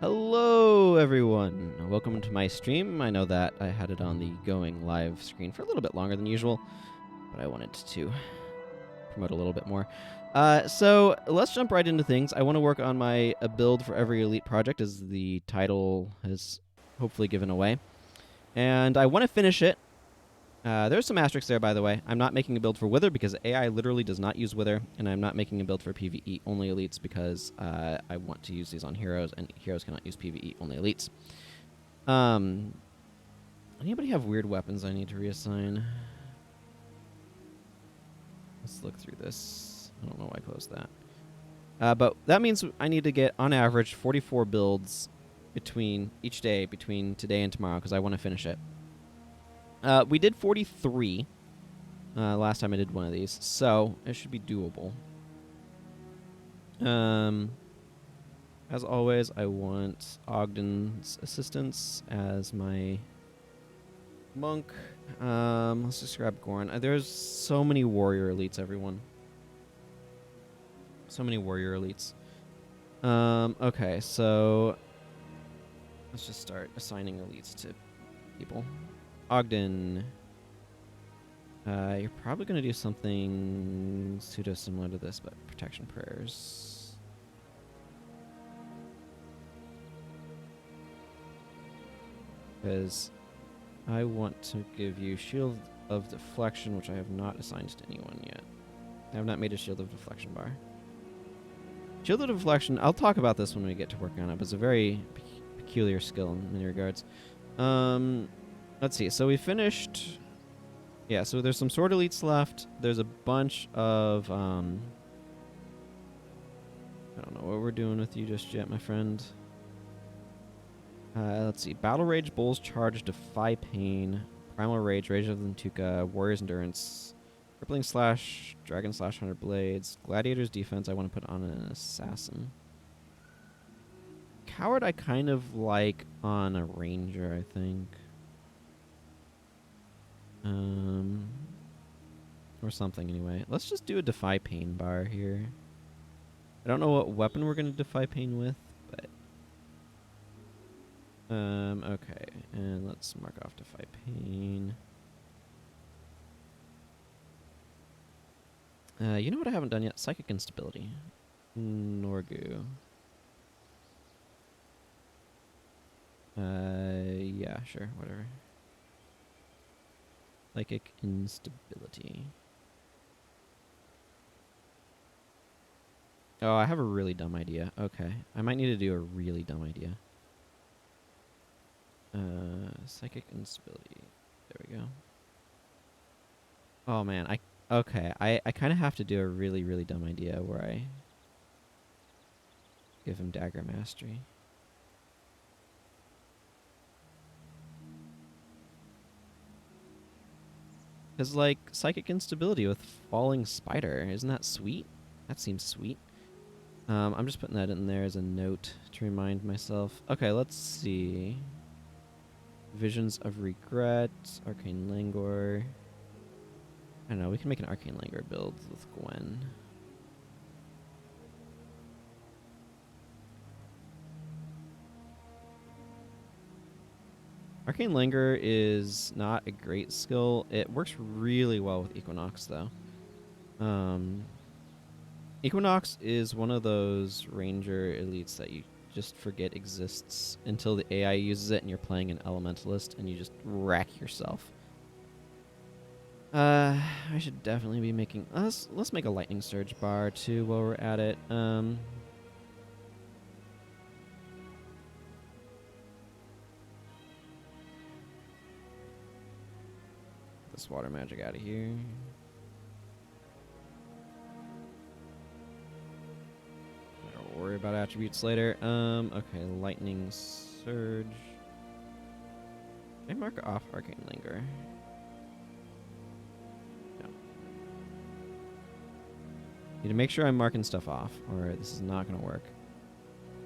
Hello, everyone. Welcome to my stream. I know that I had it on the going live screen for a little bit longer than usual, but I wanted to promote a little bit more. So let's jump right into things. I want to work on my build for every elite project, as the title has hopefully given away, and I want to finish it. There's some asterisks there, by the way. I'm not making a build for Wither because AI literally does not use Wither, and I'm not making a build for PvE only elites because I want to use these on heroes, and heroes cannot use PvE only elites. Anybody have weird weapons I need to reassign? Let's look through this. I don't know why I closed that. But that means I need to get, on average, 44 builds between each day, between today and tomorrow, because I want to finish it. We did 43 last time I did one of these, so it should be doable. As always, I want Ogden's assistance as my monk. Let's just grab Gorn. There's so many warrior elites, everyone. So many warrior elites. Okay, so let's just start assigning elites to people. Ogden. You're probably going to do something pseudo-similar to this, but protection prayers. Because I want to give you Shield of Deflection, which I have not assigned to anyone yet. I have not made a Shield of Deflection bar. Shield of Deflection, I'll talk about this when we get to work on it, but it's a very peculiar skill in many regards. Let's see. So we finished. Yeah, so there's some sword elites left. There's a bunch of. I don't know what we're doing with you just yet, my friend. Let's see. Battle Rage, Bulls Charge, Defy Pain, Primal Rage, Rage of the Ntuka, Warrior's Endurance, Crippling Slash, Dragon Slash, 100 Blades, Gladiator's Defense. I want to put on an Assassin. Coward I kind of like on a Ranger, I think. Or something anyway. Let's just do a Defy Pain bar here. I don't know what weapon we're going to Defy Pain with, but... okay. And let's mark off Defy Pain. You know what I haven't done yet? Psychic Instability. Norgu. Yeah, sure, whatever. Psychic Instability. Oh, I have a really dumb idea. Okay. I might need to do a really dumb idea. Psychic Instability. There we go. Oh, man. Okay. I kind of have to do a really, really dumb idea where I give him Dagger Mastery. Because, like, Psychic Instability with Falling Spider. Isn't that sweet? That seems sweet. I'm just putting that in there as a note to remind myself. Okay, let's see. Visions of Regret, Arcane Langur. I don't know, we can make an Arcane Langur build with Gwen. Arcane Langur is not a great skill. It works really well with Equinox, though. Equinox is one of those ranger elites that you just forget exists until the AI uses it and you're playing an elementalist and you just wreck yourself. I should definitely be making... Let's make a lightning surge bar too while we're at it. This water magic out of here. I'll worry about attributes later. Okay, lightning surge. Did I mark off Arcane Langur? No. Need to make sure I'm marking stuff off, or this is not gonna work.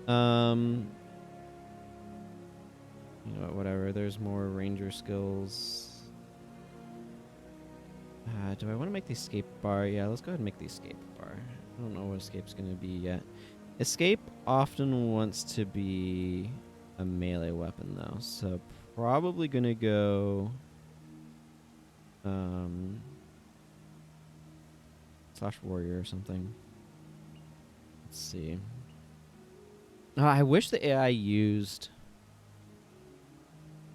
You know what, whatever. There's more ranger skills. Do I want to make the escape bar? Yeah, let's go ahead and make the escape bar. I don't know what escape's going to be yet. Escape often wants to be a melee weapon, though, so probably gonna go slash warrior or something. Let's see. I wish the AI used.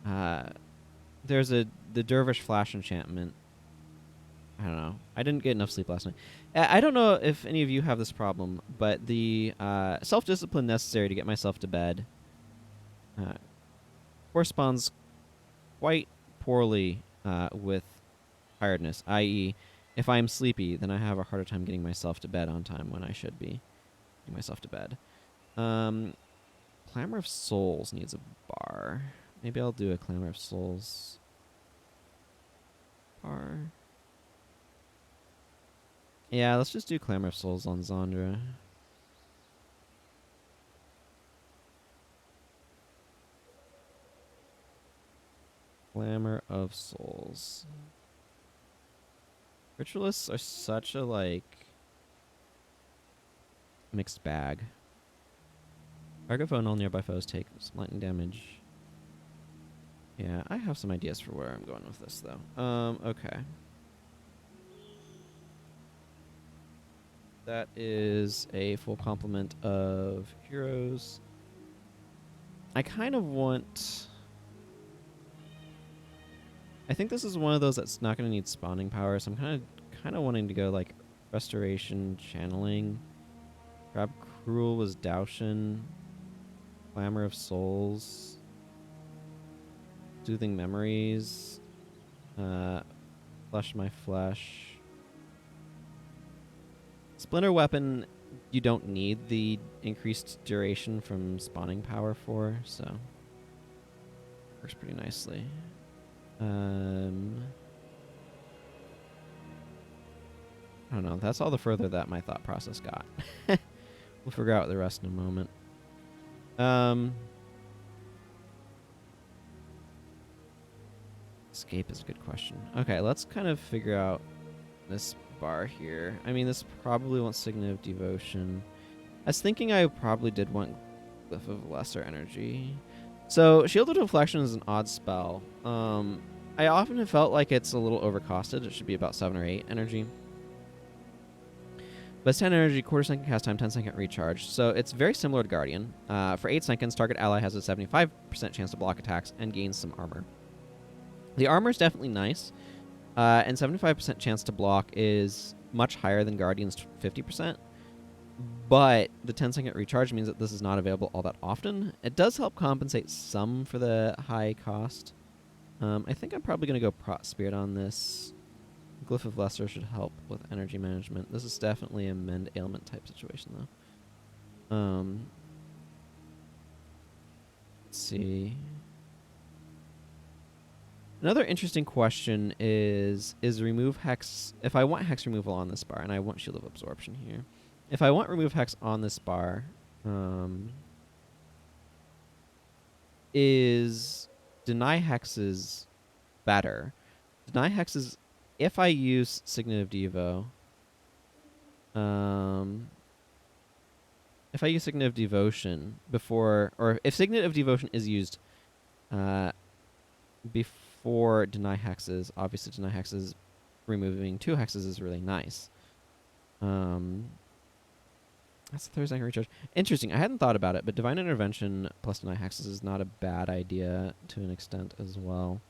There's the dervish flash enchantment. I don't know. I didn't get enough sleep last night. I don't know if any of you have this problem, but the self-discipline necessary to get myself to bed corresponds quite poorly with tiredness, i.e., if I'm sleepy, then I have a harder time getting myself to bed on time when I should be getting myself to bed. Clamor of Souls needs a bar. Maybe I'll do a Clamor of Souls bar. Yeah, let's just do Clamor of Souls on Zandra. Clamor of Souls. Ritualists are such a, like, mixed bag. Target foe and all nearby foes take some lightning damage. Yeah, I have some ideas for where I'm going with this, though. Okay. That is a full complement of heroes. I kind of want... I think this is one of those that's not going to need spawning power, so I'm kind of wanting to go, like, Restoration, Channeling. Grab Cruel was Daoshin. Clamor of Souls. Soothing Memories. Flesh My Flesh. Splinter Weapon, you don't need the increased duration from spawning power for, so works pretty nicely. I don't know. That's all the further that my thought process got. We'll figure out the rest in a moment. Escape is a good question. Okay, let's kind of figure out this bar here. I mean, this probably wants Signet of Devotion. I was thinking I probably did want Glyph of Lesser Energy. So, Shield of Deflection is an odd spell. I often have felt like it's a little overcosted. It should be about 7 or 8 energy. But it's 10 energy, quarter second cast time, 10-second recharge. So it's very similar to Guardian. For 8 seconds, target ally has a 75% chance to block attacks and gains some armor. The armor is definitely nice. And 75% chance to block is much higher than Guardian's 50%. But the 10-second recharge means that this is not available all that often. It does help compensate some for the high cost. I think I'm probably going to go Prot Spirit on this. Glyph of Lesser should help with energy management. This is definitely a Mend Ailment type situation, though. Let's see. Another interesting question is remove Hex... If I want Hex removal on this bar, and I want Shield of Absorption here. If I want remove Hex on this bar, is Deny Hexes better? Deny Hexes... If I use Signet of Devo, if I use Signet of Devotion before, or if Signet of Devotion is used before Deny Hexes, obviously Deny Hexes, removing 2 hexes is really nice. That's the 30-second recharge. Interesting. I hadn't thought about it, but Divine Intervention plus Deny Hexes is not a bad idea to an extent as well.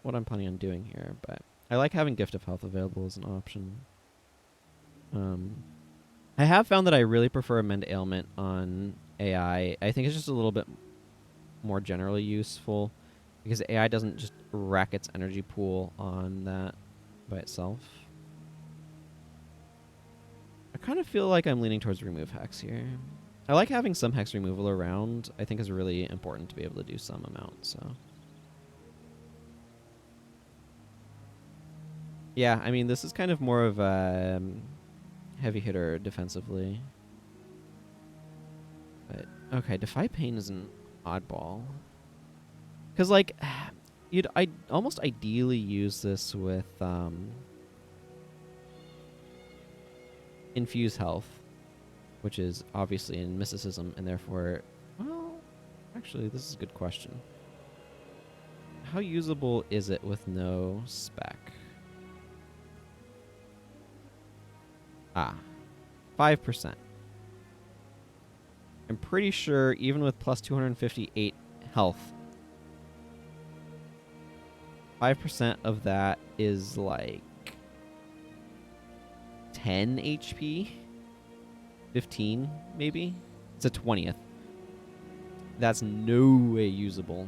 What I'm planning on doing here, but I like having Gift of Health available as an option. I have found that I really prefer Mend Ailment on AI. I think it's just a little bit more generally useful because AI doesn't just rack its energy pool on that by itself. I kind of feel like I'm leaning towards Remove Hex here. I like having some Hex removal around. I think is really important to be able to do some amount, so... Yeah, I mean, this is kind of more of a heavy hitter defensively. But, okay, Defy Pain is an oddball. Because, like, I'd almost ideally use this with Infuse Health, which is obviously in mysticism, and therefore, well, actually, this is a good question. How usable is it with no spec? 5%. I'm pretty sure even with plus 258 health, 5% of that is like 10 HP? 15, maybe? It's a 20th. That's no way usable.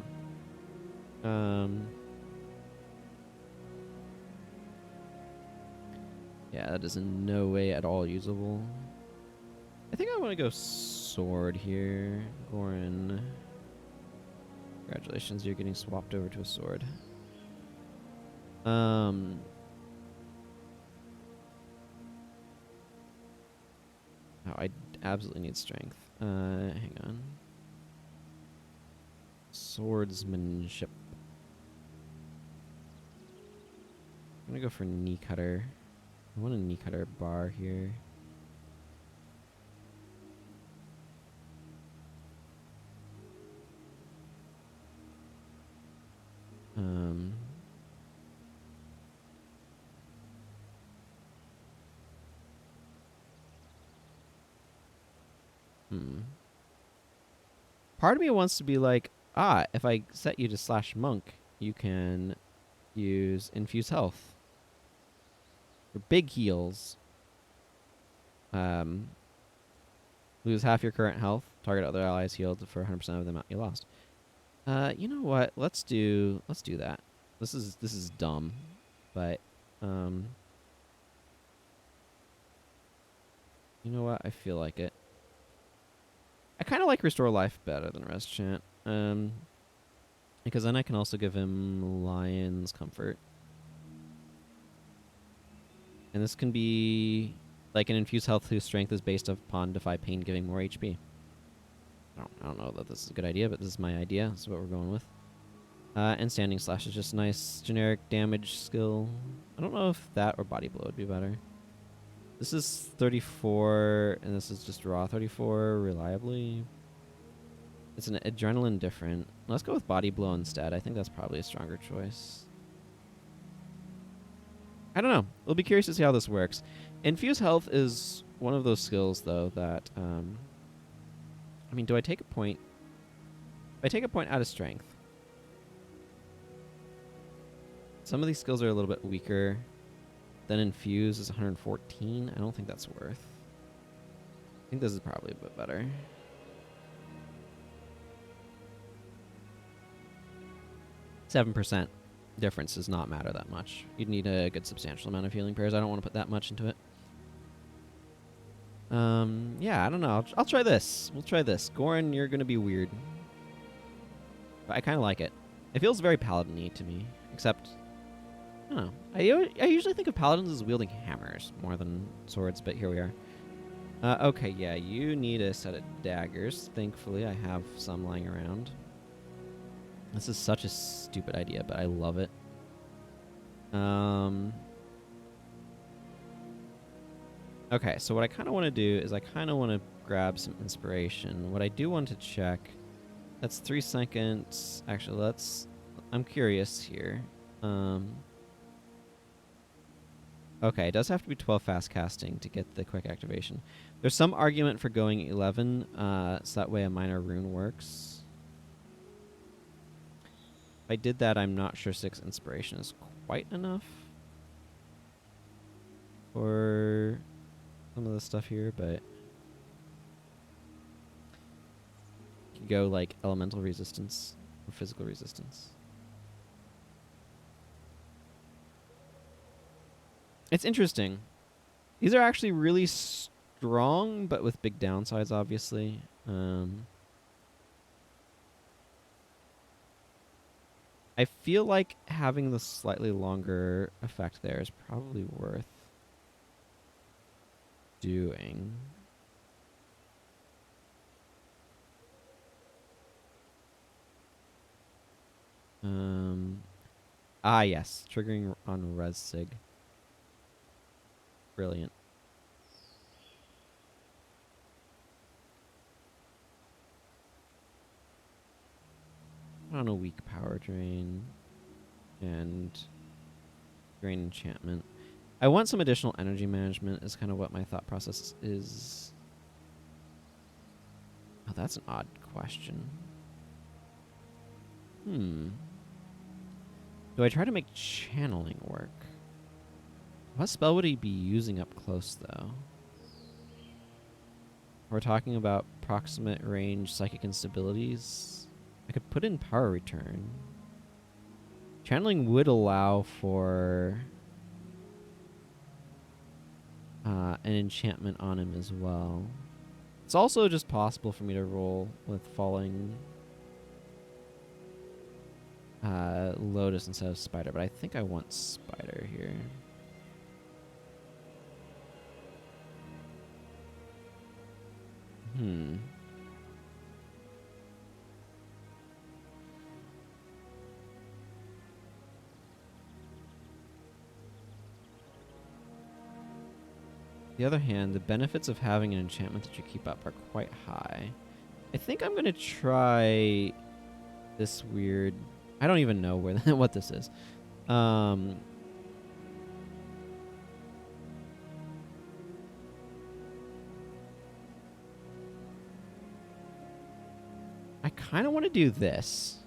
Yeah, that is in no way at all usable. I think I want to go sword here. Goran. Congratulations, you're getting swapped over to a sword. No, I absolutely need strength. Hang on. Swordsmanship. I'm gonna go for knee cutter. I want a knee cutter bar here. Part of me wants to be like, if I set you to slash monk, you can use infuse health. For big heals. Lose half your current health. Target other allies healed for 100% of the amount you lost. You know what? Let's do that. This is dumb, but you know what? I feel like it. I kind of like Restore Life better than Rest Chant. Because then I can also give him Lion's Comfort. And this can be like an infused health whose strength is based upon Defy Pain, giving more HP. I don't know that this is a good idea, but this is my idea. This is what we're going with. And Standing Slash is just nice generic damage skill. I don't know if that or Body Blow would be better. This is 34, and this is just raw 34 reliably. It's an adrenaline different. Let's go with Body Blow instead. I think that's probably a stronger choice. I don't know. We'll be curious to see how this works. Infuse Health is one of those skills, though, that... I mean, do I take a point? If I take a point out of Strength... Some of these skills are a little bit weaker. Then Infuse is 114. I don't think that's worth. I think this is probably a bit better. .7% difference does not matter that much. You'd need a good substantial amount of healing prayers. I don't want to put that much into it. Yeah, I don't know. I'll try this. We'll try this. Goran, you're going to be weird. But I kind of like it. It feels very paladin-y to me. Except... I don't know. I usually think of paladins as wielding hammers more than swords, but here we are. Okay, yeah, you need a set of daggers. Thankfully, I have some lying around. This is such a stupid idea, but I love it. Okay, so what I kind of want to do is I kind of want to grab some inspiration. What I do want to check... That's 3 seconds. Actually, I'm curious here. Okay, it does have to be 12 fast casting to get the quick activation. There's some argument for going 11, so that way a minor rune works. If I did that, I'm not sure 6 inspiration is quite enough for some of the stuff here, but you could go like elemental resistance or physical resistance. It's interesting. These are actually really strong, but with big downsides, obviously. I feel like having the slightly longer effect there is probably worth doing. Yes. Triggering on Res Sig. Brilliant. on a weak power drain and drain enchantment. I want some additional energy management is kind of what my thought process is. Oh, that's an odd question. Do I try to make channeling work? What spell would he be using up close, though? We're talking about proximate range psychic instabilities. I could put in power return. Channeling would allow for an enchantment on him as well. It's also just possible for me to roll with falling Lotus instead of Spider, but I think I want Spider here. The other hand, the benefits of having an enchantment that you keep up are quite high. I think I'm going to try this weird... I don't even know where what this is. I kind of want to do this.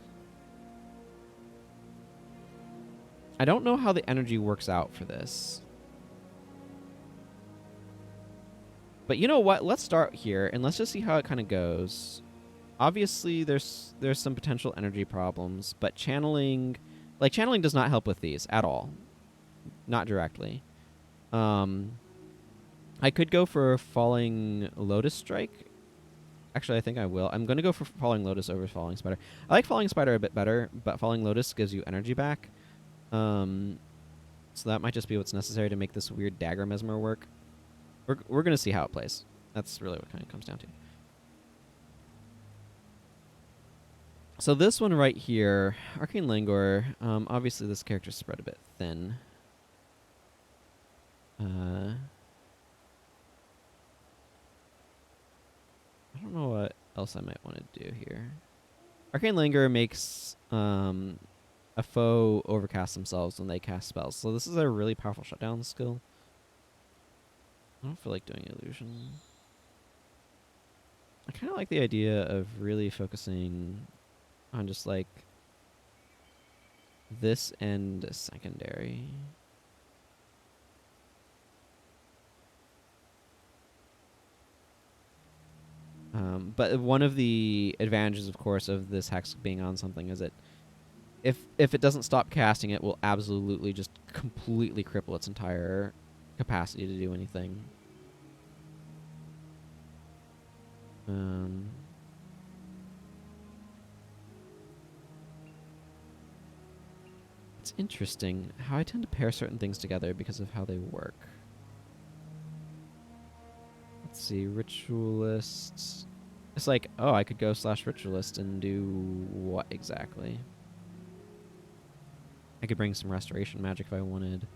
I don't know how the energy works out for this. But you know what? Let's start here, and let's just see how it kind of goes. Obviously, there's some potential energy problems, but channeling does not help with these at all. Not directly. I could go for Falling Lotus Strike. Actually, I think I will. I'm going to go for Falling Lotus over Falling Spider. I like Falling Spider a bit better, but Falling Lotus gives you energy back. So that might just be what's necessary to make this weird dagger mesmer work. We're going to see how it plays. That's really what kind of comes down to. So this one right here, Arcane Langur, obviously this character's spread a bit thin. I don't know what else I might want to do here. Arcane Langur makes a foe overcast themselves when they cast spells. So this is a really powerful shutdown skill. I don't feel like doing illusion. I kind of like the idea of really focusing on just like this and secondary. But one of the advantages, of course, of this hex being on something is that if it doesn't stop casting, it will absolutely just completely cripple its entire capacity to do anything. It's interesting how I tend to pair certain things together because of how they work. Let's see, Ritualist. It's like, oh, I could go /Ritualist and do what exactly? I could bring some Restoration magic if I wanted.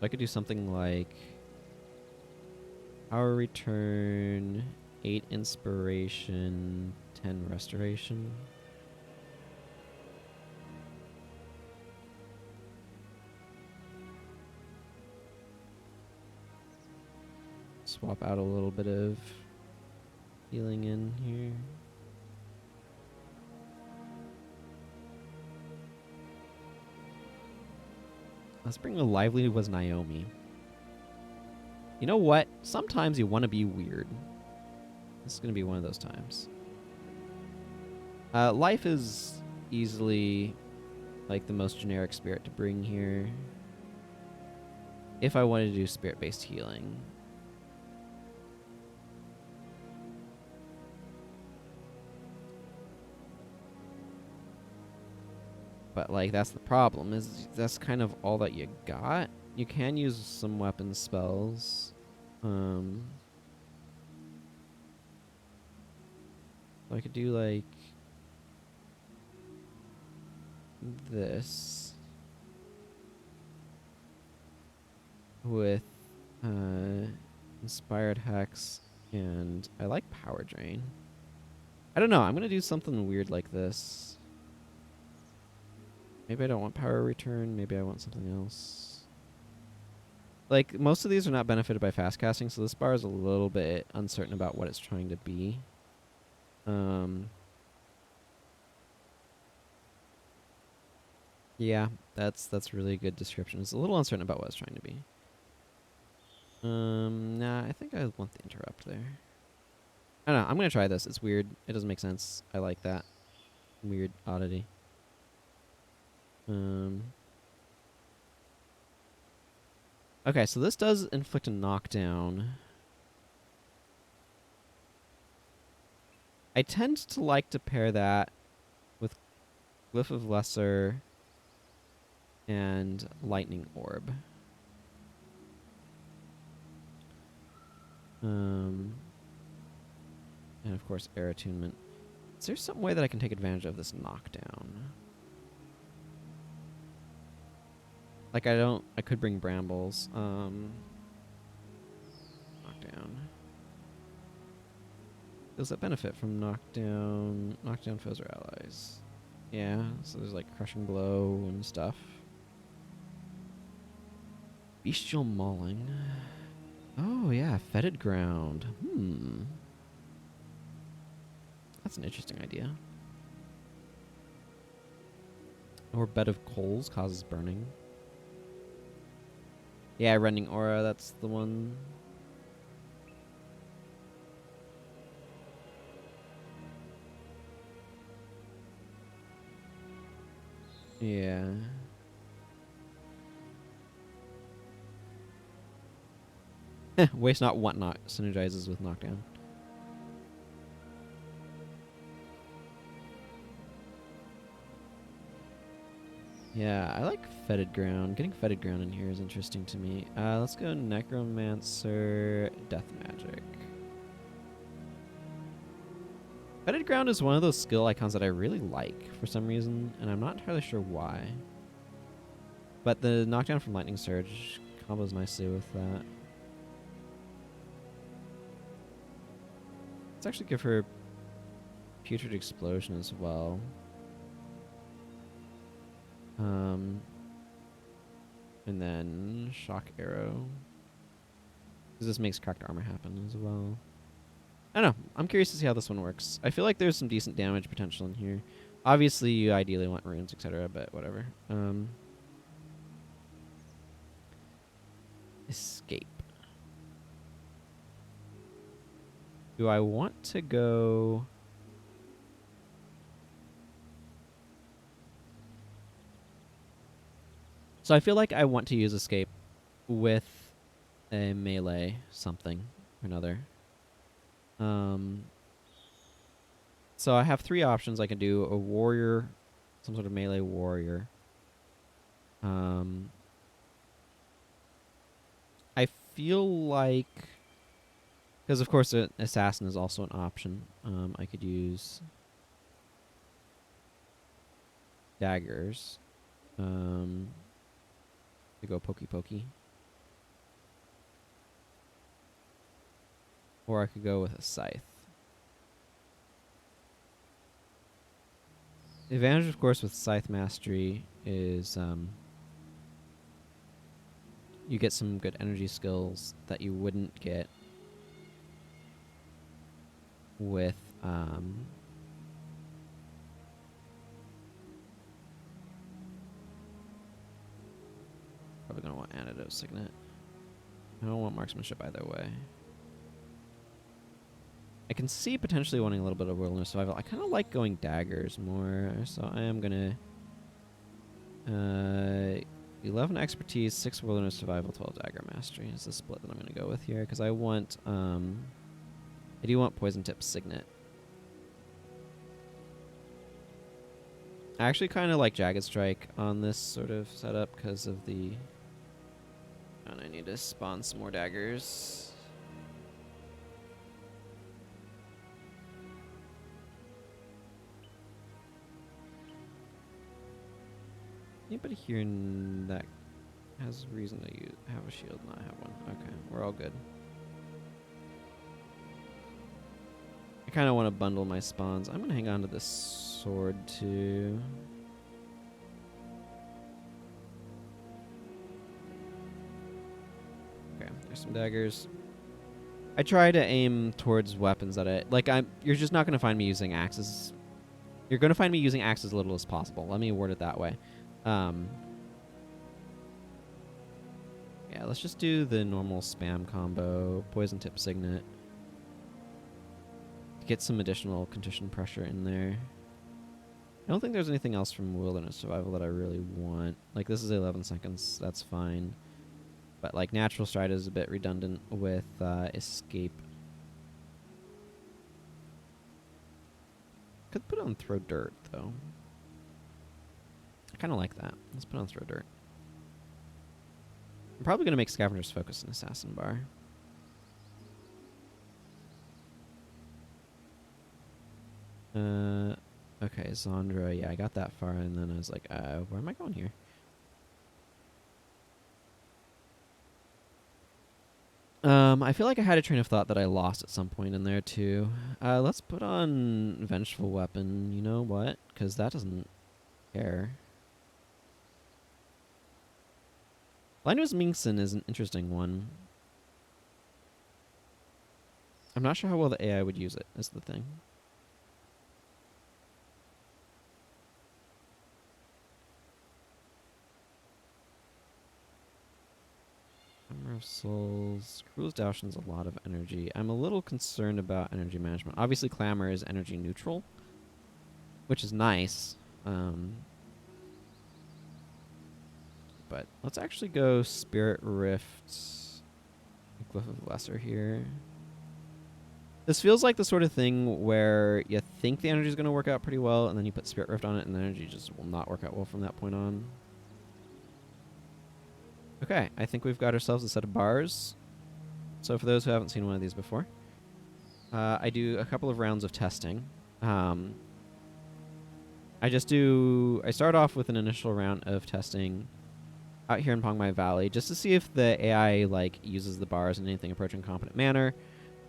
I could do something like Power Return, 8 Inspiration, 10 Restoration. Swap out a little bit of healing in here. Let's bring a Lively was Naomi. You know what? Sometimes you want to be weird. This is going to be one of those times. Life is easily like the most generic spirit to bring here. If I wanted to do spirit-based healing. But like that's the problem, is that's kind of all that you got. You can use some weapon spells. So I could do like this with Inspired Hex, and I like Power Drain. I don't know. I'm going to do something weird like this. Maybe I don't want power return. Maybe I want something else. Like, most of these are not benefited by fast casting, so this bar is a little bit uncertain about what it's trying to be. Yeah, that's really a good description. It's a little uncertain about what it's trying to be. Nah, I think I want the interrupt there. I don't know. I'm going to try this. It's weird. It doesn't make sense. I like that. Weird oddity. Okay, so this does inflict a knockdown. I tend to like to pair that with Glyph of Lesser and Lightning Orb. And of course, Air Attunement. Is there some way that I can take advantage of this knockdown? Like, I could bring Brambles. Knockdown. Does that benefit from knockdown foes or allies? Yeah, so there's like Crushing Blow and stuff. Bestial Mauling. Oh yeah, Fetid Ground. That's an interesting idea. Or Bed of Coals causes burning. Yeah, Rending Aura, that's the one. Yeah. Waste not, want not synergizes with knockdown. Yeah, I like Fetid Ground. Getting Fetid Ground in here is interesting to me. Let's go Necromancer, Death Magic. Fetid Ground is one of those skill icons that I really like for some reason, and I'm not entirely sure why. But the knockdown from Lightning Surge combos nicely with that. Let's actually give her Putrid Explosion as well. And then Shock Arrow. Because this makes Cracked Armor happen as well. I don't know. I'm curious to see how this one works. I feel like there's some decent damage potential in here. Obviously, you ideally want runes, etc., but whatever. Escape. Do I want to go... So I feel like I want to use Escape with a melee something or another. So I have three options. I can do a warrior, some sort of melee warrior. I feel like, because of course an assassin is also an option. I could use daggers. To go pokey pokey. Or I could go with a scythe. The advantage, of course, with Scythe Mastery is you get some good energy skills that you wouldn't get with probably going to want Antidote Signet. I don't want Marksmanship either way. I can see potentially wanting a little bit of Wilderness Survival. I kind of like going daggers more, so I am going to... 11 Expertise, 6 Wilderness Survival, 12 Dagger Mastery is the split that I'm going to go with here, because I want... I do want Poison Tip Signet. I actually kind of like Jagged Strike on this sort of setup because of the... And I need to spawn some more daggers. Anybody here that has reason to have a shield? Not have one. Okay, we're all good. I kind of want to bundle my spawns. I'm going to hang on to this sword too. Okay, there's some daggers. I try to aim towards weapons that you're just not going to find me using axes. You're going to find me using axes as little as possible. Let me word it that way. Yeah, let's just do the normal spam combo. Poison tip signet. Get some additional condition pressure in there. I don't think there's anything else from Wilderness Survival that I really want. Like, this is 11 seconds. That's fine. But, like, Natural Stride is a bit redundant with Escape. Could put on Throw Dirt, though. I kind of like that. Let's put on Throw Dirt. I'm probably going to make Scavenger's Focus an Assassin Bar. Okay, Zandra. Yeah, I got that far, and then I was like, where am I going here? I feel like I had a train of thought that I lost at some point in there, too. Let's put on Vengeful Weapon. You know what? Because that doesn't care. Linus Mingson is an interesting one. I'm not sure how well the AI would use it, is the thing. Hammer of Souls. Cruel's Daushin's a lot of energy. I'm a little concerned about energy management. Obviously, Clamor is energy neutral, which is nice. But let's actually go Spirit Rift. Glyph of Lesser here. This feels like the sort of thing where you think the energy is going to work out pretty well, and then you put Spirit Rift on it, and the energy just will not work out well from that point on. Okay, I think we've got ourselves a set of bars. So for those who haven't seen one of these before, I do a couple of rounds of testing. I start off with an initial round of testing out here in Pongmai Valley, just to see if the AI uses the bars in anything approaching competent manner,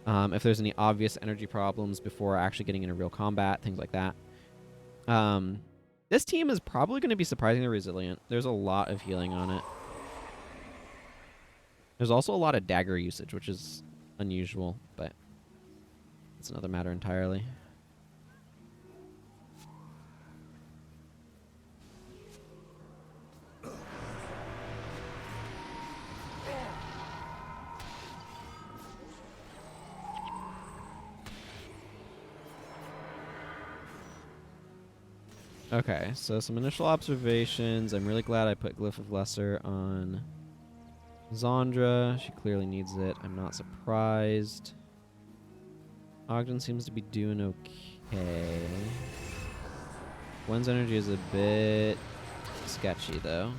if there's any obvious energy problems before actually getting into real combat, things like that. This team is probably going to be surprisingly resilient. There's a lot of healing on it. There's also a lot of dagger usage, which is unusual, but it's another matter entirely. Okay, so some initial observations. I'm really glad I put Glyph of Lesser on Zandra. She clearly needs it. I'm not surprised. Ogden seems to be doing okay. Gwen's energy is a bit sketchy, though.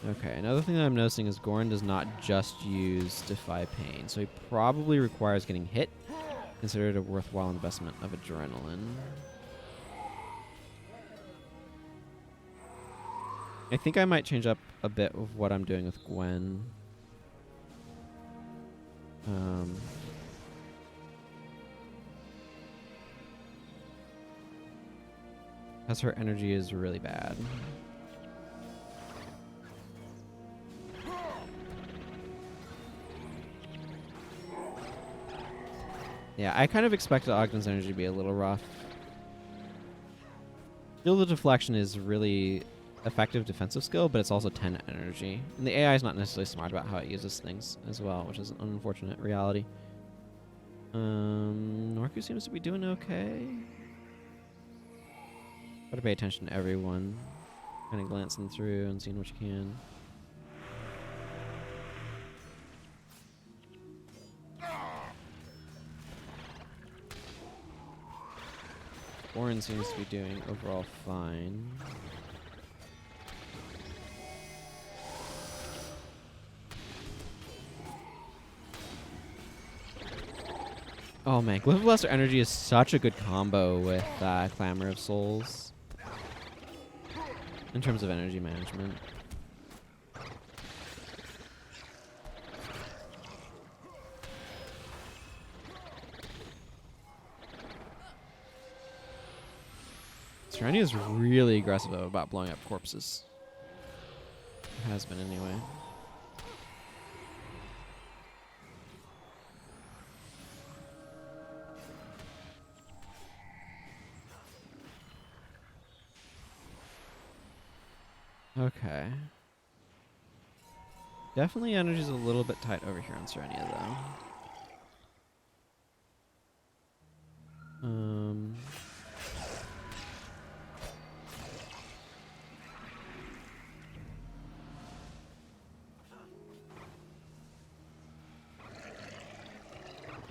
Okay, another thing that I'm noticing is Goran does not just use Defy Pain, so he probably requires getting hit, considered a worthwhile investment of adrenaline. I think I might change up a bit of what I'm doing with Gwen. As her energy is really bad. Yeah, I kind of expected Ogden's energy to be a little rough. Shield of Deflection is really effective defensive skill, but it's also 10 energy. And the AI is not necessarily smart about how it uses things as well, which is an unfortunate reality. Norku seems to be doing okay. Gotta pay attention to everyone. Kind of glancing through and seeing what you can. Orin seems to be doing overall fine. Oh man, Glyph of Lesser Energy is such a good combo with Clamor of Souls in terms of energy management. Serenia is really aggressive about blowing up corpses. It has been anyway. Okay. Definitely energy's a little bit tight over here on Serenia, though.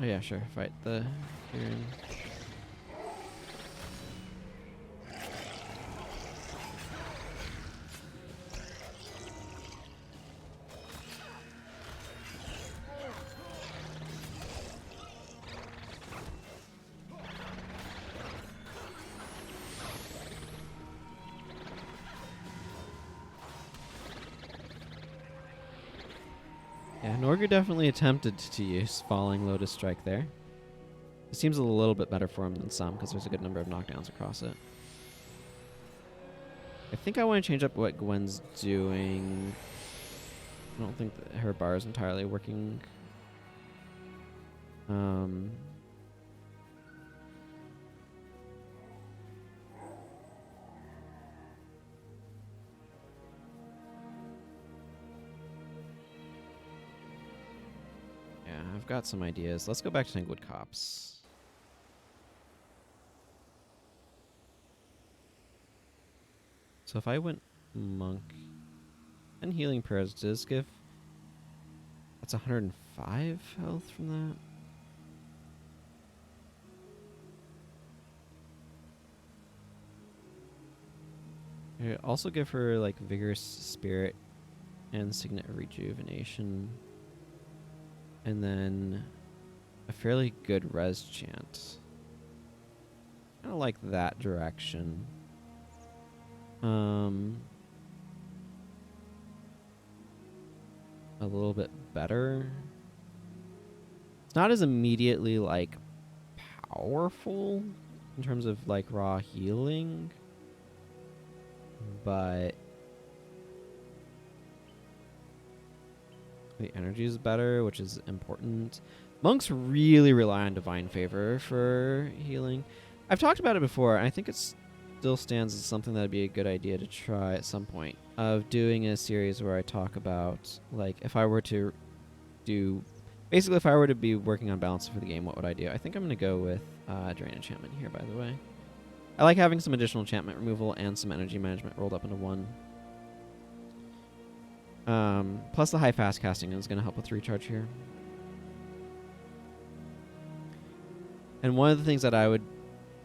Oh yeah, sure. Fight the Kieran. Yeah, Norgu definitely attempted to use Falling Lotus Strike there. It seems a little bit better for him than some because there's a good number of knockdowns across it. I think I want to change up what Gwen's doing. I don't think that her bar is entirely working. Yeah, I've got some ideas. Let's go back to Tanglewood Copse. So if I went Monk and Healing Prayers does give... That's 105 health from that. I also give her like Vigorous Spirit and Signet of Rejuvenation. And then a fairly good res chant. Kind of like that direction. A little bit better. It's not as immediately like powerful in terms of like raw healing, but the energy is better, which is important. Monks really rely on Divine Favor for healing. I've talked about it before, and I think it still stands as something that would be a good idea to try at some point, of doing a series where I talk about, like, if I were to do... Basically, if I were to be working on balance for the game, what would I do? I think I'm going to go with Drain Enchantment here, by the way. I like having some additional enchantment removal and some energy management rolled up into one. Plus the high fast casting is going to help with recharge here. And one of the things that I would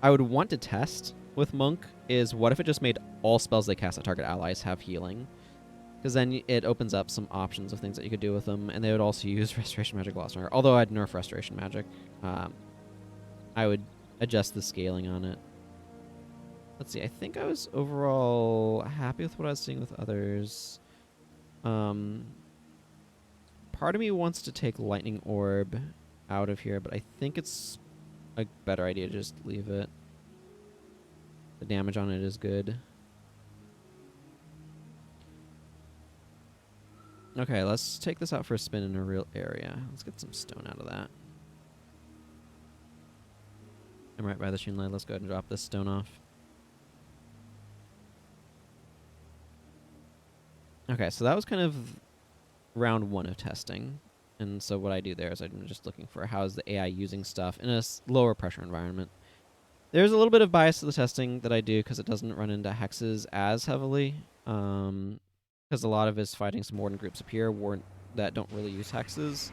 want to test with Monk is, what if it just made all spells they cast at target allies have healing? Because then it opens up some options of things that you could do with them, and they would also use Restoration Magic Lost. Although I'd nerf Restoration Magic, I would adjust the scaling on it. Let's see, I think I was overall happy with what I was seeing with others. Part of me wants to take Lightning Orb out of here, but I think it's a better idea to just leave it. The damage on it is good. Okay, let's take this out for a spin in a real area. Let's get some stone out of that. I'm right by the Shinlei. Let's go ahead and drop this stone off. Okay, so that was kind of round one of testing. And so what I do there is I'm just looking for how is the AI using stuff in a lower pressure environment. There's a little bit of bias to the testing that I do because it doesn't run into hexes as heavily. Because a lot of his fighting some warden groups up here that don't really use hexes.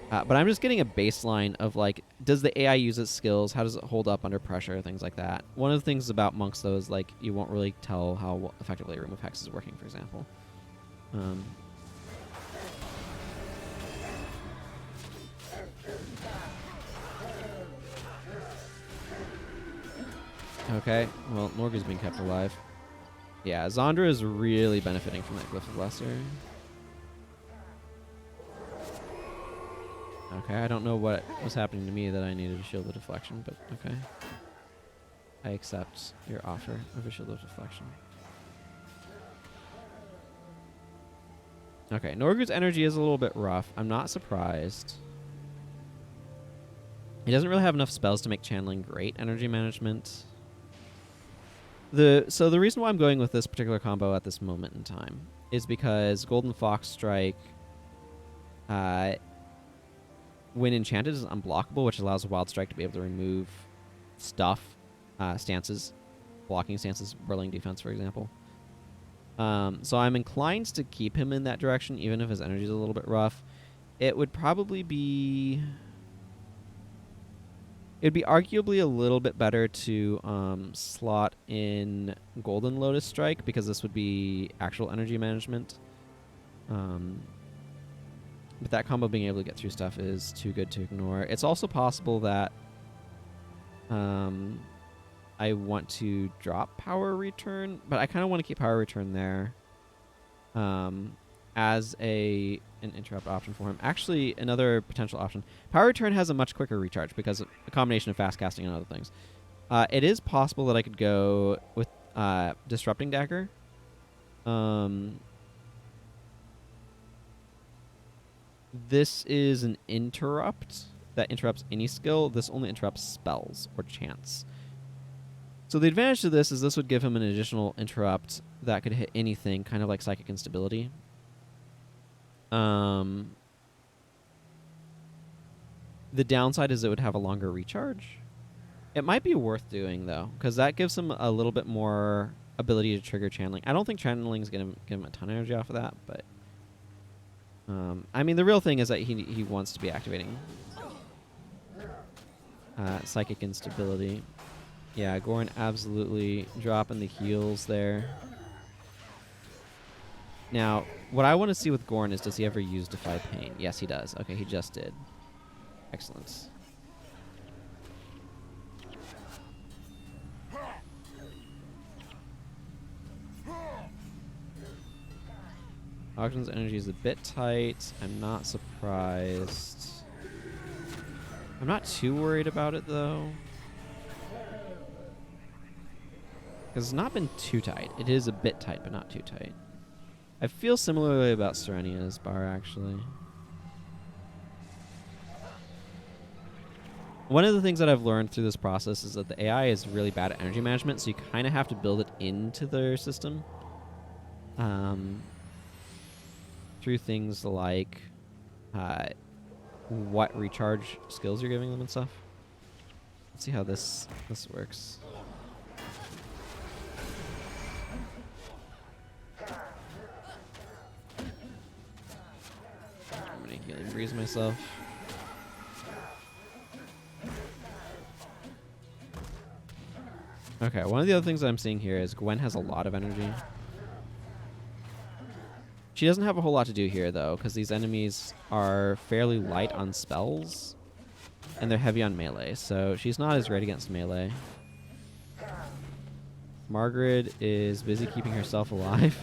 But I'm just getting a baseline of, like, does the AI use its skills? How does it hold up under pressure? Things like that. One of the things about monks, though, is, like, you won't really tell how effectively remove hexes is working, for example. Okay, well, Norgu's being kept alive. Yeah, Zandra is really benefiting from that Glyph of Lesser. Okay, I don't know what was happening to me that I needed a shield of deflection, but okay. I accept your offer of a Shield of Deflection. Okay, Norgu's energy is a little bit rough. I'm not surprised. He doesn't really have enough spells to make channeling great energy management. So the reason why I'm going with this particular combo at this moment in time is because Golden Fox Strike, when enchanted, is unblockable, which allows a Wild Strike to be able to remove stuff, stances, blocking stances, Whirling Defense, for example. So I'm inclined to keep him in that direction, even if his energy is a little bit rough. It would probably be... It'd be arguably a little bit better to slot in Golden Lotus Strike, because this would be actual energy management. But that combo being able to get through stuff is too good to ignore. It's also possible that I want to drop Power Return, but I kind of want to keep Power Return there as an interrupt option for him. Actually, another potential option. Power Return has a much quicker recharge because of a combination of fast casting and other things. It is possible that I could go with Disrupting Dagger. This is an interrupt that interrupts any skill. This only interrupts spells or chants. So the advantage to this is this would give him an additional interrupt that could hit anything, kind of like Psychic Instability. The downside is it would have a longer recharge. It might be worth doing, though, because that gives him a little bit more ability to trigger channeling. I don't think channeling is going to give him a ton of energy off of that, but... I mean, the real thing is that he wants to be activating Psychic Instability. Yeah, Goran absolutely dropping the heals there. Now, what I want to see with Goran is, does he ever use Defy Pain? Yes, he does. Okay, he just did. Excellent. Ogden's energy is a bit tight. I'm not surprised. I'm not too worried about it, though. Because it's not been too tight. It is a bit tight, but not too tight. I feel similarly about Serenia's bar, actually. One of the things that I've learned through this process is that the AI is really bad at energy management, so you kind of have to build it into their system. Through things like what recharge skills you're giving them and stuff. Let's see how this works. I'm gonna healing breeze myself. Okay, one of the other things I'm seeing here is Gwen has a lot of energy. She doesn't have a whole lot to do here, though, because these enemies are fairly light on spells, and they're heavy on melee, so she's not as great against melee. Margaret is busy keeping herself alive.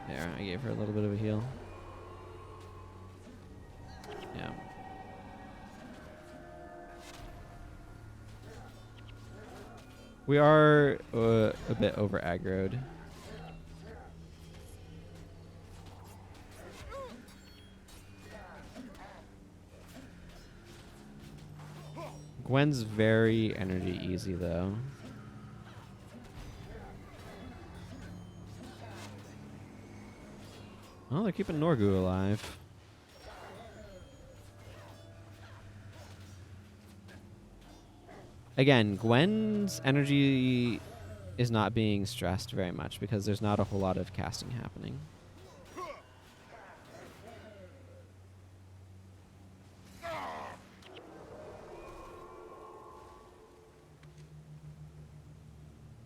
There, I gave her a little bit of a heal. Yeah. We are a bit over aggroed. Gwen's very energy easy, though. Oh, they're keeping Norgu alive. Again, Gwen's energy is not being stressed very much because there's not a whole lot of casting happening.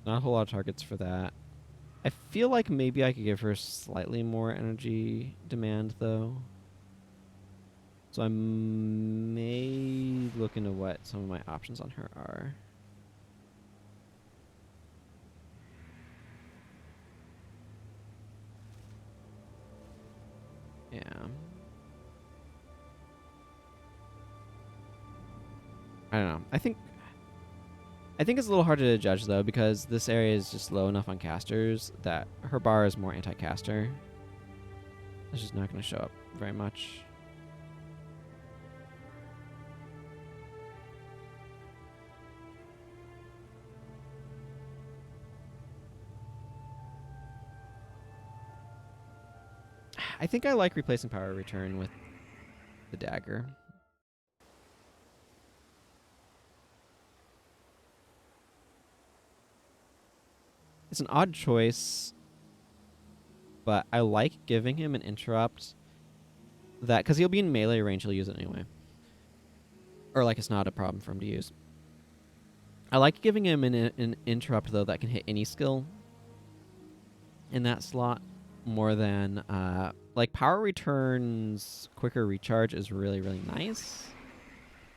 Not a whole lot of targets for that. I feel like maybe I could give her slightly more energy demand, though. So I may look into what some of my options on her are. Yeah. I don't know. I think I think it's a little harder to judge, though, because this area is just low enough on casters that her bar is more anti-caster. It's just not going to show up very much. I think I like replacing power return with the dagger. It's an odd choice, but I like giving him an interrupt that, because he'll be in melee range, he'll use it anyway. Or like it's not a problem for him to use. I like giving him an interrupt, though, that can hit any skill in that slot more than, like, power returns quicker recharge is really, really nice.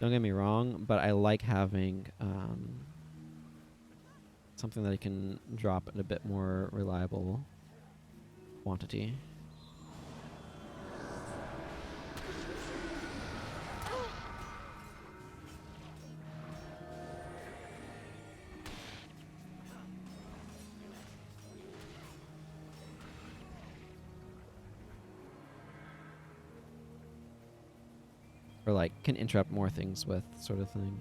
Don't get me wrong, but I like having something that I can drop at a bit more reliable quantity. Or like can interrupt more things with, sort of thing.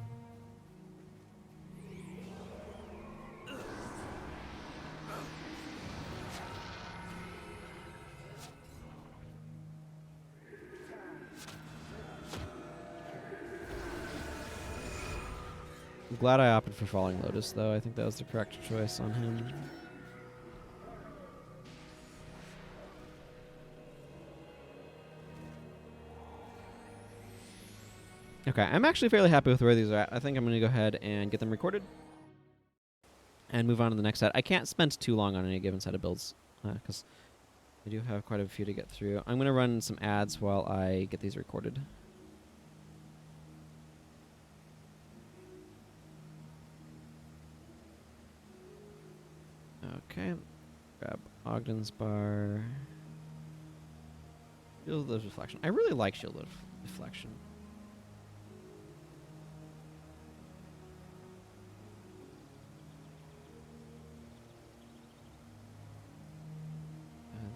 I'm glad I opted for Falling Lotus, though. I think that was the correct choice on him. Okay, I'm actually fairly happy with where these are at. I think I'm going to go ahead and get them recorded and move on to the next set. I can't spend too long on any given set of builds because I do have quite a few to get through. I'm going to run some ads while I get these recorded. Okay, grab Ogden's bar. Shield of Deflection. I really like Shield of Deflection.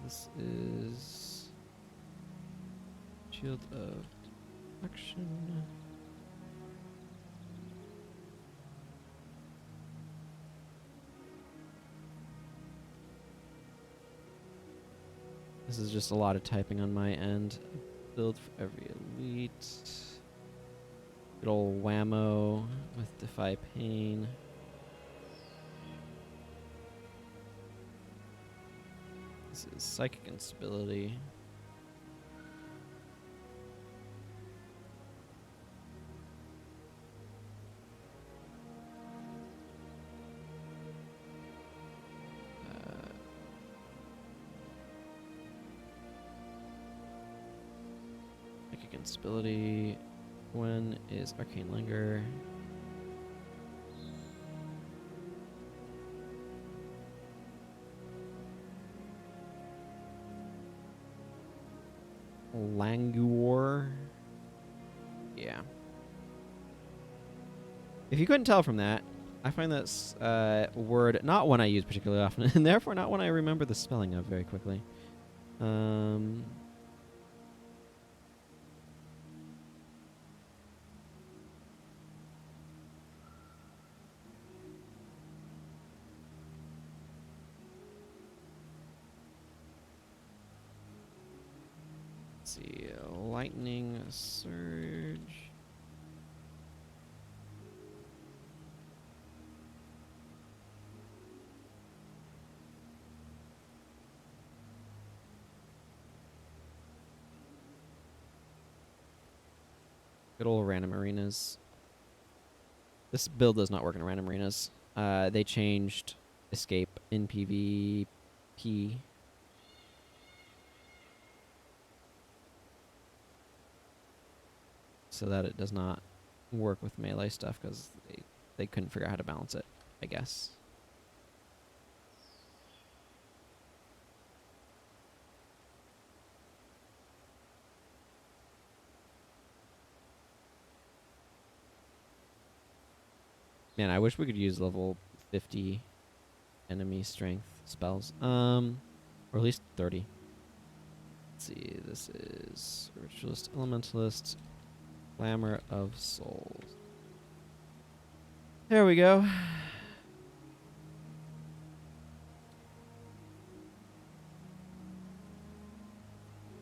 This is Shield of Deflection. This is just a lot of typing on my end. Build for every elite. Good old whammo with Defy Pain. This is Psychic Instability. Psychic Instability. When is Arcane Langur? Langur. Yeah. If you couldn't tell from that, I find this word not one I use particularly often, and therefore not one I remember the spelling of very quickly. Let's see, Lightning Surge. Good old random arenas. This build does not work in random arenas. They changed escape in PvP. So that it does not work with melee stuff because they couldn't figure out how to balance it, I guess. Man, I wish we could use level 50 enemy strength spells. Or at least 30. Let's see, this is Ritualist, Elementalist, Clamor of Souls. There we go.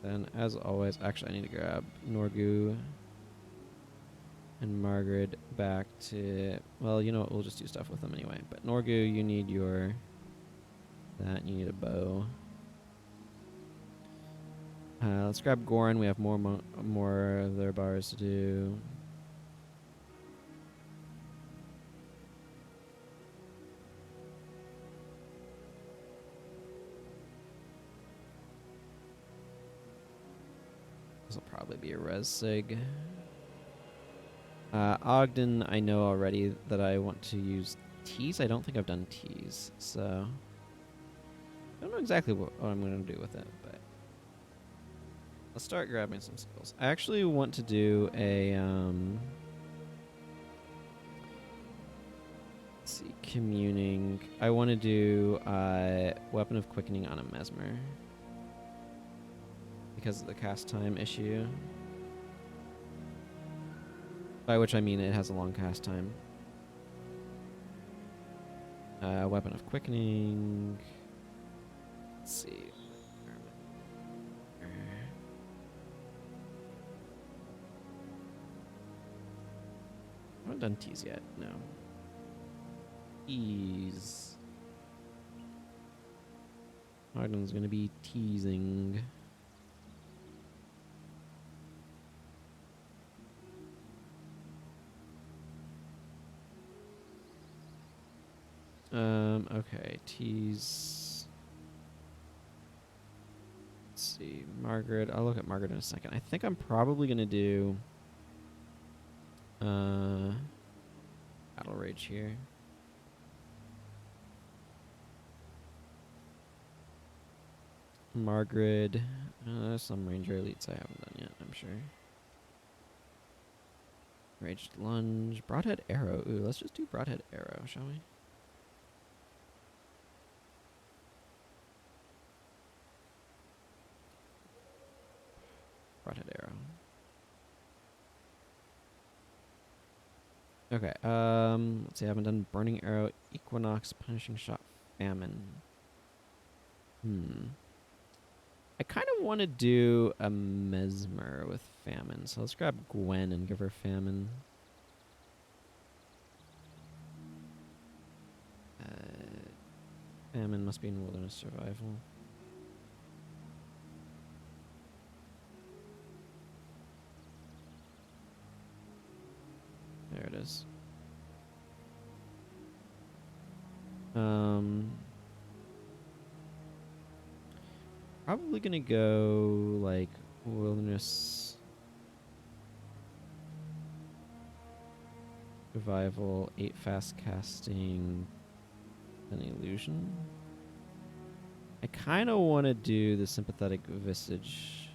Then, as always, actually, I need to grab Norgu and Margaret back to... Well, you know what? We'll just do stuff with them anyway. But Norgu, you need your... That, you need a bow. Let's grab Goran. We have more of their bars to do. This will probably be a res sig. Ogden, I know already that I want to use teas. I don't think I've done teas, so I don't know exactly what I'm going to do with it, but let's start grabbing some skills. I actually want to do a let's see, communing. I want to do Weapon of Quickening on a Mesmer because of the cast time issue. By which I mean it has a long cast time. Weapon of Quickening. Let's see. I haven't done teas yet, no. Tease. Ogden's gonna be teasing. Okay, tease. Let's see, Margaret. I'll look at Margaret in a second. I think I'm probably gonna do Battle Rage here. Margaret. There's some Ranger elites I haven't done yet, I'm sure. Raged Lunge. Broadhead Arrow. Ooh, let's just do Broadhead Arrow, shall we? Broadhead Arrow. Okay, let's see, I haven't done Burning Arrow, Equinox, Punishing Shot, Famine. I kind of want to do a Mesmer with Famine, so let's grab Gwen and give her Famine. Famine must be in Wilderness Survival. There it is. Probably gonna go like Wilderness Survival, 8 fast casting, an illusion. I kind of want to do the Sympathetic Visage,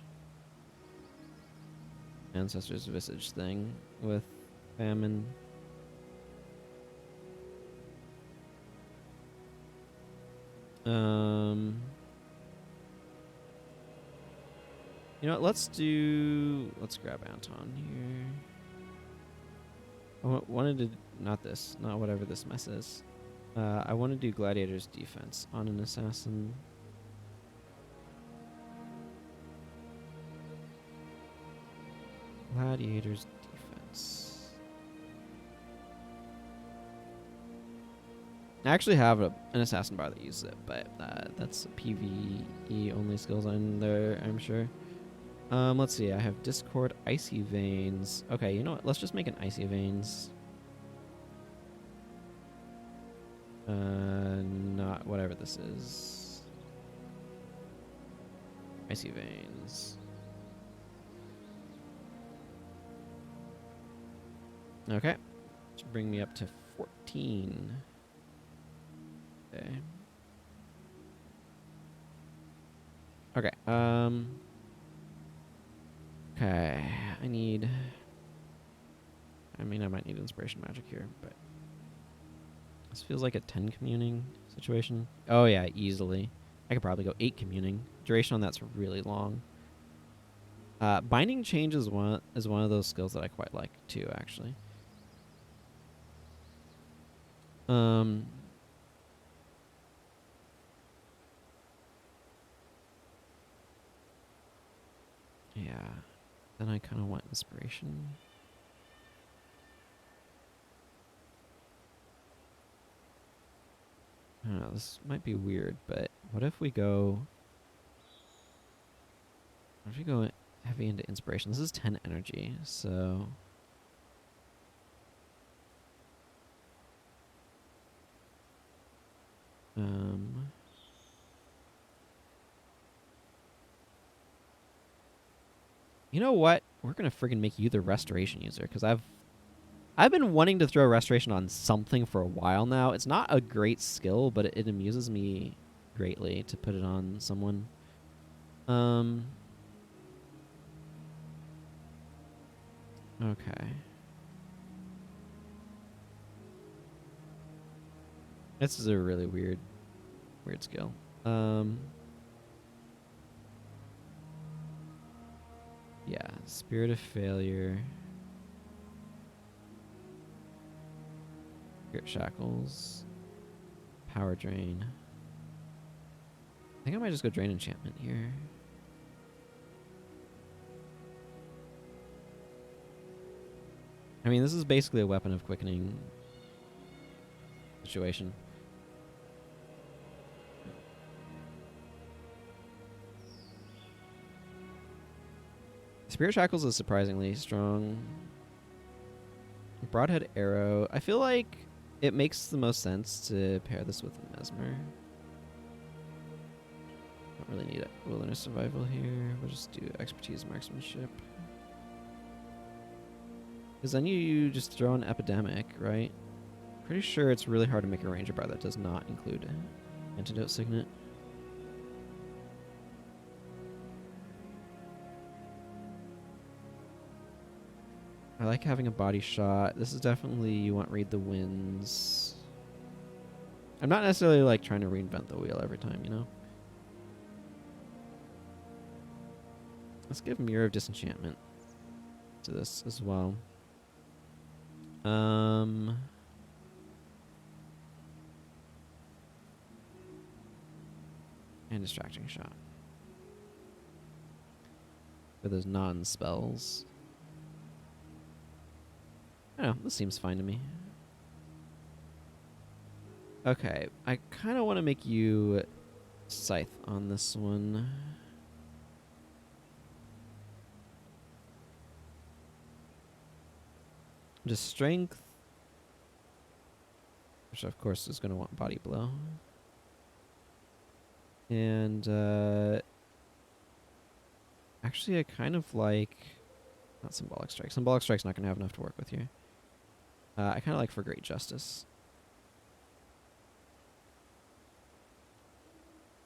Ancestors Visage thing with Famine. You know what, let's grab Anton here. I wanted to, not whatever this mess is. I want to do Gladiator's Defense on an assassin. Gladiator's Defense. I actually have an assassin bar that uses it, but that's PvE only skills on there, I'm sure. Let's see, I have Discord, Icy Veins. Okay, you know what? Let's just make an Icy Veins. Not whatever this is. Icy Veins. Okay. Should bring me up to 14. Okay. Okay, okay, I might need Inspiration Magic here, but This feels like a 10 communing situation. Oh yeah, easily. I could probably go 8 communing. Duration on that's really long. Binding Change is one of those skills that I quite like too, actually. Yeah. Then I kind of want Inspiration. I don't know, this might be weird, but what if we go... What if we go heavy into Inspiration? This is 10 energy, so... You know what? We're gonna friggin' make you the Restoration user, because I've been wanting to throw Restoration on something for a while now. It's not a great skill, but it amuses me greatly to put it on someone. Okay. This is a really weird skill. Yeah, Spirit of Failure. Spirit Shackles. Power Drain. I think I might just go Drain Enchantment here. I mean, this is basically a Weapon of Quickening situation. Spirit Shackles is surprisingly strong. Broadhead Arrow. I feel like it makes the most sense to pair this with Mesmer. Don't really need it. Wilderness Survival here. We'll just do Expertise Marksmanship. Because then you just throw an Epidemic, right? Pretty sure it's really hard to make a Ranger bar that does not include Antidote Signet. I like having a body shot. This is definitely, you want Read the Winds. I'm not necessarily like trying to reinvent the wheel every time, you know? Let's give Mirror of Disenchantment to this as well. And Distracting Shot. For those non-spells. I don't know, this seems fine to me. Okay, I kind of want to make you Scythe on this one. Just Strength. Which of course is going to want Body Blow. And actually I kind of like... Not Symbolic Strike. Symbolic Strike's not going to have enough to work with here. I kind of like For Great Justice.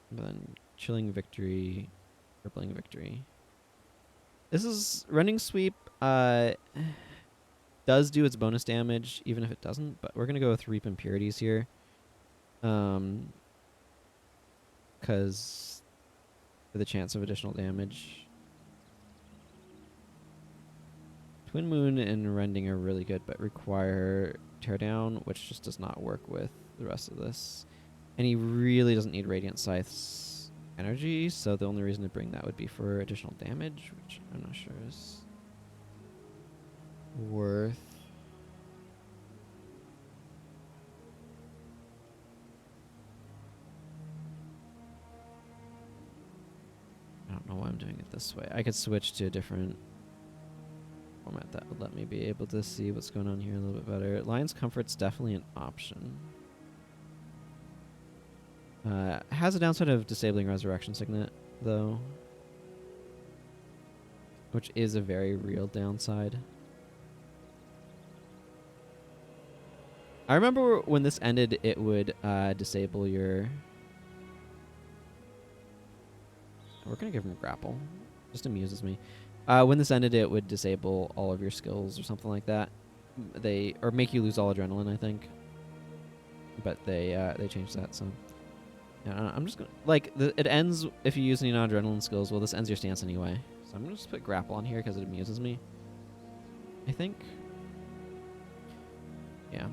But then Chilling Victory, Crippling Victory. This is... Running Sweep does do its bonus damage, even if it doesn't, but we're going to go with Reap Impurities here. Because for the chance of additional damage. Twin Moon and Rending are really good, but require Teardown, which just does not work with the rest of this. And he really doesn't need Radiant Scythe's energy, so the only reason to bring that would be for additional damage, which I'm not sure is worth. I don't know why I'm doing it this way. I could switch to a different format that would let me be able to see what's going on here a little bit better. Lion's Comfort's definitely an option. Has a downside of disabling Resurrection Signet, though, which is a very real downside. I remember when this ended, it would disable your... We're going to give him Grapple. Just amuses me. When this ended, it would disable all of your skills or something like that. Or make you lose all adrenaline, I think. but they changed that. So yeah, I'm just gonna like it ends if you use any non-adrenaline skills. Well, this ends your stance anyway. So I'm gonna just put grapple on here because it amuses me. I think. Yeah.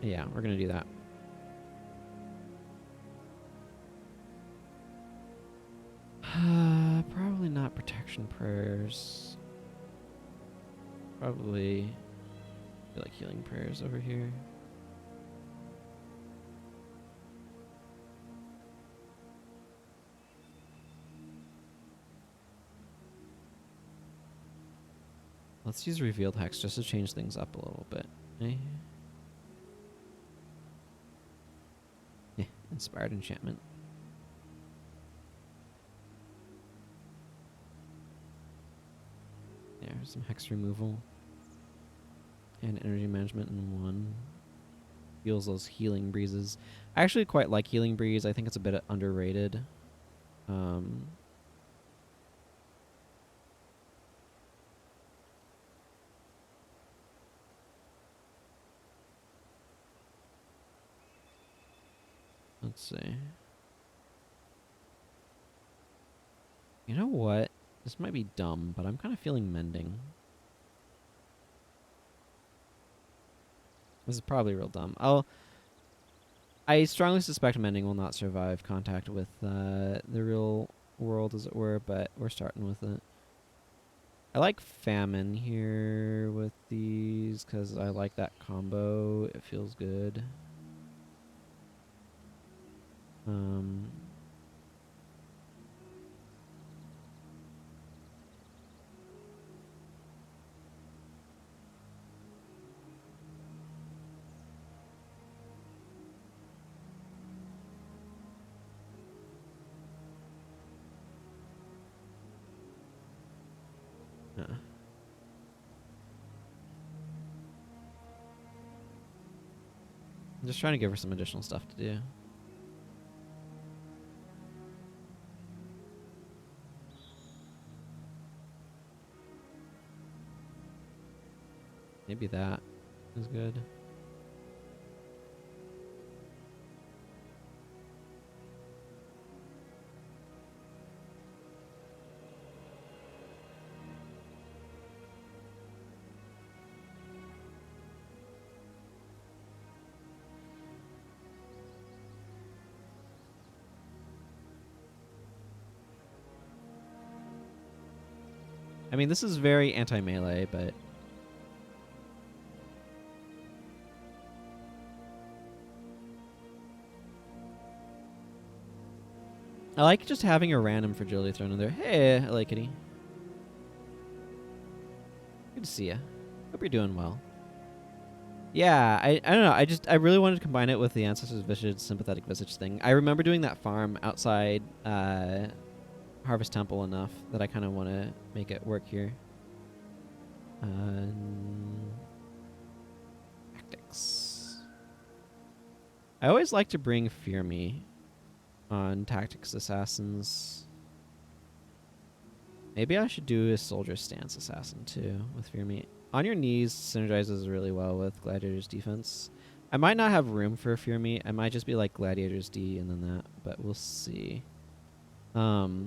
Yeah, we're gonna do that. Probably not protection prayers. Probably like healing prayers over here. Let's use revealed hex just to change things up a little bit. Eh? Yeah, inspired enchantment. There's some hex removal. And energy management in one. Feels those healing breezes. I actually quite like healing breeze. I think it's a bit underrated. Let's see. You know what? This might be dumb, but I'm kind of feeling mending. This is probably real dumb. I strongly suspect mending will not survive contact with the real world, as it were, but we're starting with it. I like famine here with these because I like that combo. It feels good. I'm just trying to give her some additional stuff to do. Maybe that is good. I mean, this is very anti-melee, but I like just having a random fragility thrown in there. Hey, I like kitty. Good to see ya. Hope you're doing well. Yeah, I don't know. I really wanted to combine it with the Ancestors' Visage Sympathetic Visage thing. I remember doing that farm outside Harvest Temple enough that I kind of want to make it work here. Tactics. I always like to bring Fear Me on Tactics Assassins. Maybe I should do a Soldier Stance Assassin too with Fear Me. On Your Knees synergizes really well with Gladiator's Defense. I might not have room for Fear Me. I might just be like Gladiator's D and then that, but we'll see. Let's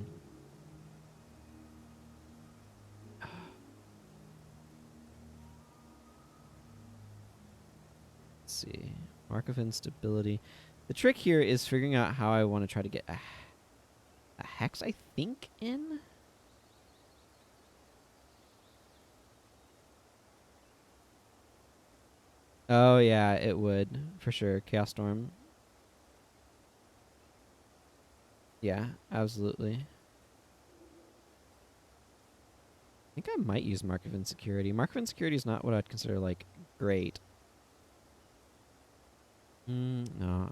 see. Mark of Instability. The trick here is figuring out how I want to try to get a hex, I think, in. Oh, yeah, it would. For sure. Chaos Storm. Yeah, absolutely. I think I might use Mark of Insecurity. Mark of Insecurity is not what I'd consider, like, great. No,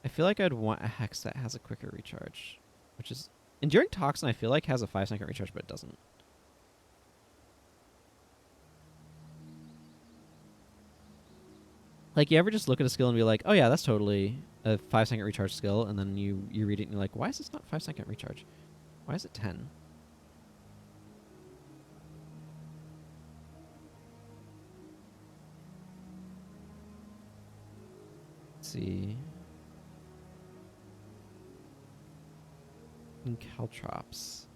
I feel like I'd want a hex that has a quicker recharge, which is Enduring Toxin. I feel like has a 5-second recharge, but it doesn't. Like, you ever just look at a skill and be like, oh yeah, that's totally a 5-second recharge skill, and then you read it and you're like, why is this not 5-second recharge? Why is it 10? Let's see. And caltrops.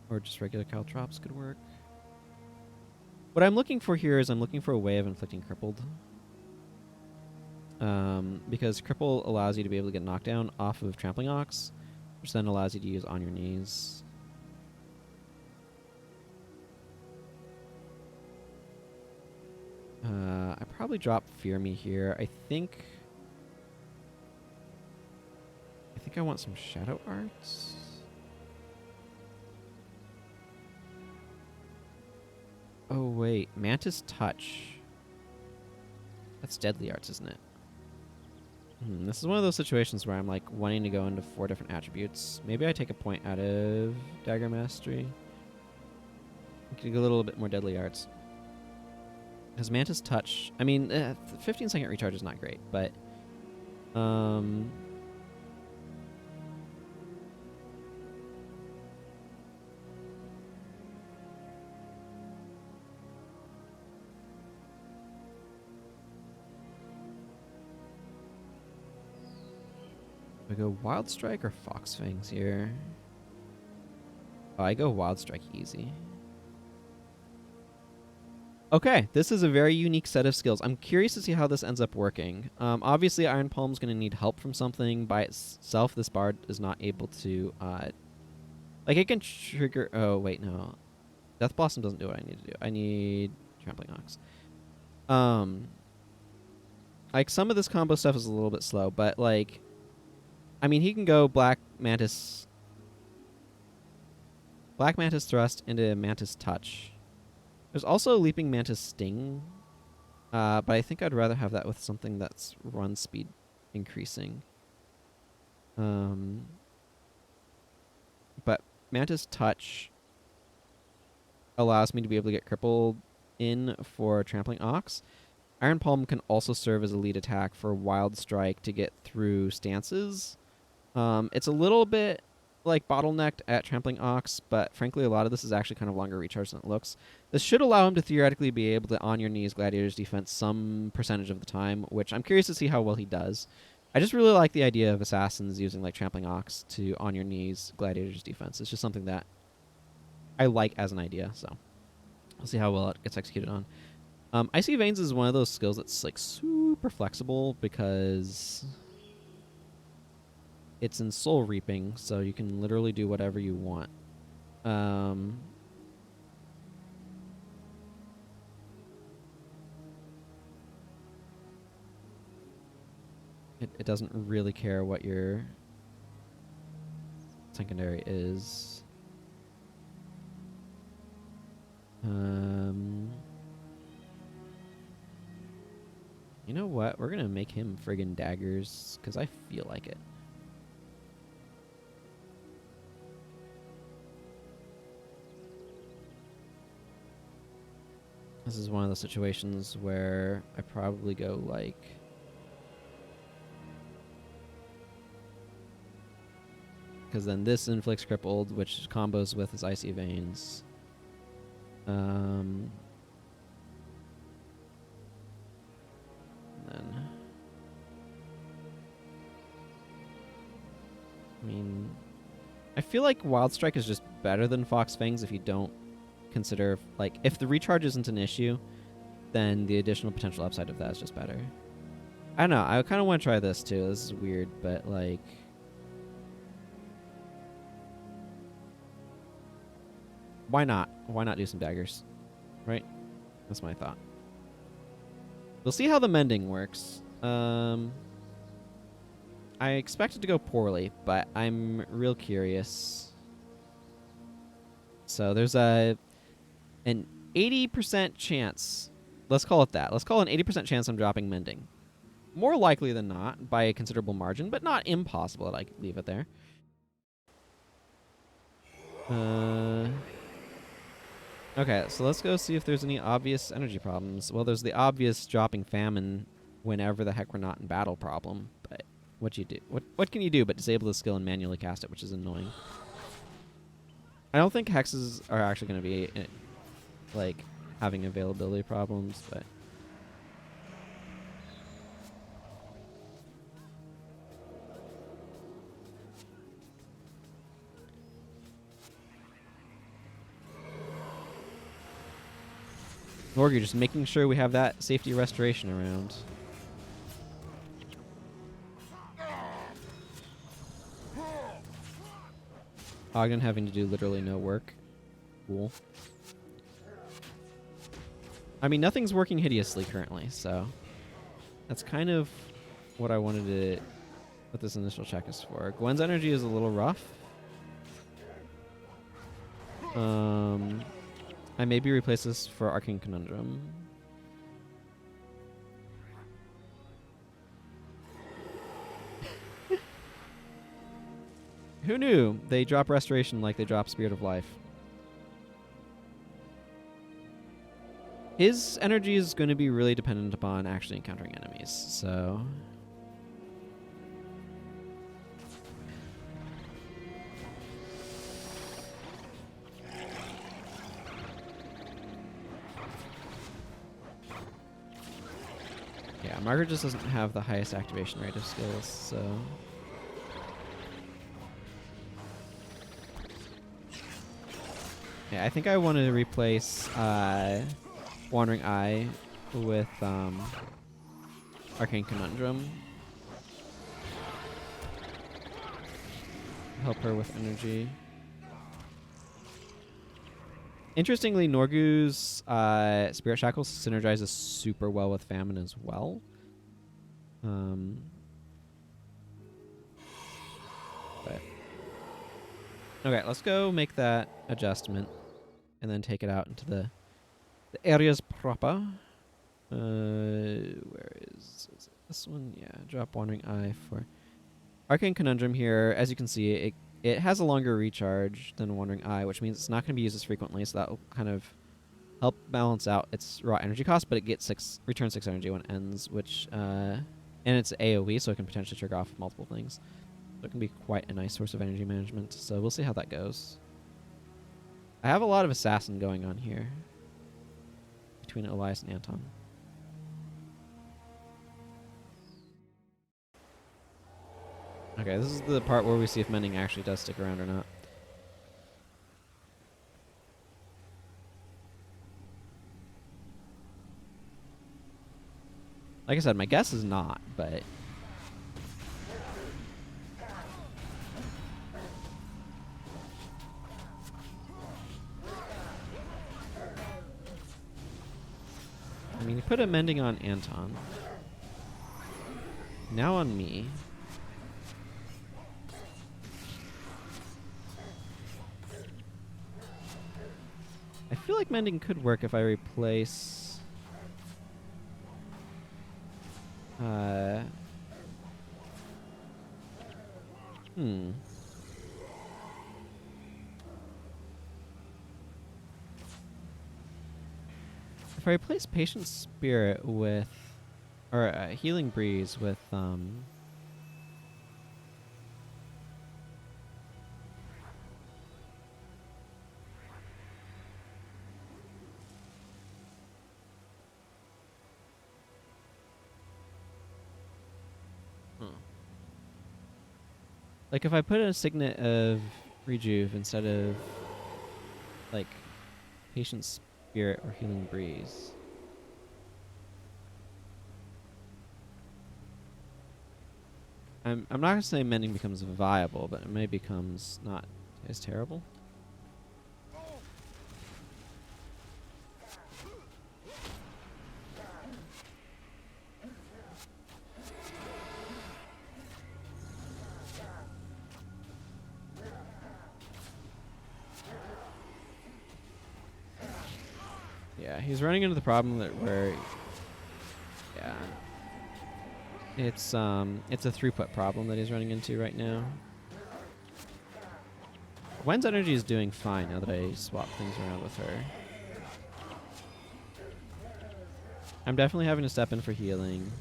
Or just regular caltrops could work. What I'm looking for here is I'm looking for a way of inflicting crippled. Because cripple allows you to be able to get knockdown off of Trampling Ox, which then allows you to use On Your Knees. I probably drop Fear Me here. I think I want some Shadow Arts. Oh wait, Mantis Touch. That's Deadly Arts, isn't it? This is one of those situations where I'm like wanting to go into 4 different attributes. Maybe I take a point out of Dagger Mastery. I can get a little bit more Deadly Arts. Because Mantis Touch, I mean, 15-second recharge is not great, but I go Wild Strike or Fox Fangs here? Oh, I go Wild Strike easy. Okay, this is a very unique set of skills. I'm curious to see how this ends up working. Obviously, Iron Palm's going to need help from something. By itself, this bard is not able to... like, it can trigger... Oh, wait, no. Death Blossom doesn't do what I need to do. I need Trampling Ox. Like, some of this combo stuff is a little bit slow, but, like... I mean, he can go Black Mantis Thrust into Mantis Touch. There's also Leaping Mantis Sting, but I think I'd rather have that with something that's run speed increasing. But Mantis Touch allows me to be able to get crippled in for Trampling Ox. Iron Palm can also serve as a lead attack for Wild Strike to get through stances. It's a little bit like bottlenecked at Trampling Ox, but frankly a lot of this is actually kind of longer recharge than it looks. This should allow him to theoretically be able to On Your Knees Gladiator's defense some percentage of the time, which I'm curious to see how well he does. I just really like the idea of assassins using like Trampling Ox to On Your Knees Gladiator's defense. It's just something that I like as an idea, so we'll see how well it gets executed on. Icy Veins is one of those skills that's like super flexible because it's in Soul Reaping, so you can literally do whatever you want. It doesn't really care what your secondary is. You know what? We're gonna make him friggin' daggers, because I feel like it. This is one of those situations where I probably go like... Because then this inflicts crippled, which combos with his Icy Veins. Then... I mean... I feel like Wild Strike is just better than Fox Fangs if you don't consider, like, if the recharge isn't an issue, then the additional potential upside of that is just better. I don't know, I kind of want to try this too. This is weird, but like... Why not? Why not do some daggers? Right? That's my thought. We'll see how the mending works. I expect it to go poorly, but I'm real curious. So there's an 80% chance. Let's call it that. Let's call it an 80% chance I'm dropping mending. More likely than not, by a considerable margin, but not impossible that I could leave it there. Okay, so let's go see if there's any obvious energy problems. Well, there's the obvious dropping famine whenever the heck we're not in battle problem, but what you do? What can you do but disable the skill and manually cast it, which is annoying. I don't think hexes are actually going to be like having availability problems, but Norgu, just making sure we have that safety restoration around. Ogden having to do literally no work. Cool. I mean, nothing's working hideously currently, so that's kind of what I wanted to... what this initial check is for. Gwen's energy is a little rough. I maybe replace this for Arcane Conundrum. Who knew? They drop Restoration like they drop Spirit of Life. His energy is going to be really dependent upon actually encountering enemies, so... yeah, Margaret just doesn't have the highest activation rate of skills, so... yeah, I think I want to replace Wandering Eye with Arcane Conundrum. Help her with energy. Interestingly, Norgu's Spirit Shackle synergizes super well with Famine as well. But okay, let's go make that adjustment and then take it out into the areas proper. Where is it this one? Yeah, drop Wandering Eye for Arcane Conundrum here. As you can see, it has a longer recharge than Wandering Eye, which means it's not going to be used as frequently, so that will kind of help balance out its raw energy cost, but it gets return 6 energy when it ends, which and it's AoE, so it can potentially trigger off multiple things. So it can be quite a nice source of energy management, so we'll see how that goes. I have a lot of Assassin going on here between Elias and Anton. Okay, this is the part where we see if Mending actually does stick around or not. Like I said, my guess is not, but... I mean, he put a Mending on Anton. Now on me. I feel like Mending could work if I replace... If I replace Patient Spirit with... or Healing Breeze with... like, if I put a Signet of Rejuve instead of, like, Patient Spirit or Healing Breeze. I'm not going to say Mending becomes viable, but it may becomes not as terrible. Yeah, he's running into the problem that where, yeah, it's a throughput problem that he's running into right now. Gwen's energy is doing fine now that I swap things around with her. I'm definitely having to step in for healing.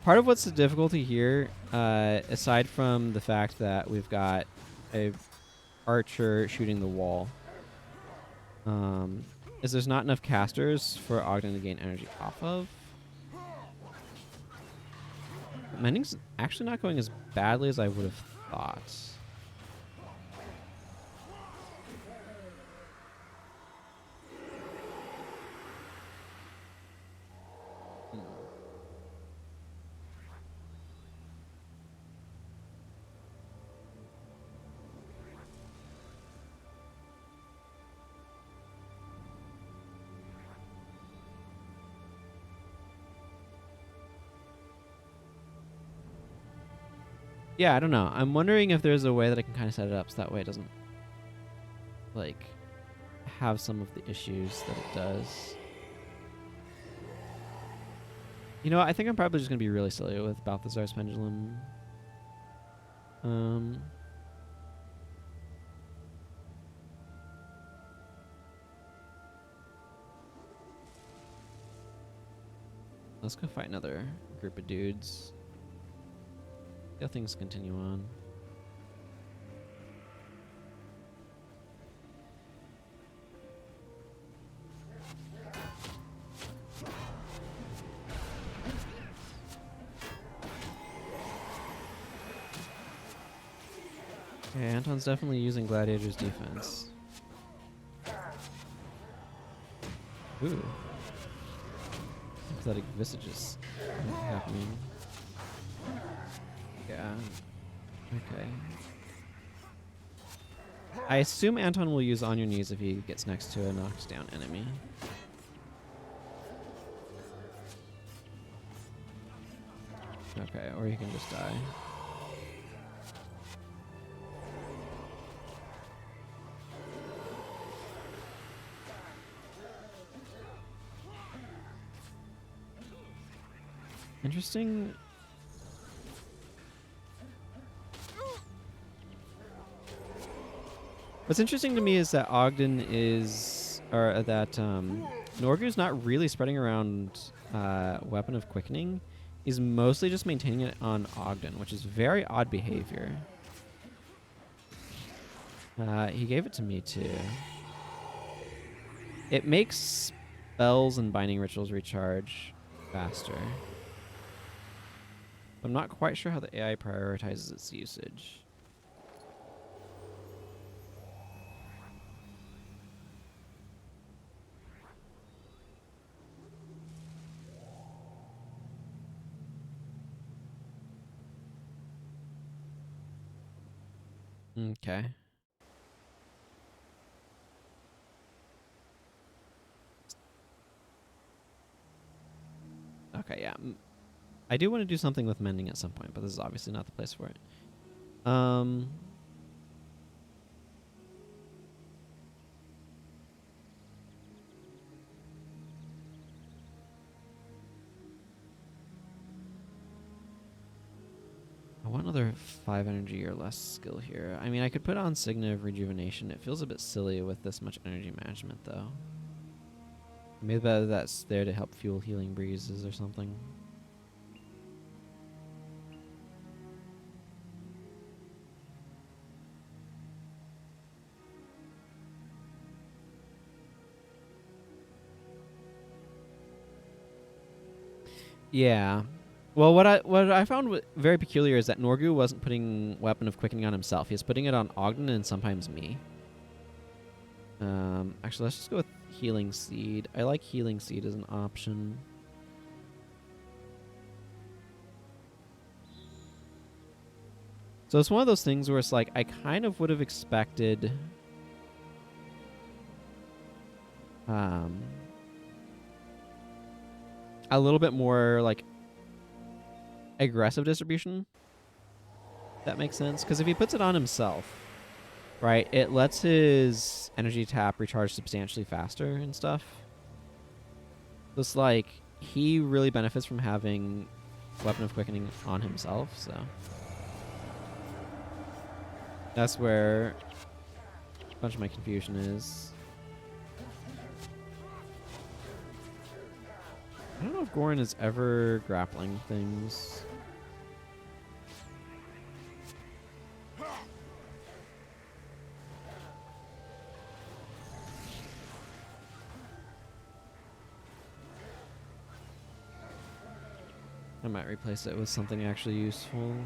Part of what's the difficulty here, aside from the fact that we've got a archer shooting the wall, is there's not enough casters for Ogden to gain energy off of. Mending's actually not going as badly as I would have thought. Yeah, I don't know. I'm wondering if there's a way that I can kind of set it up so that way it doesn't, like, have some of the issues that it does. You know, I think I'm probably just going to be really silly with Balthazar's Pendulum. Let's go fight another group of dudes. See how things continue on. Okay, Anton's definitely using Gladiator's defense. Ooh. Pathetic visages happening. Yeah. Okay. I assume Anton will use On Your Knees if he gets next to a knocked down enemy. Okay, or he can just die. Interesting. What's interesting to me is that Ogden is, or that Norgu's not really spreading around Weapon of Quickening. He's mostly just maintaining it on Ogden, which is very odd behavior. He gave it to me too. It makes spells and binding rituals recharge faster. I'm not quite sure how the AI prioritizes its usage. Okay. Okay, yeah. I do want to do something with mending at some point, but this is obviously not the place for it. I want another 5 energy or less skill here. I mean, I could put on Signa of Rejuvenation. It feels a bit silly with this much energy management, though. Maybe that's there to help fuel healing breezes or something. Yeah. Well, what I found very peculiar is that Norgu wasn't putting Weapon of Quickening on himself. He's putting it on Ogden and sometimes me. Actually, let's just go with Healing Seed. I like Healing Seed as an option. So it's one of those things where it's like, I kind of would have expected a little bit more like aggressive distribution. If that makes sense. Because if he puts it on himself, right, it lets his energy tap recharge substantially faster and stuff. It's like he really benefits from having Weapon of Quickening on himself, so that's where a bunch of my confusion is. I don't know if Goran is ever grappling things. I might replace it with something actually useful.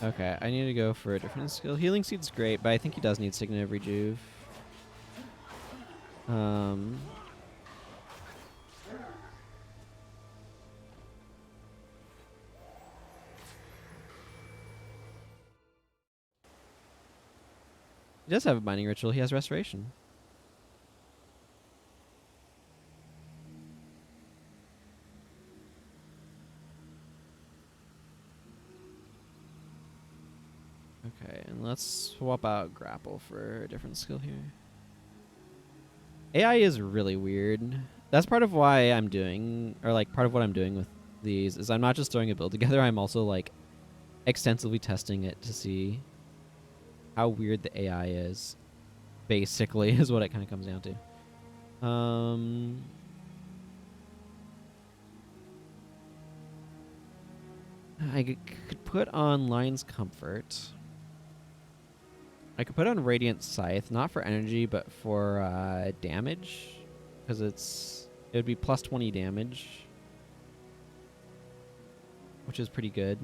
Okay, I need to go for a different skill. Healing Seed's great, but I think he does need Signet of Rejuve. He does have a Binding Ritual. He has Restoration. Okay, and let's swap out Grapple for a different skill here. AI is really weird. That's part of why I'm doing, or like part of what I'm doing with these, is I'm not just throwing a build together, I'm also like extensively testing it to see how weird the AI is. Basically, is what it kind of comes down to. I could put on Lion's Comfort. I could put on Radiant Scythe, not for energy, but for damage, because it would be plus 20 damage, which is pretty good.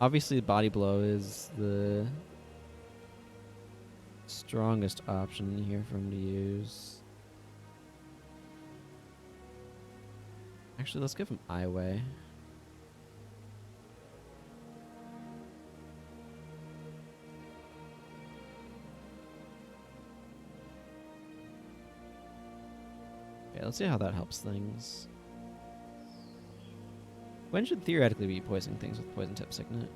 Obviously, Body Blow is the strongest option here for him to use. Actually, let's give him Eye Way. Okay, let's see how that helps things. Gwen should theoretically be poisoning things with Poison Tip Signet.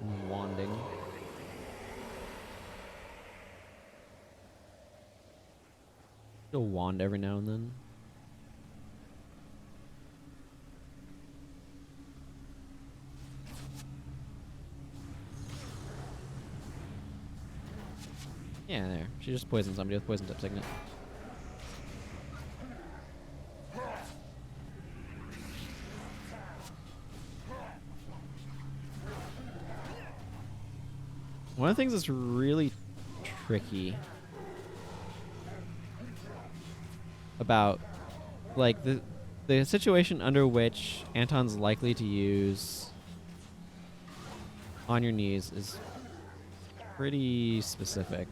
And Wanding. She'll wand every now and then. Yeah, there. She just poisoned somebody with Poison Tip Signet. One of the things that's really tricky about like the situation under which Anton's likely to use On Your Knees is pretty specific.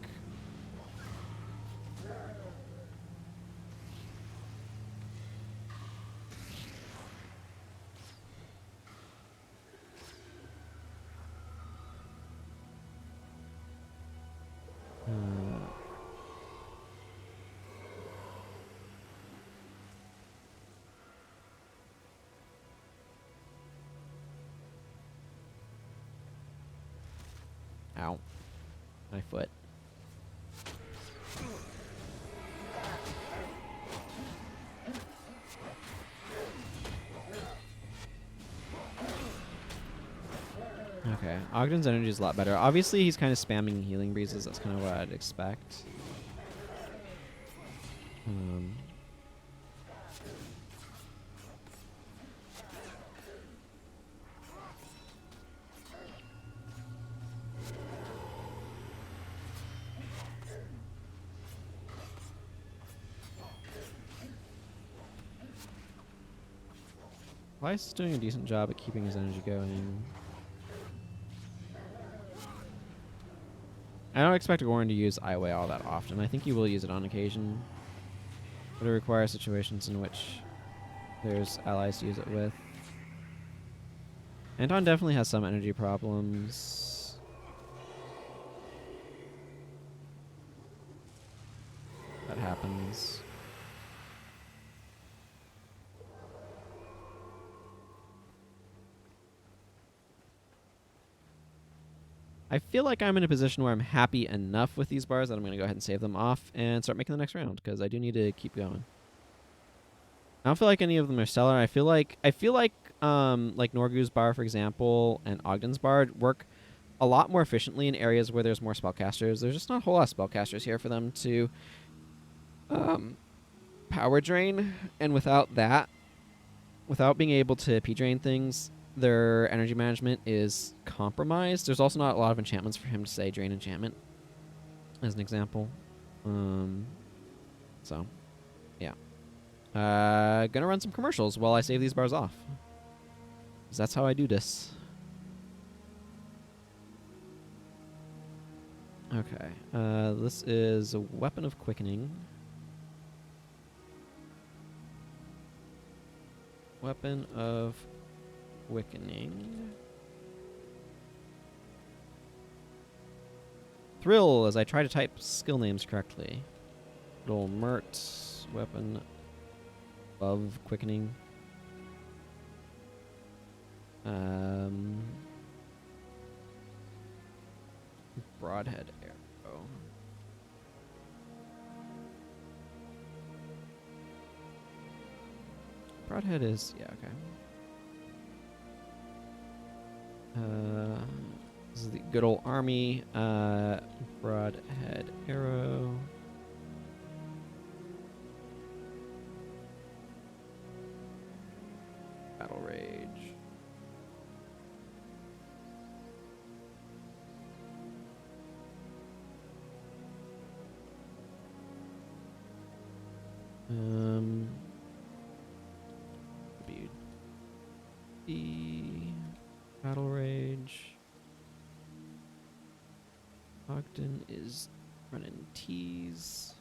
Ow. My foot. Okay, Ogden's energy is a lot better. Obviously, he's kind of spamming Healing Breezes. That's kind of what I'd expect. Weiss is doing a decent job at keeping his energy going. I don't expect Goran to use Eye Way all that often. I think he will use it on occasion, but it requires situations in which there's allies to use it with. Anton definitely has some energy problems. That happens. I feel like I'm in a position where I'm happy enough with these bars that I'm going to go ahead and save them off and start making the next round, because I do need to keep going. I don't feel like any of them are stellar. I feel like Norgu's bar, for example, and Ogden's bar work a lot more efficiently in areas where there's more spellcasters. There's just not a whole lot of spellcasters here for them to power drain, and without that, without being able to P-drain things, their energy management is compromised. There's also not a lot of enchantments for him to say drain enchantment, as an example. So, yeah. Gonna run some commercials while I save these bars off. 'Cause that's how I do this. Okay. This is a weapon of quickening. Weapon of quickening. Thrill as I try to type skill names correctly. Little Mert. Weapon of quickening. Broadhead arrow. Broadhead is, yeah, okay. This is the good old army. Broadhead arrow. Battle Rage. WD. Battle Rage. Ogden is running T's.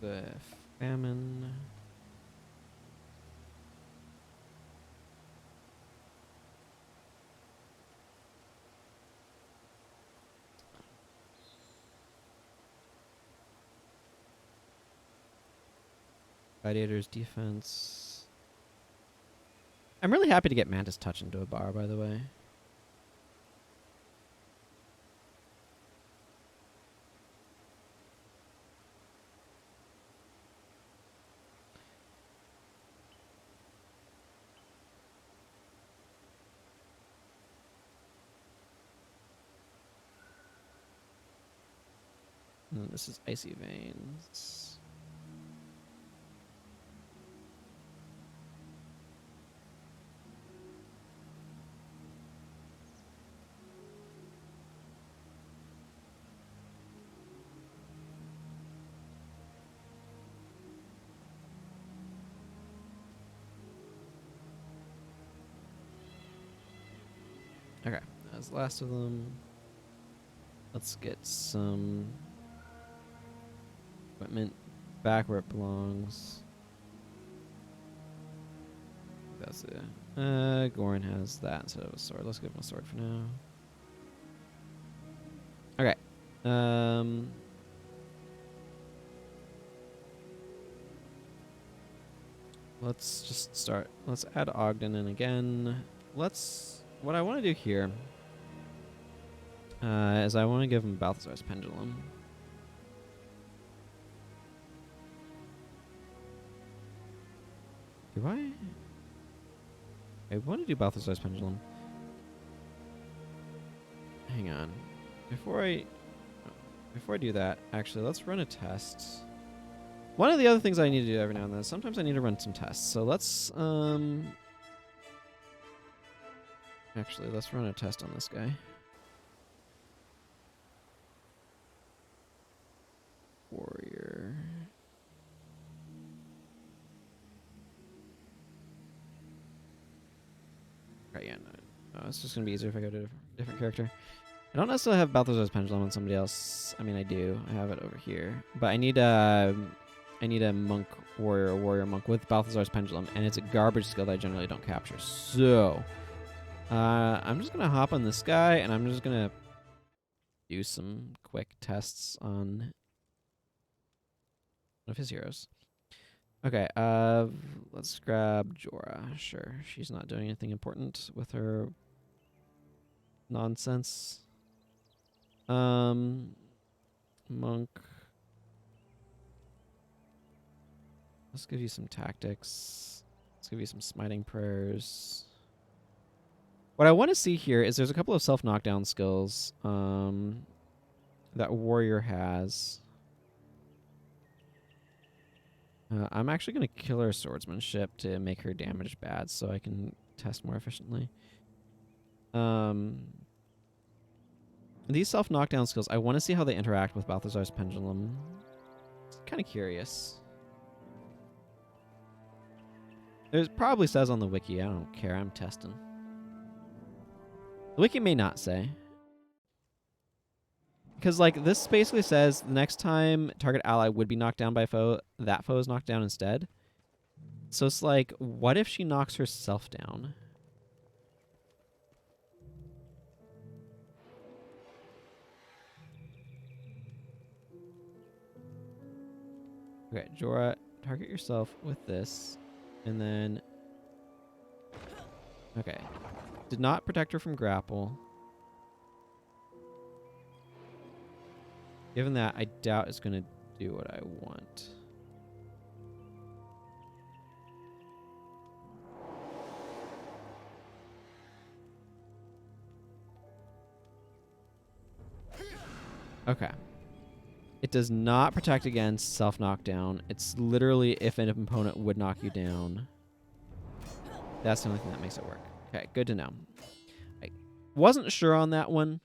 The famine. Gladiator's defense. I'm really happy to get Mantis Touch into a bar, by the way. And this is Icy Veins. Okay, that's the last of them. Let's get some equipment back where it belongs. That's it. Goran has that instead of a sword. Let's give him a sword for now. Okay. Let's just start. Let's add Ogden in again. What I want to do here is I want to give him Balthazar's Pendulum. Do I? I want to do Balthazar's Pendulum. Hang on. Before I do that, actually, let's run a test. One of the other things I need to do every now and then, sometimes I need to run some tests. So let's, actually, let's run a test on this guy. Warrior. Okay, yeah, no, it's just going to be easier if I go to a different character. I don't necessarily have Balthazar's Pendulum on somebody else. I mean, I do. I have it over here. But I need a monk warrior, a warrior monk with Balthazar's Pendulum, and it's a garbage skill that I generally don't capture. So, I'm just going to hop on this guy, and I'm just going to do some quick tests on one of his heroes. Okay, let's grab Jorah. Sure, she's not doing anything important with her nonsense. Monk. Let's give you some tactics. Let's give you some smiting prayers. What I want to see here is there's a couple of self-knockdown skills that Warrior has. I'm actually going to kill her swordsmanship to make her damage bad so I can test more efficiently. These self-knockdown skills, I want to see how they interact with Balthazar's Pendulum. Kind of curious. It probably says on the wiki. I don't care. I'm testing. The wiki may not say. Because, like, this basically says the next time target ally would be knocked down by a foe, that foe is knocked down instead. So it's like, what if she knocks herself down? Okay, Jorah, target yourself with this. And then... Okay. Did not protect her from grapple. Given that, I doubt it's going to do what I want. Okay. It does not protect against self-knockdown. It's literally if an opponent would knock you down. That's the only thing that makes it work. Okay, good to know. I wasn't sure on that one.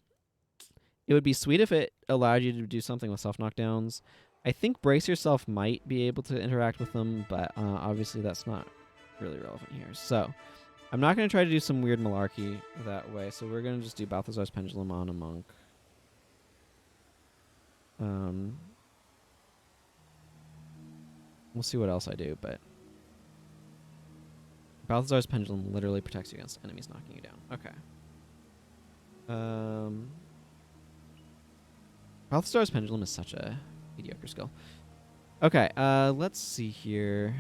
It would be sweet if it allowed you to do something with self-knockdowns. I think Brace Yourself might be able to interact with them, but obviously that's not really relevant here. So I'm not going to try to do some weird malarkey that way, so we're going to just do Balthazar's Pendulum on a monk. We'll see what else I do, but Balthazar's Pendulum literally protects you against enemies knocking you down. Okay. Balthazar's Pendulum is such a mediocre skill. Okay, let's see here.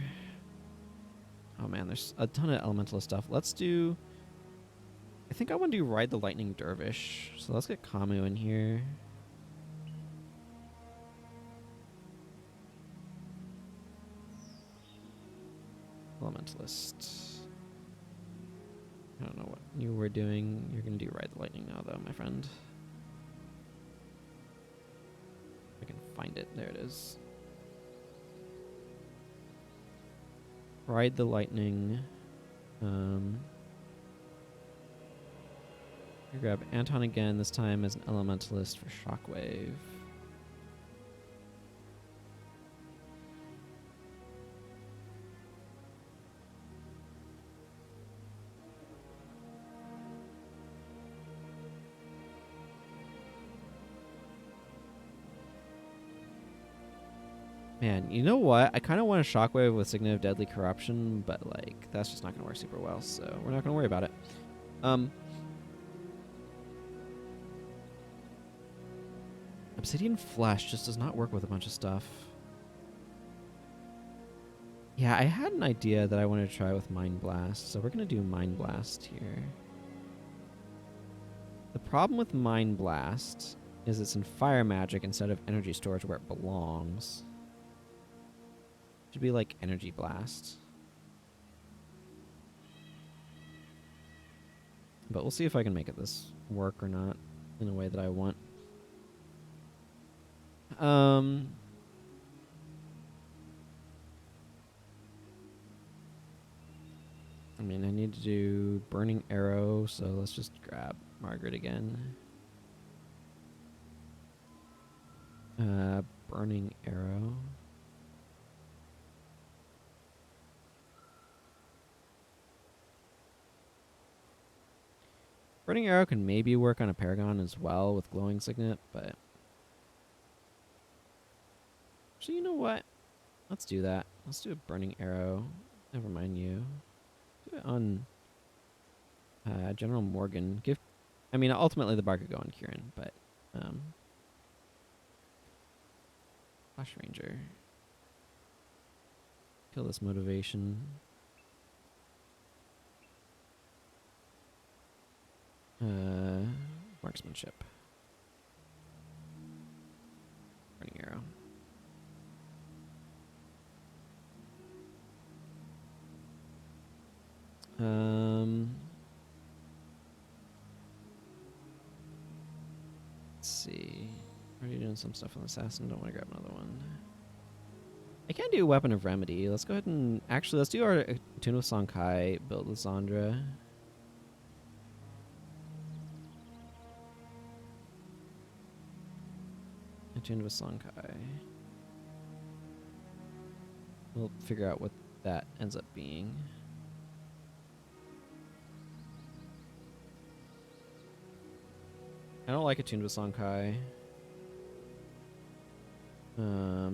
Oh man, there's a ton of elemental stuff. Let's do... I think I want to do Ride the Lightning Dervish. So let's get Kamu in here. Elementalist. I don't know what you were doing. You're going to do Ride the Lightning now, though, my friend. I can find it. There it is. Ride the Lightning. You grab Anton again, this time as an Elementalist for Shockwave. Man, you know what? I kind of want a Shockwave with Signet of Deadly Corruption, but, like, that's just not going to work super well, so we're not going to worry about it. Obsidian Flesh just does not work with a bunch of stuff. Yeah, I had an idea that I wanted to try with Mind Blast, so we're going to do Mind Blast here. The problem with Mind Blast is it's in Fire Magic instead of Energy Storage where it belongs. Should be like Energy Blast. But we'll see if I can make this work or not in a way that I want. I mean, I need to do Burning Arrow, so let's just grab Margaret again. Burning Arrow. Burning Arrow can maybe work on a Paragon as well with Glowing Signet, but... So you know what? Let's do that. Let's do a Burning Arrow. Never mind you. Do it on General Morgan. I mean, ultimately the bar could go on Kieran, but... Flash Ranger. Kill this motivation. Marksmanship. Burning Arrow. Let's see. Already doing some stuff on Assassin. Don't want to grab another one. I can do Weapon of Remedy. Let's go ahead and actually let's do our Attune with Sonkai, build Lysandra. Attune with Sonkai. We'll figure out what that ends up being. I don't like Attuned with Sonkai. I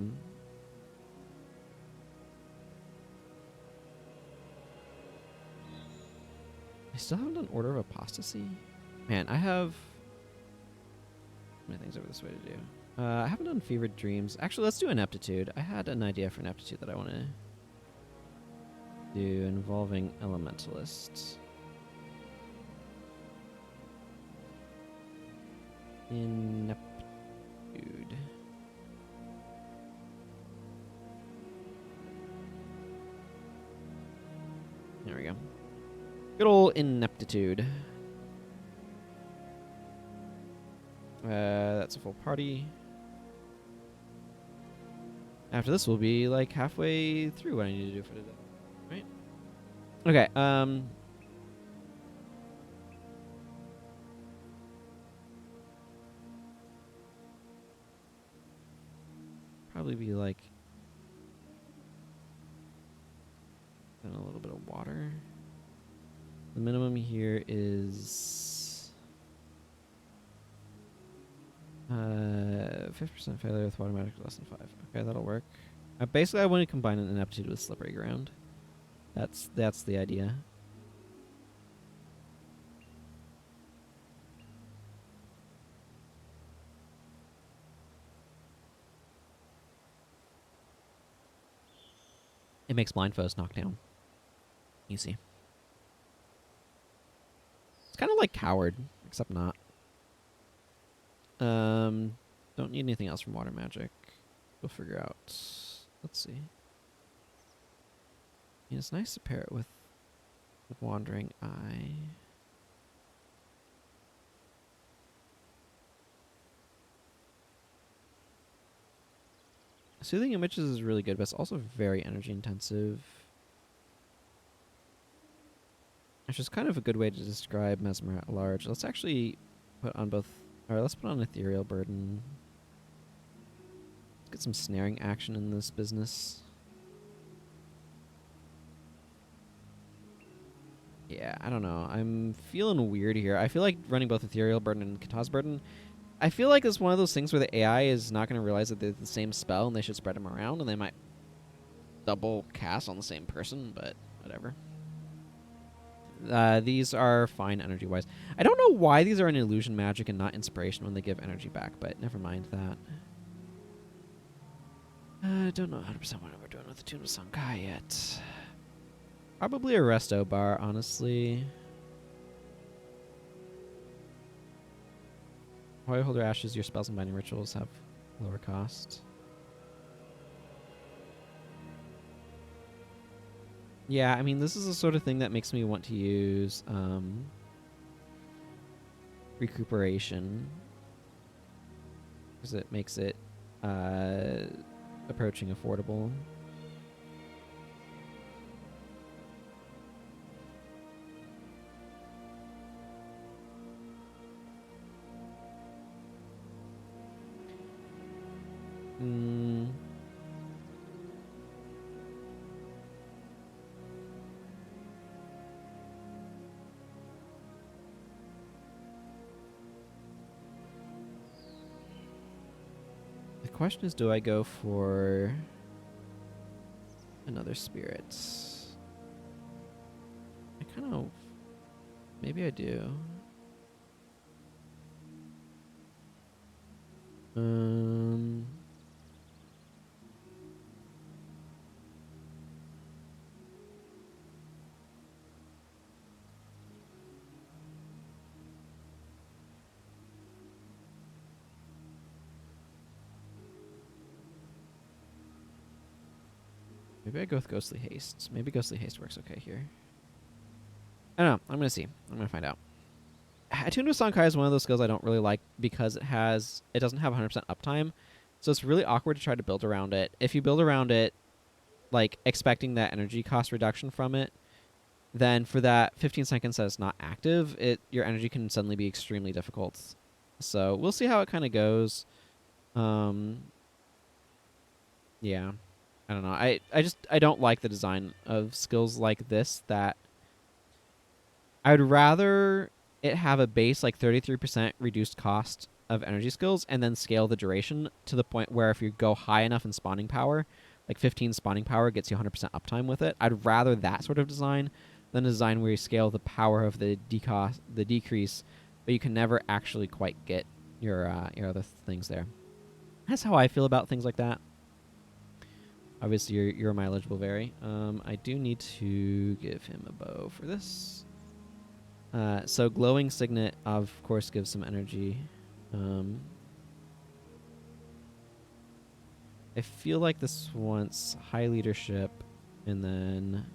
still haven't done Order of Apostasy. Man, I have many things over this way to do. I haven't done Fevered Dreams. Actually, let's do Ineptitude. I had an idea for Ineptitude that I want to do involving Elementalists. Ineptitude. There we go. Good old Ineptitude. That's a full party. After this, we'll be like halfway through what I need to do for today, right? Okay. Probably be like and a little bit of water. The minimum here is 50% failure with water magic less than 5. Okay, that'll work. Basically, I want to combine an ineptitude with slippery ground. That's the idea. It makes blind foes knock down. Easy. It's kind of like Coward, except not. Don't need anything else from water magic. We'll figure out. Let's see. Yeah, it's nice to pair it with Wandering Eye. Soothing Images is really good, but it's also very energy intensive. Which is kind of a good way to describe Mesmer at large. Let's actually put on both, or let's put on Ethereal Burden. Let's get some snaring action in this business. Yeah, I don't know. I'm feeling weird here. I feel like running both Ethereal Burden and Kataz Burden. I feel like it's one of those things where the AI is not going to realize that they're the same spell and they should spread them around, and they might double cast on the same person, but whatever. These are fine energy-wise. I don't know why these are an illusion magic and not inspiration when they give energy back, but never mind that. I don't know 100% what we're doing with the Attune with Sonkai yet. Probably a resto bar, honestly. Holy Holder Ashes, your spells and binding rituals have lower cost. Yeah, I mean, this is the sort of thing that makes me want to use recuperation, because it makes it approaching affordable. The question is, do I go for another spirit? I kind of... Maybe I do. Maybe I go with Ghostly Haste. Maybe Ghostly Haste works okay here. I don't know. I'm going to see. I'm going to find out. Attuned with Sonkai is one of those skills I don't really like because it doesn't have 100% uptime. So it's really awkward to try to build around it. If you build around it, like expecting that energy cost reduction from it, then for that 15 seconds that it's not active, your energy can suddenly be extremely difficult. So we'll see how it kind of goes. Yeah, I don't know. I don't like the design of skills like this. That I would rather it have a base like 33% reduced cost of energy skills and then scale the duration to the point where if you go high enough in spawning power, like 15 spawning power gets you 100% uptime with it. I'd rather that sort of design than a design where you scale the power of the decrease, but you can never actually quite get your other things there. That's how I feel about things like that. Obviously, your mileage will vary. I do need to give him a bow for this. So glowing signet, of course, gives some energy. I feel like this wants high leadership, and then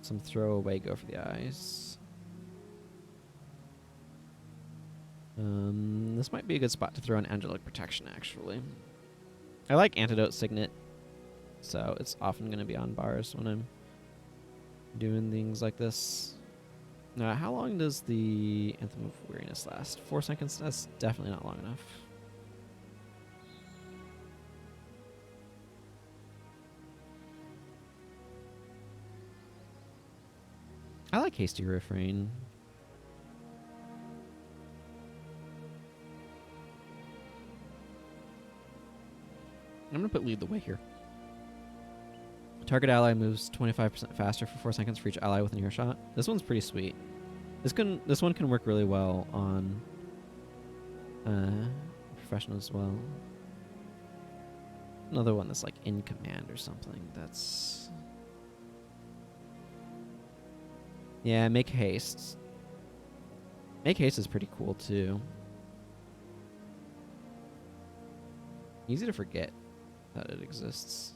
some throwaway go for the eyes. This might be a good spot to throw an angelic protection, actually. I like antidote signet, so it's often going to be on bars when I'm doing things like this. How long does the Anthem of Weariness last? 4 seconds? That's definitely not long enough. I like Hasty Refrain. I'm going to put Lead the Way here. Target ally moves 25% faster for 4 seconds for each ally within earshot. This one's pretty sweet. This one can work really well on professional as well. Another one that's like in command or something. That's make haste. Make haste is pretty cool too. Easy to forget that it exists.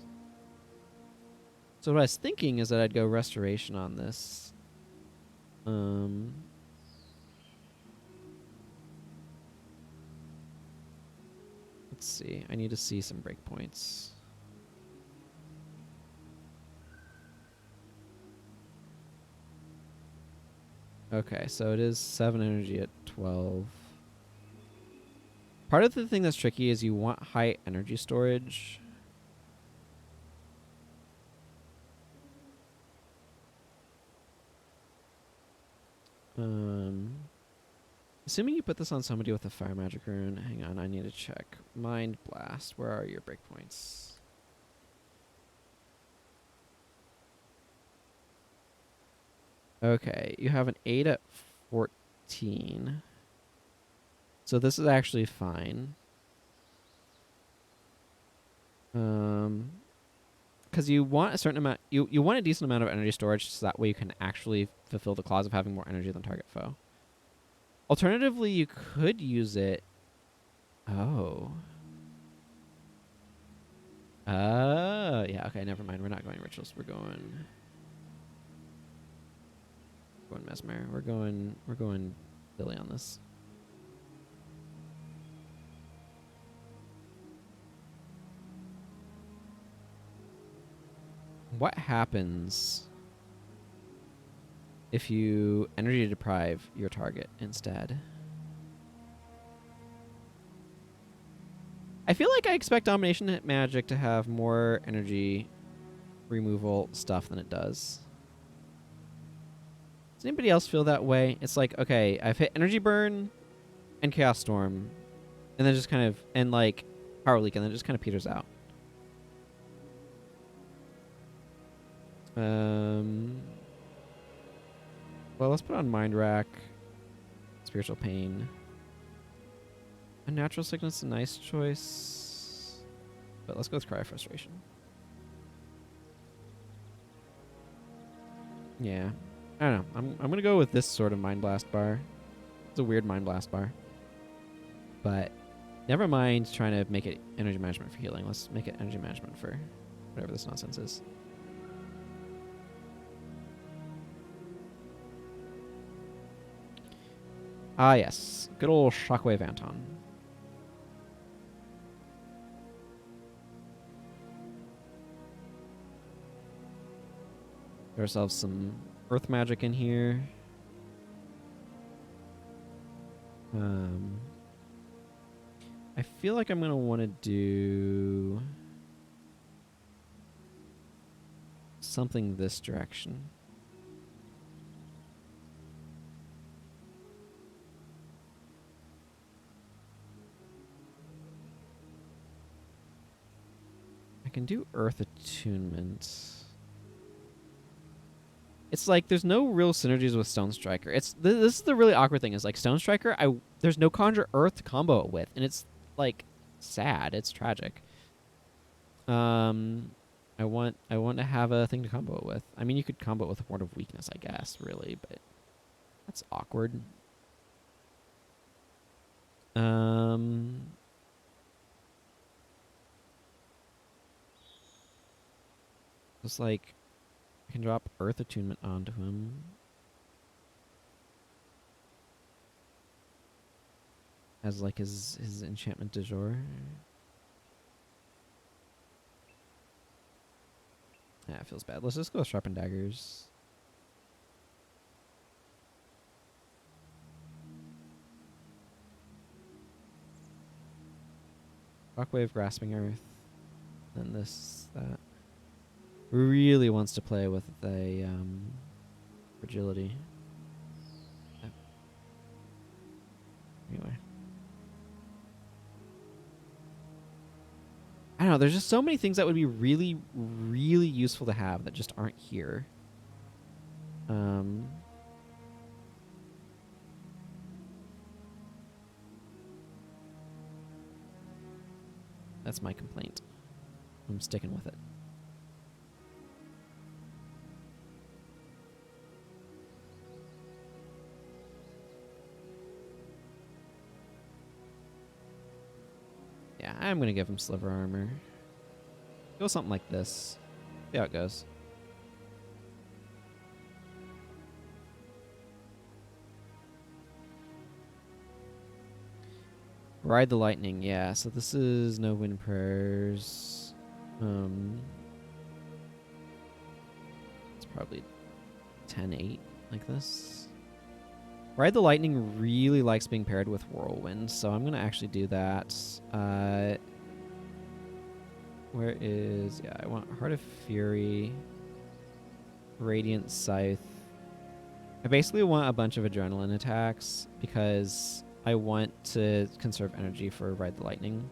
So what I was thinking is that I'd go restoration on this. Let's see. I need to see some breakpoints. Okay, so it is 7 energy at 12. Part of the thing that's tricky is you want high energy storage. Assuming you put this on somebody with a fire magic rune. Hang on, I need to check. Mind Blast. Where are your breakpoints? Okay, you have an 8 at 14. So this is actually fine. Because you want a certain amount, you want a decent amount of energy storage, so that way you can actually fulfill the clause of having more energy than target foe. Alternatively, you could use it. Oh. Yeah. Okay. Never mind. We're not going rituals. We're going mesmer. We're going Billy on this. What happens if you energy deprive your target instead? I feel like I expect Domination Magic to have more energy removal stuff than it does. Does anybody else feel that way? It's like, okay, I've hit Energy Burn and Chaos Storm, and then just kind of, and like Power Leak, and then it just kind of peters out. Well, let's put on Mind Rack. Spiritual Pain. Unnatural Sickness is a nice choice. But let's go with Cry of Frustration. Yeah. I don't know. I'm going to go with this sort of Mind Blast bar. It's a weird Mind Blast bar. But never mind trying to make it energy management for healing. Let's make it energy management for whatever this nonsense is. Ah, yes. Good old Shockwave Anton. Get ourselves some earth magic in here. I feel like I'm going to want to do something this direction. I can do Earth Attunement. It's like there's no real synergies with Stone Striker. This is the really awkward thing is like Stone Striker, there's no Conjure Earth to combo it with, and it's like sad. It's tragic. I want to have a thing to combo it with. I mean, you could combo it with Ward of Weakness, I guess, really, but that's awkward. It's like I can drop Earth Attunement onto him. As like his enchantment du jour. Yeah, it feels bad. Let's just go with Sharpened Daggers. Shockwave, Grasping Earth. Then this, that. Really wants to play with the fragility. Yeah. Anyway. I don't know, there's just so many things that would be really, really useful to have that just aren't here. That's my complaint. I'm sticking with it. Yeah, I'm going to give him Sliver Armor. Go something like this. See how it goes. Ride the Lightning, yeah. So this is no Wind Prayers. It's probably 10-8 like this. Ride the Lightning really likes being paired with Whirlwind, so I'm going to actually do that. Where is... Yeah, I want Heart of Fury, Radiant Scythe. I basically want a bunch of Adrenaline attacks because I want to conserve energy for Ride the Lightning.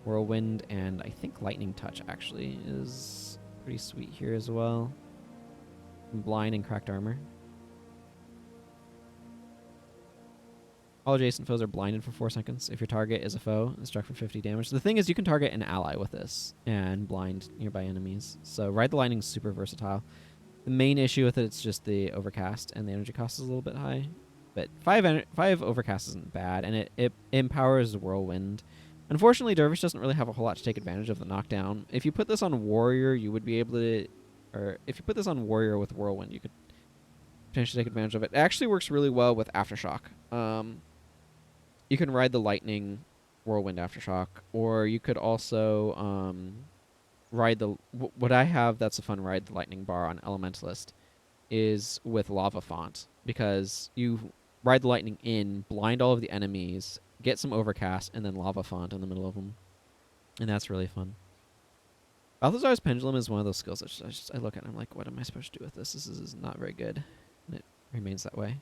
Whirlwind, and I think Lightning Touch actually is pretty sweet here as well. Blind and Cracked Armor. All adjacent foes are blinded for 4 seconds. If your target is a foe, it's struck for 50 damage. The thing is, you can target an ally with this and blind nearby enemies. So Ride the Lightning is super versatile. The main issue with it's just the overcast, and the energy cost is a little bit high. But 5 overcast isn't bad, and it empowers Whirlwind. Unfortunately, Dervish doesn't really have a whole lot to take advantage of the knockdown. If you put this on Warrior, you would be able to... Or if you put this on Warrior with Whirlwind, you could potentially take advantage of it. It actually works really well with Aftershock. You can ride the Lightning, Whirlwind, Aftershock, or you could also ride the... What I have that's a fun ride the Lightning bar on Elementalist is with Lava Font, because you ride the Lightning in, blind all of the enemies, get some Overcast, and then Lava Font in the middle of them. And that's really fun. Balthazar's Pendulum is one of those skills that I look at and I'm like, what am I supposed to do with this? This is not very good. And it remains that way.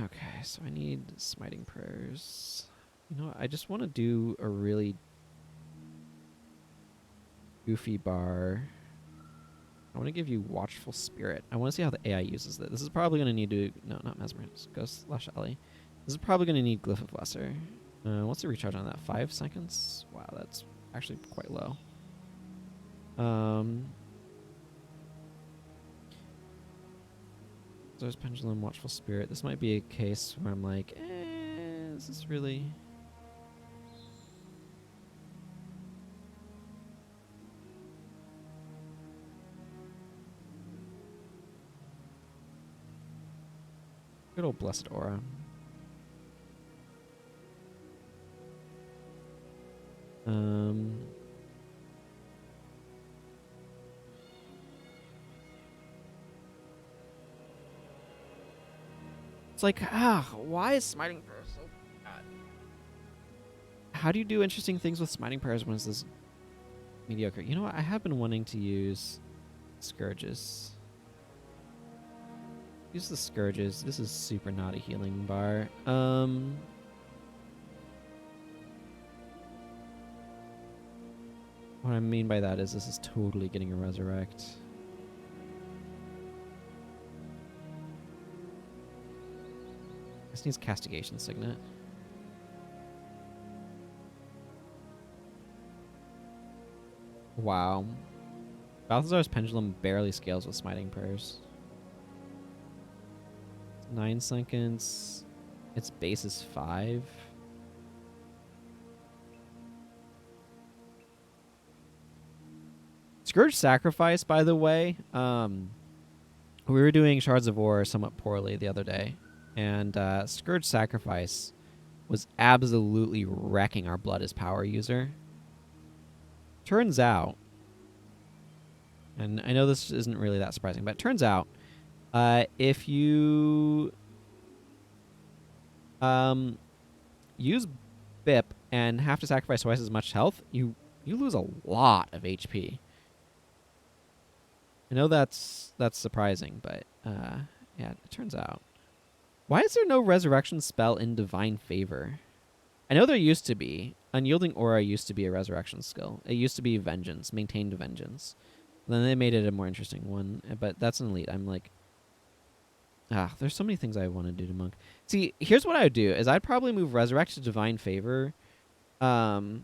Okay, so I need Smiting Prayers. You know what? I just want to do a really goofy bar. I want to give you Watchful Spirit. I want to see how the AI uses it. This is probably going to need to... No, not Mesmerize. Ghost slash Ellie. This is probably going to need Glyph of Lesser. What's the recharge on that? 5 seconds? Wow, that's actually quite low. There's Pendulum, Watchful Spirit. This might be a case where I'm like, is this really... Good old Blessed Aura. It's like, why is Smiting Prayer so bad? How do you do interesting things with Smiting Prayers when it's this mediocre? You know what? I have been wanting to use Scourges. Use the Scourges. This is super not a healing bar. What I mean by that is this is totally getting a Resurrect. This needs Castigation Signet. Wow. Balthazar's Pendulum barely scales with Smiting Prayers. 9 seconds. Its base is 5. Scourge Sacrifice, by the way. We were doing Shards of War somewhat poorly the other day. And Scourge Sacrifice was absolutely wrecking our Blood as Power user. Turns out, and I know this isn't really that surprising, but it turns out if you use BIP and have to sacrifice twice as much health, you lose a lot of HP. I know that's surprising, but yeah, it turns out. Why is there no resurrection spell in Divine Favor? I know there used to be. Unyielding Aura used to be a resurrection skill. It used to be Vengeance, Maintained Vengeance. Then they made it a more interesting one, but that's an elite. I'm like, there's so many things I want to do to Monk. See, here's what I would do, is I'd probably move Resurrect to Divine Favor, and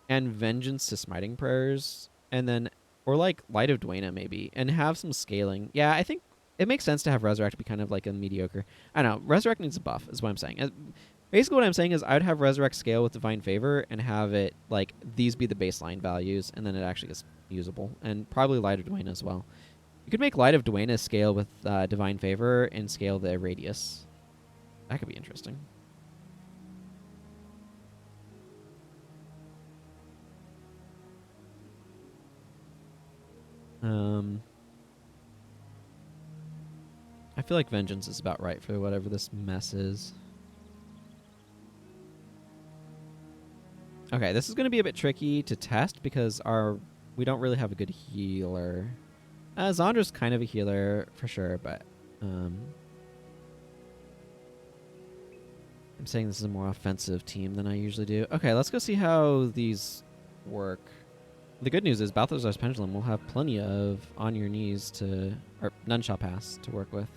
Vengeance to Smiting Prayers, and then, or like Light of Dwayna maybe, and have some scaling. Yeah, I think it makes sense to have Resurrect be kind of like a mediocre. I don't know, Resurrect needs a buff, is what I'm saying. Basically what I'm saying is I would have Resurrect scale with Divine Favor and have it, like, these be the baseline values, and then it actually gets usable. And probably Light of Dwayna as well. You could make Light of Dwayna scale with Divine Favor and scale the radius. That could be interesting. I feel like Vengeance is about right for whatever this mess is. Okay, this is going to be a bit tricky to test because we don't really have a good healer. Zondra's kind of a healer for sure, but I'm saying this is a more offensive team than I usually do. Okay, let's go see how these work. The good news is Balthazar's Pendulum will have plenty of on your knees or none shall pass to work with.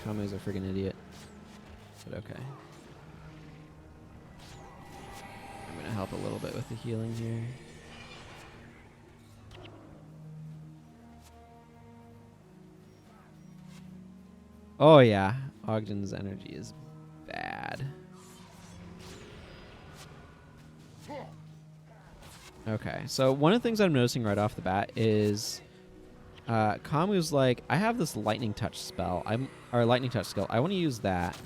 Kami's a friggin' idiot. But okay. I'm gonna help a little bit with the healing here. Oh yeah, Ogden's energy is bad. Okay, so one of the things I'm noticing right off the bat is Kamu's like, I have this lightning touch spell. Lightning touch skill. I want to use that.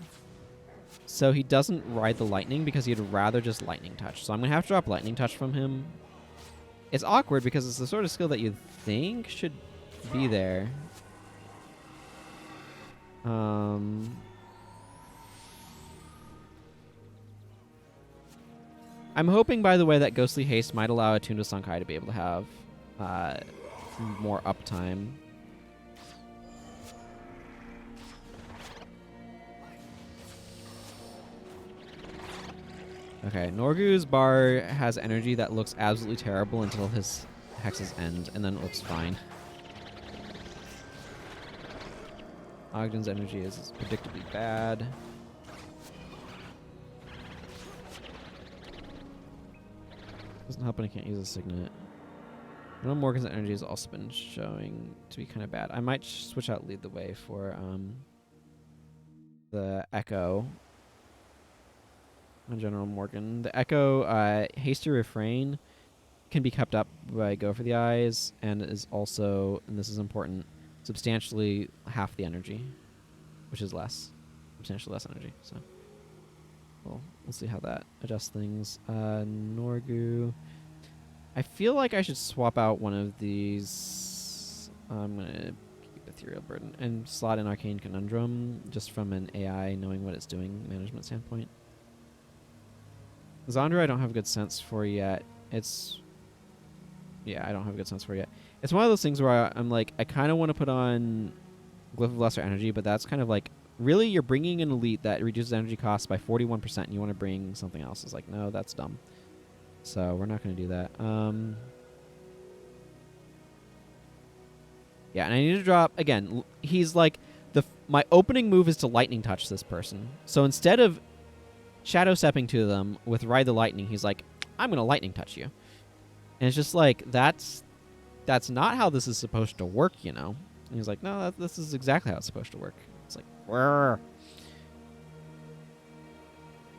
So he doesn't ride the lightning because he'd rather just lightning touch. So I'm gonna have to drop lightning touch from him. It's awkward because it's the sort of skill that you'd think should be there. I'm hoping, by the way, that Ghostly Haste might allow Attuned to Sankai to be able to have more uptime. Okay, Norgu's bar has energy that looks absolutely terrible until his hexes end, and then it looks fine. Ogden's energy is predictably bad. Doesn't help when I can't use a signet. General Morgan's energy has also been showing to be kind of bad. I might switch out Lead the Way for the Echo on General Morgan. The Echo, Hasty Refrain can be kept up by Go for the Eyes, and is also, and this is important, substantially half the energy, which is less, substantially less energy. So we'll see how that adjusts things. Norgu. I feel like I should swap out one of these. I'm gonna keep Ethereal Burden and slot in Arcane Conundrum, just from an AI knowing what it's doing management standpoint. Zandra, I don't have a good sense for yet. I don't have a good sense for it yet. It's one of those things where I'm like, I kind of want to put on Glyph of Lesser Energy, but that's kind of like, really, you're bringing an elite that reduces energy costs by 41%, and you want to bring something else. It's like, no, that's dumb. So we're not going to do that. Yeah, and I need to drop, again, he's like, my opening move is to Lightning Touch this person. So instead of Shadow Stepping to them with Ride the Lightning, he's like, I'm going to Lightning Touch you. And it's just like, that's not how this is supposed to work, you know? And he's like, no, this is exactly how it's supposed to work. It's like, Wurr.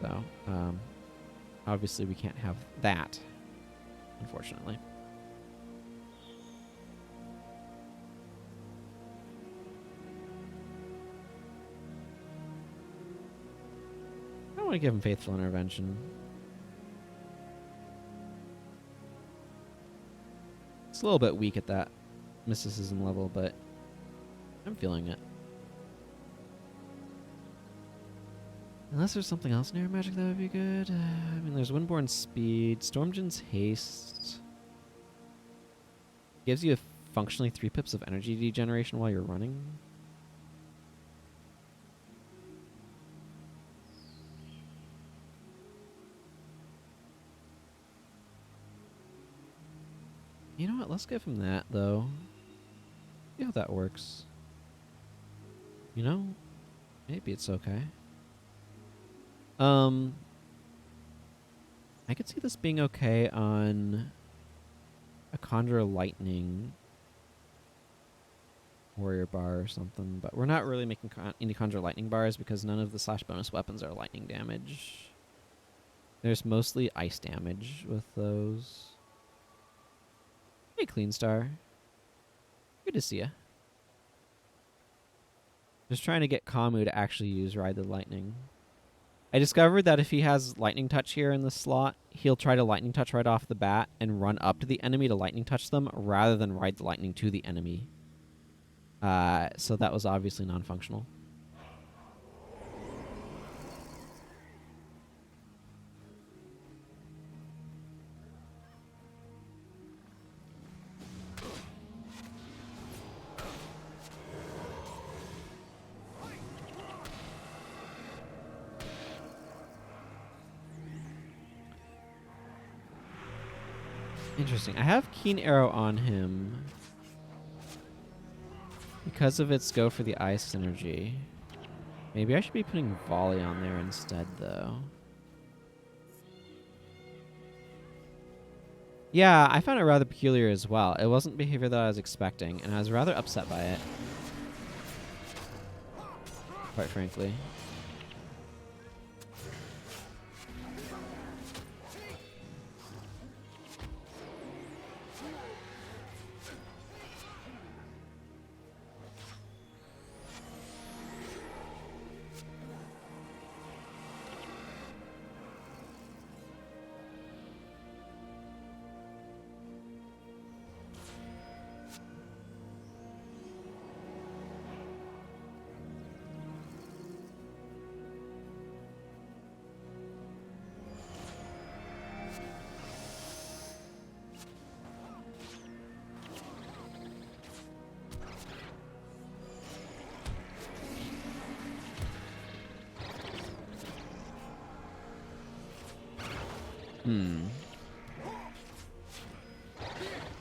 So, obviously we can't have that, unfortunately. I don't want to give him Faithful Intervention. It's a little bit weak at that mysticism level, but I'm feeling it. Unless there's something else in Air Magic that would be good. I mean, there's Windborne Speed, Stormjin's Haste. Gives you functionally 3 pips of energy degeneration while you're running. You know what? Let's give him that, though. See how that works. You know? Maybe it's okay. I could see this being okay on a Conjure Lightning Warrior bar or something, but we're not really making any Conjure Lightning bars because none of the slash bonus weapons are lightning damage. There's mostly ice damage with those. Hey, Clean Star. Good to see ya. Just trying to get Kamu to actually use Ride the Lightning. I discovered that if he has Lightning Touch here in the slot, he'll try to Lightning Touch right off the bat and run up to the enemy to Lightning Touch them rather than Ride the Lightning to the enemy. So that was obviously non-functional. Interesting. I have Keen Arrow on him because of its Go for the Ice synergy. Maybe I should be putting Volley on there instead, though. Yeah, I found it rather peculiar as well. It wasn't behavior that I was expecting, and I was rather upset by it. Quite frankly.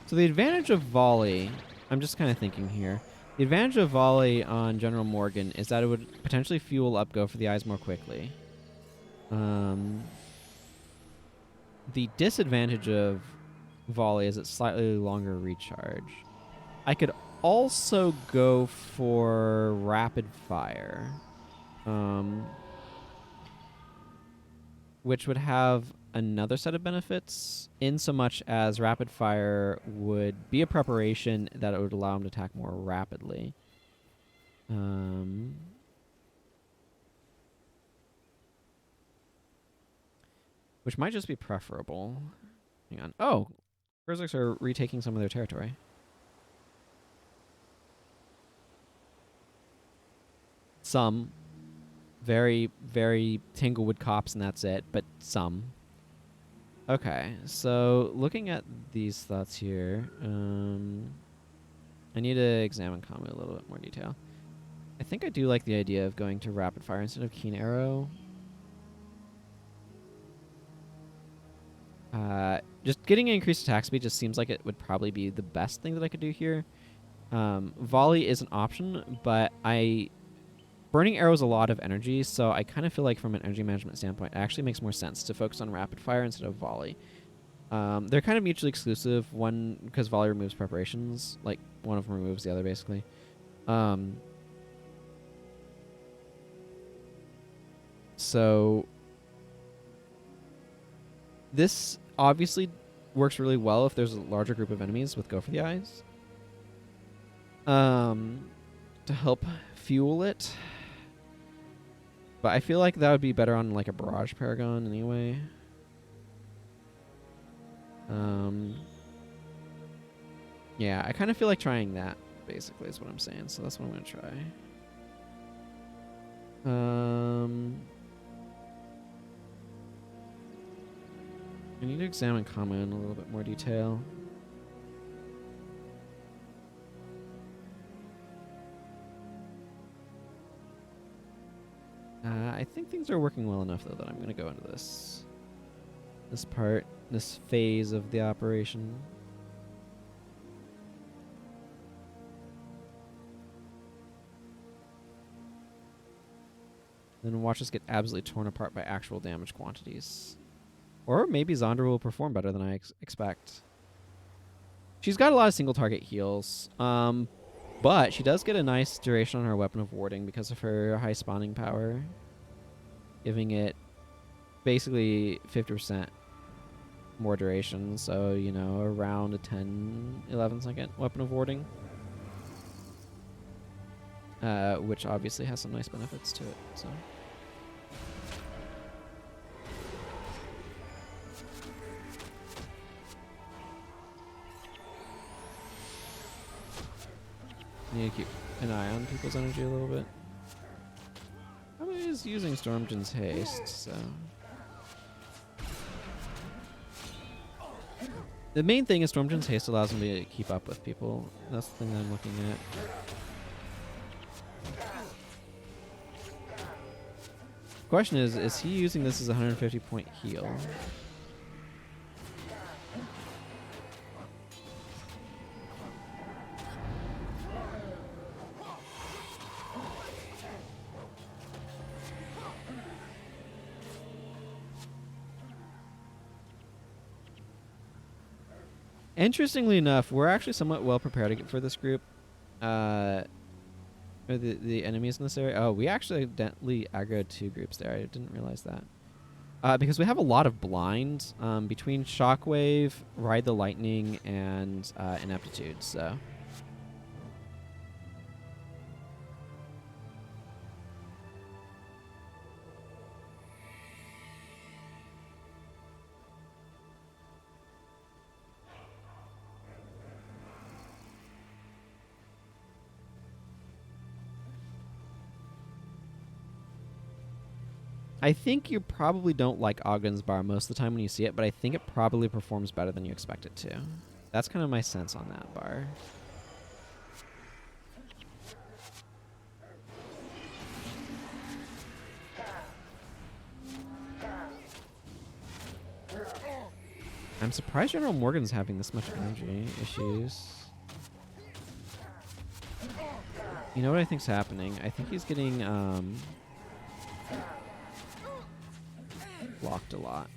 So the advantage of Volley, I'm just kind of thinking here. The advantage of Volley on General Morgan is that it would potentially fuel up Go for the Eyes more quickly. The disadvantage of volley as it's slightly longer recharge. I could also go for rapid fire, which would have another set of benefits in so much as rapid fire would be a preparation that it would allow him to attack more rapidly. Which might just be preferable. Hang on. Oh, Berserks are retaking some of their territory. Some. Very, very Tanglewood cops and that's it, but some. Okay, so looking at these thoughts here, I need to examine Kamu a little bit more detail. I think I do like the idea of going to rapid fire instead of keen arrow. Just getting an increased attack speed just seems like it would probably be the best thing that I could do here. Volley is an option, but burning arrow is a lot of energy, so I kind of feel like from an energy management standpoint, it actually makes more sense to focus on rapid fire instead of volley. They're kind of mutually exclusive. One, because volley removes preparations, like one of them removes the other, basically. So this obviously works really well if there's a larger group of enemies with Go for the Eyes. To help fuel it. But I feel like that would be better on like a Barrage Paragon anyway. Yeah, I kind of feel like trying that, basically, is what I'm saying. So that's what I'm going to try. I need to examine Kamu in a little bit more detail. I think things are working well enough, though, that I'm going to go into this part, this phase of the operation. Then watch us get absolutely torn apart by actual damage quantities. Or maybe Zandra will perform better than I expect. She's got a lot of single target heals, but she does get a nice duration on her Weapon of Warding because of her high spawning power, giving it basically 50% more duration, so, you know, around a 10-11 second Weapon of Warding, which obviously has some nice benefits to it, so... Need to keep an eye on people's energy a little bit. Probably is using Stormjin's haste, so... The main thing is Stormjin's haste allows him to keep up with people. That's the thing that I'm looking at. Question is he using this as a 150 point heal? Interestingly enough, we're actually somewhat well prepared for this group. The enemies in this area. Oh, we actually accidentally aggroed 2 groups there. I didn't realize that. Because we have a lot of blind between Shockwave, Ride the Lightning, and Ineptitude. So. I think you probably don't like Ogden's Bar most of the time when you see it, but I think it probably performs better than you expect it to. That's kind of my sense on that bar. I'm surprised General Morgan's having this much energy issues. You know what I think's happening? I think he's getting blocked a lot.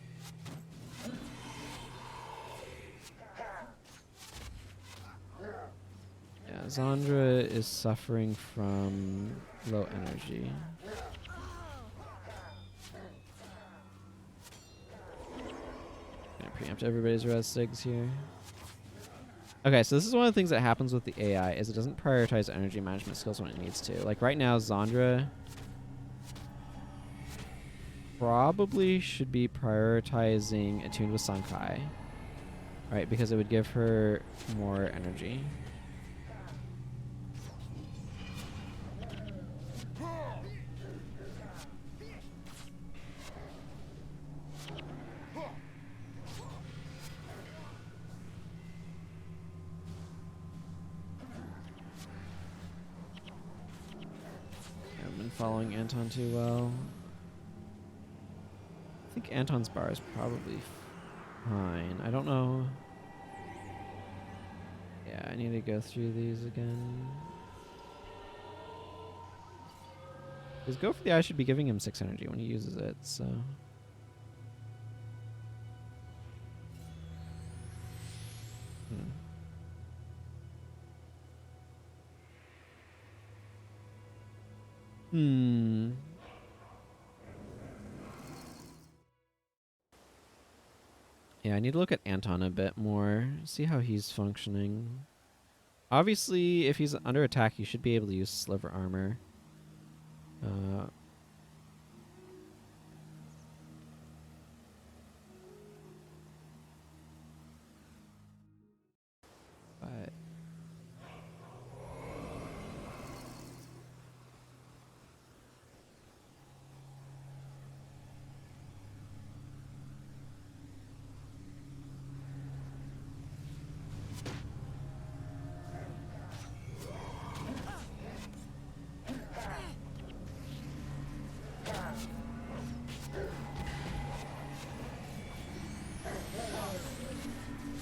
Zandra is suffering from low energy. Gonna preempt everybody's res sigs here. Okay, so this is one of the things that happens with the AI is it doesn't prioritize energy management skills when it needs to. Like right now, Zandra probably should be prioritizing Attuned with Sankai, right? Because it would give her more energy. I've been following Anton too well. I think Anton's bar is probably fine. I don't know. Yeah, I need to go through these again. His Go for the Eye should be giving him 6 energy when he uses it, so. Yeah, I need to look at Anton a bit more, see how he's functioning. Obviously, if he's under attack, he should be able to use Sliver Armor.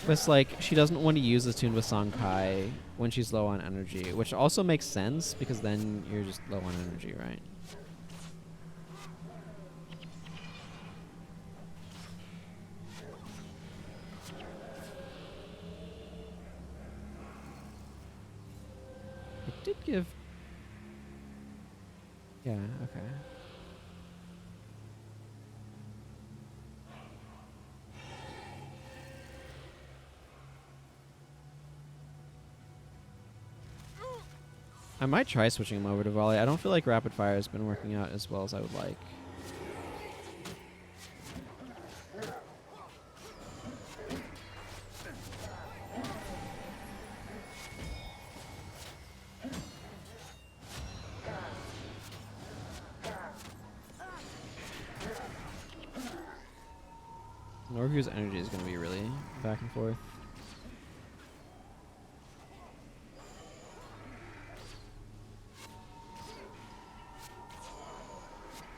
But it's like she doesn't want to use Attuned with Sankai when she's low on energy, which also makes sense because then you're just low on energy, right? It did give... Yeah, okay. I might try switching him over to volley. I don't feel like rapid fire has been working out as well as I would like. Norgu's energy is going to be really back and forth.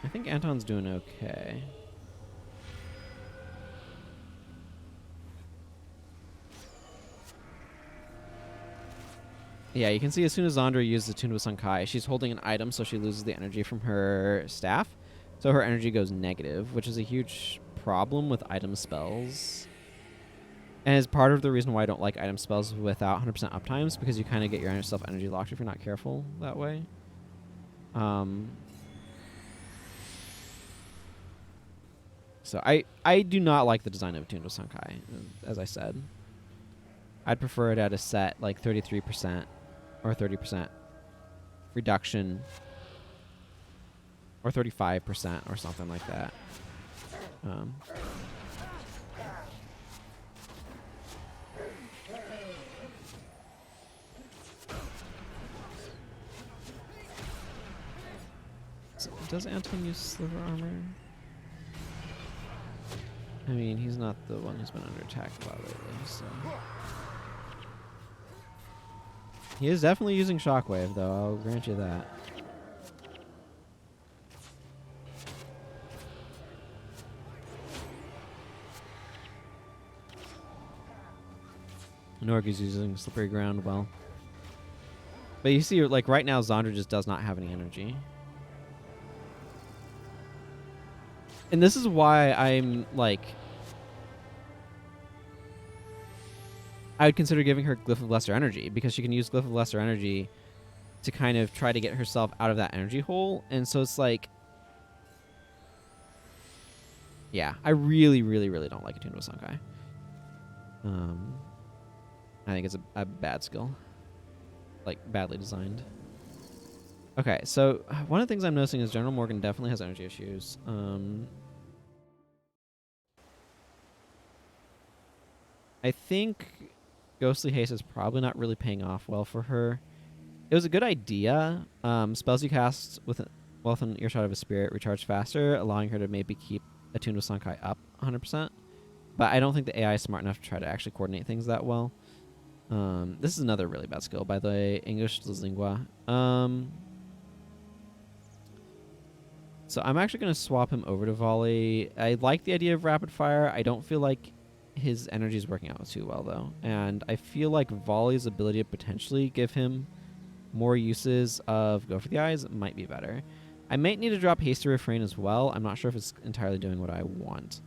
I think Anton's doing okay. Yeah, you can see as soon as Zandra uses Attuned with Sankai, she's holding an item, so she loses the energy from her staff. So her energy goes negative, which is a huge problem with item spells. And is part of the reason why I don't like item spells without 100% uptimes, because you kind of get yourself energy locked if you're not careful that way. So I do not like the design of Attuned with Sankai, as I said. I'd prefer it at a set like 33% or 30% reduction or 35% or something like that. So does Anton use Sliver Armor? I mean, he's not the one who's been under attack a lot lately, so... He is definitely using Shockwave, though, I'll grant you that. Norgu's using Slippery Ground well. But you see, like, right now, Zandra just does not have any energy. And this is why I'm, like... I would consider giving her Glyph of Lesser Energy, because she can use Glyph of Lesser Energy to kind of try to get herself out of that energy hole. And so it's like, yeah, I really, really, really don't like Attunement with Sunkai. I think it's a bad skill. Like, badly designed. Okay, so one of the things I'm noticing is General Morgan definitely has energy issues. I think Ghostly Haste is probably not really paying off well for her. It was a good idea. Spells you cast with within earshot of a spirit recharge faster, allowing her to maybe keep Attuned with Sunkai up 100%. But I don't think the AI is smart enough to try to actually coordinate things that well. This is another really bad skill, by the way. English Lingua. So I'm actually going to swap him over to Volley. I like the idea of Rapid Fire. I don't feel like his energy is working out too well, though. And I feel like Volley's ability to potentially give him more uses of Go for the Eyes might be better. I might need to drop Hasty Refrain as well. I'm not sure if it's entirely doing what I want.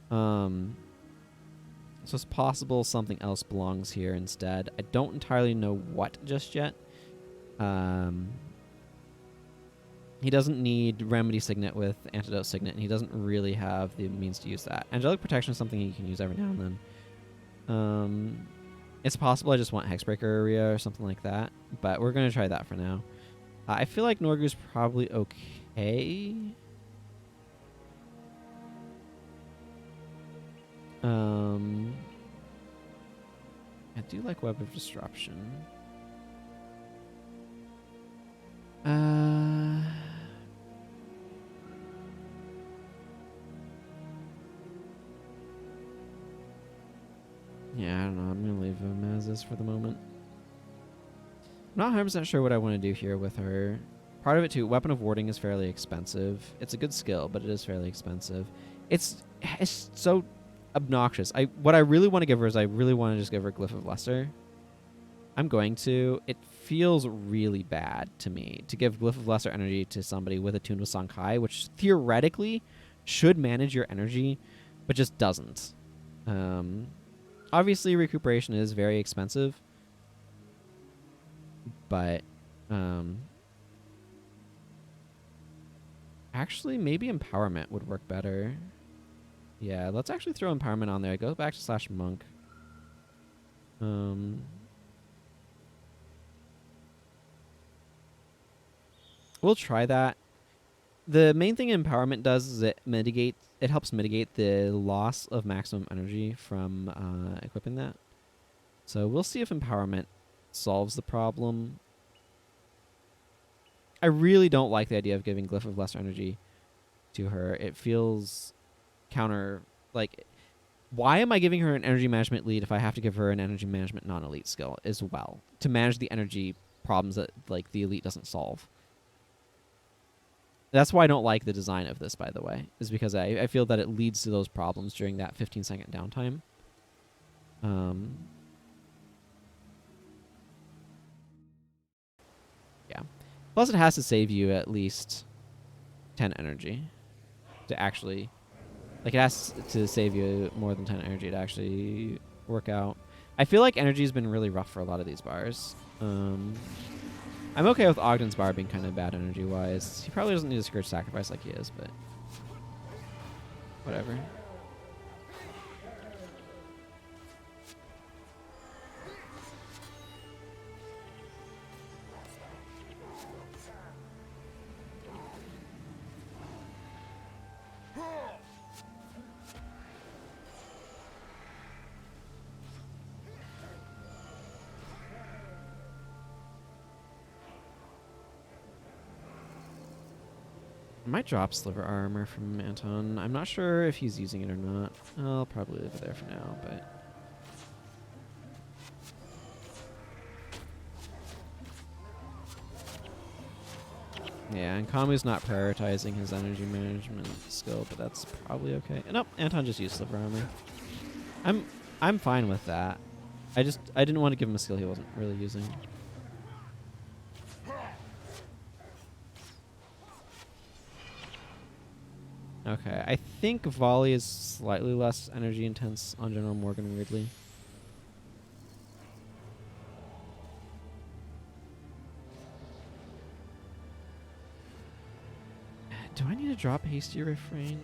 So it's possible something else belongs here instead. I don't entirely know what just yet. He doesn't need Remedy Signet with Antidote Signet, and he doesn't really have the means to use that. Angelic Protection is something he can use every now and then. It's possible I just want Hexbreaker Area or something like that, but we're going to try that for now. I feel like Norgu's probably okay. I do like Web of Disruption. Yeah, I don't know. I'm going to leave him as is for the moment. I'm not 100% sure what I want to do here with her. Part of it, too, Weapon of Warding is fairly expensive. It's a good skill, but it is fairly expensive. It's so obnoxious. What I really want to give her is I really want to just give her Glyph of Lesser. I'm going to. It feels really bad to me to give Glyph of Lesser Energy to somebody with Attuned with Sankai, which theoretically should manage your energy, but just doesn't. Obviously, recuperation is very expensive, but actually, maybe Empowerment would work better. Yeah, let's actually throw Empowerment on there. Go back to /monk. We'll try that. The main thing Empowerment does is it helps mitigate the loss of maximum energy from equipping that. So we'll see if Empowerment solves the problem. I really don't like the idea of giving Glyph of Lesser Energy to her. It feels counter... Like, why am I giving her an energy management lead if I have to give her an energy management non-elite skill as well to manage the energy problems that like the elite doesn't solve? That's why I don't like the design of this, by the way, is because I feel that it leads to those problems during that 15-second downtime. Yeah. Plus, it has to save you at least 10 energy to actually... Like, it has to save you more than 10 energy to actually work out. I feel like energy has been really rough for a lot of these bars. I'm okay with Ogden's bar being kind of bad energy-wise. He probably doesn't need a Scourge Sacrifice like he is, but... whatever. I might drop Sliver Armor from Anton. I'm not sure if he's using it or not. I'll probably leave it there for now, but... Yeah, and Kamu's not prioritizing his energy management skill, but that's probably okay. Nope, Anton just used Sliver Armor. I'm fine with that. I didn't want to give him a skill he wasn't really using. Okay, I think Volley is slightly less energy intense on General Morgan, weirdly. Do I need to drop Hasty Refrain?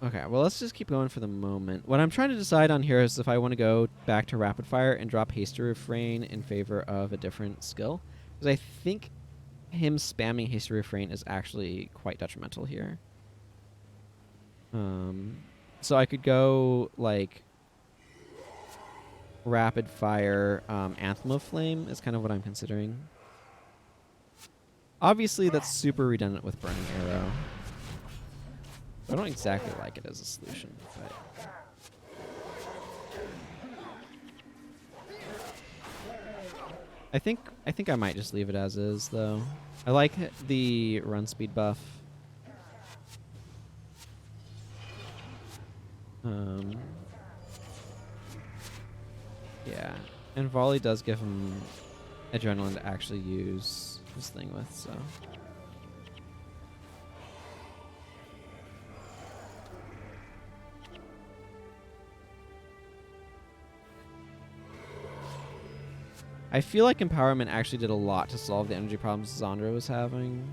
Okay, well, let's just keep going for the moment. What I'm trying to decide on here is if I want to go back to Rapid Fire and drop Hasty Refrain in favor of a different skill. Because I think him spamming Hasty Refrain is actually quite detrimental here. So I could go, like, Rapid Fire Anthem of Flame is kind of what I'm considering. Obviously, that's super redundant with Burning Arrow. I don't exactly like it as a solution, but I think I might just leave it as is, though. I like the run speed buff. Yeah, and volley does give him adrenaline to actually use this thing with, so. I feel like Empowerment actually did a lot to solve the energy problems Zandra was having.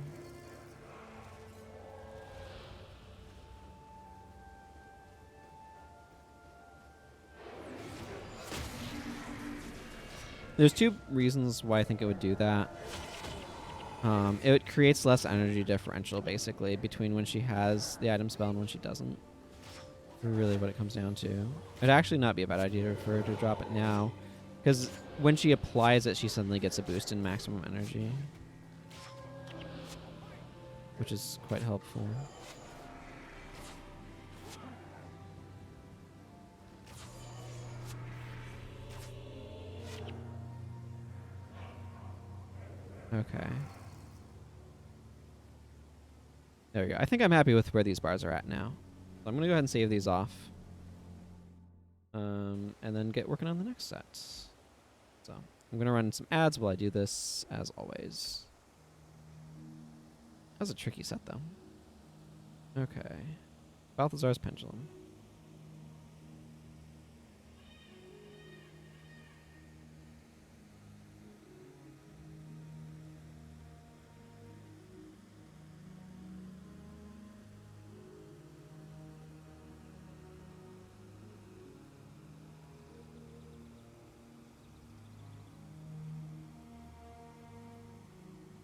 There's two reasons why I think it would do that. It creates less energy differential, basically, between when she has the item spell and when she doesn't. Really what it comes down to. It'd actually not be a bad idea for her to drop it now, because when she applies it, she suddenly gets a boost in maximum energy, which is quite helpful. Okay. There we go. I think I'm happy with where these bars are at now. So I'm going to go ahead and save these off. And then get working on the next set. So I'm going to run some ads while I do this, as always. That was a tricky set, though. Okay. Balthazar's Pendulum.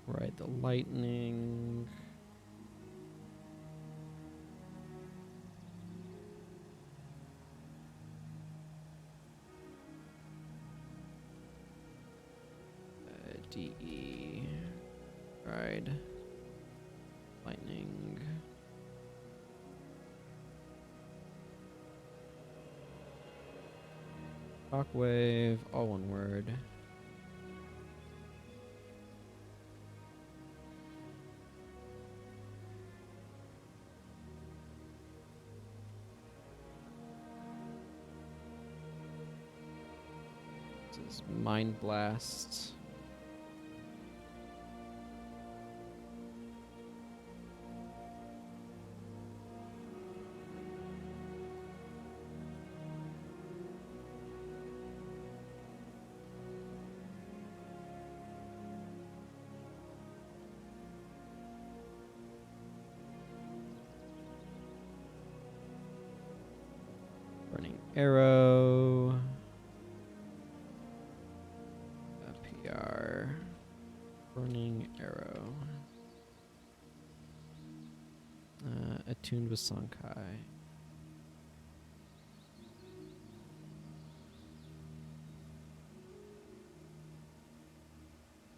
Right, the lightning. DE. Ride. Lightning. Shockwave, all one word. This is Mind Blast. Burning Arrow. PR. Burning Arrow. Attuned with Sonkai.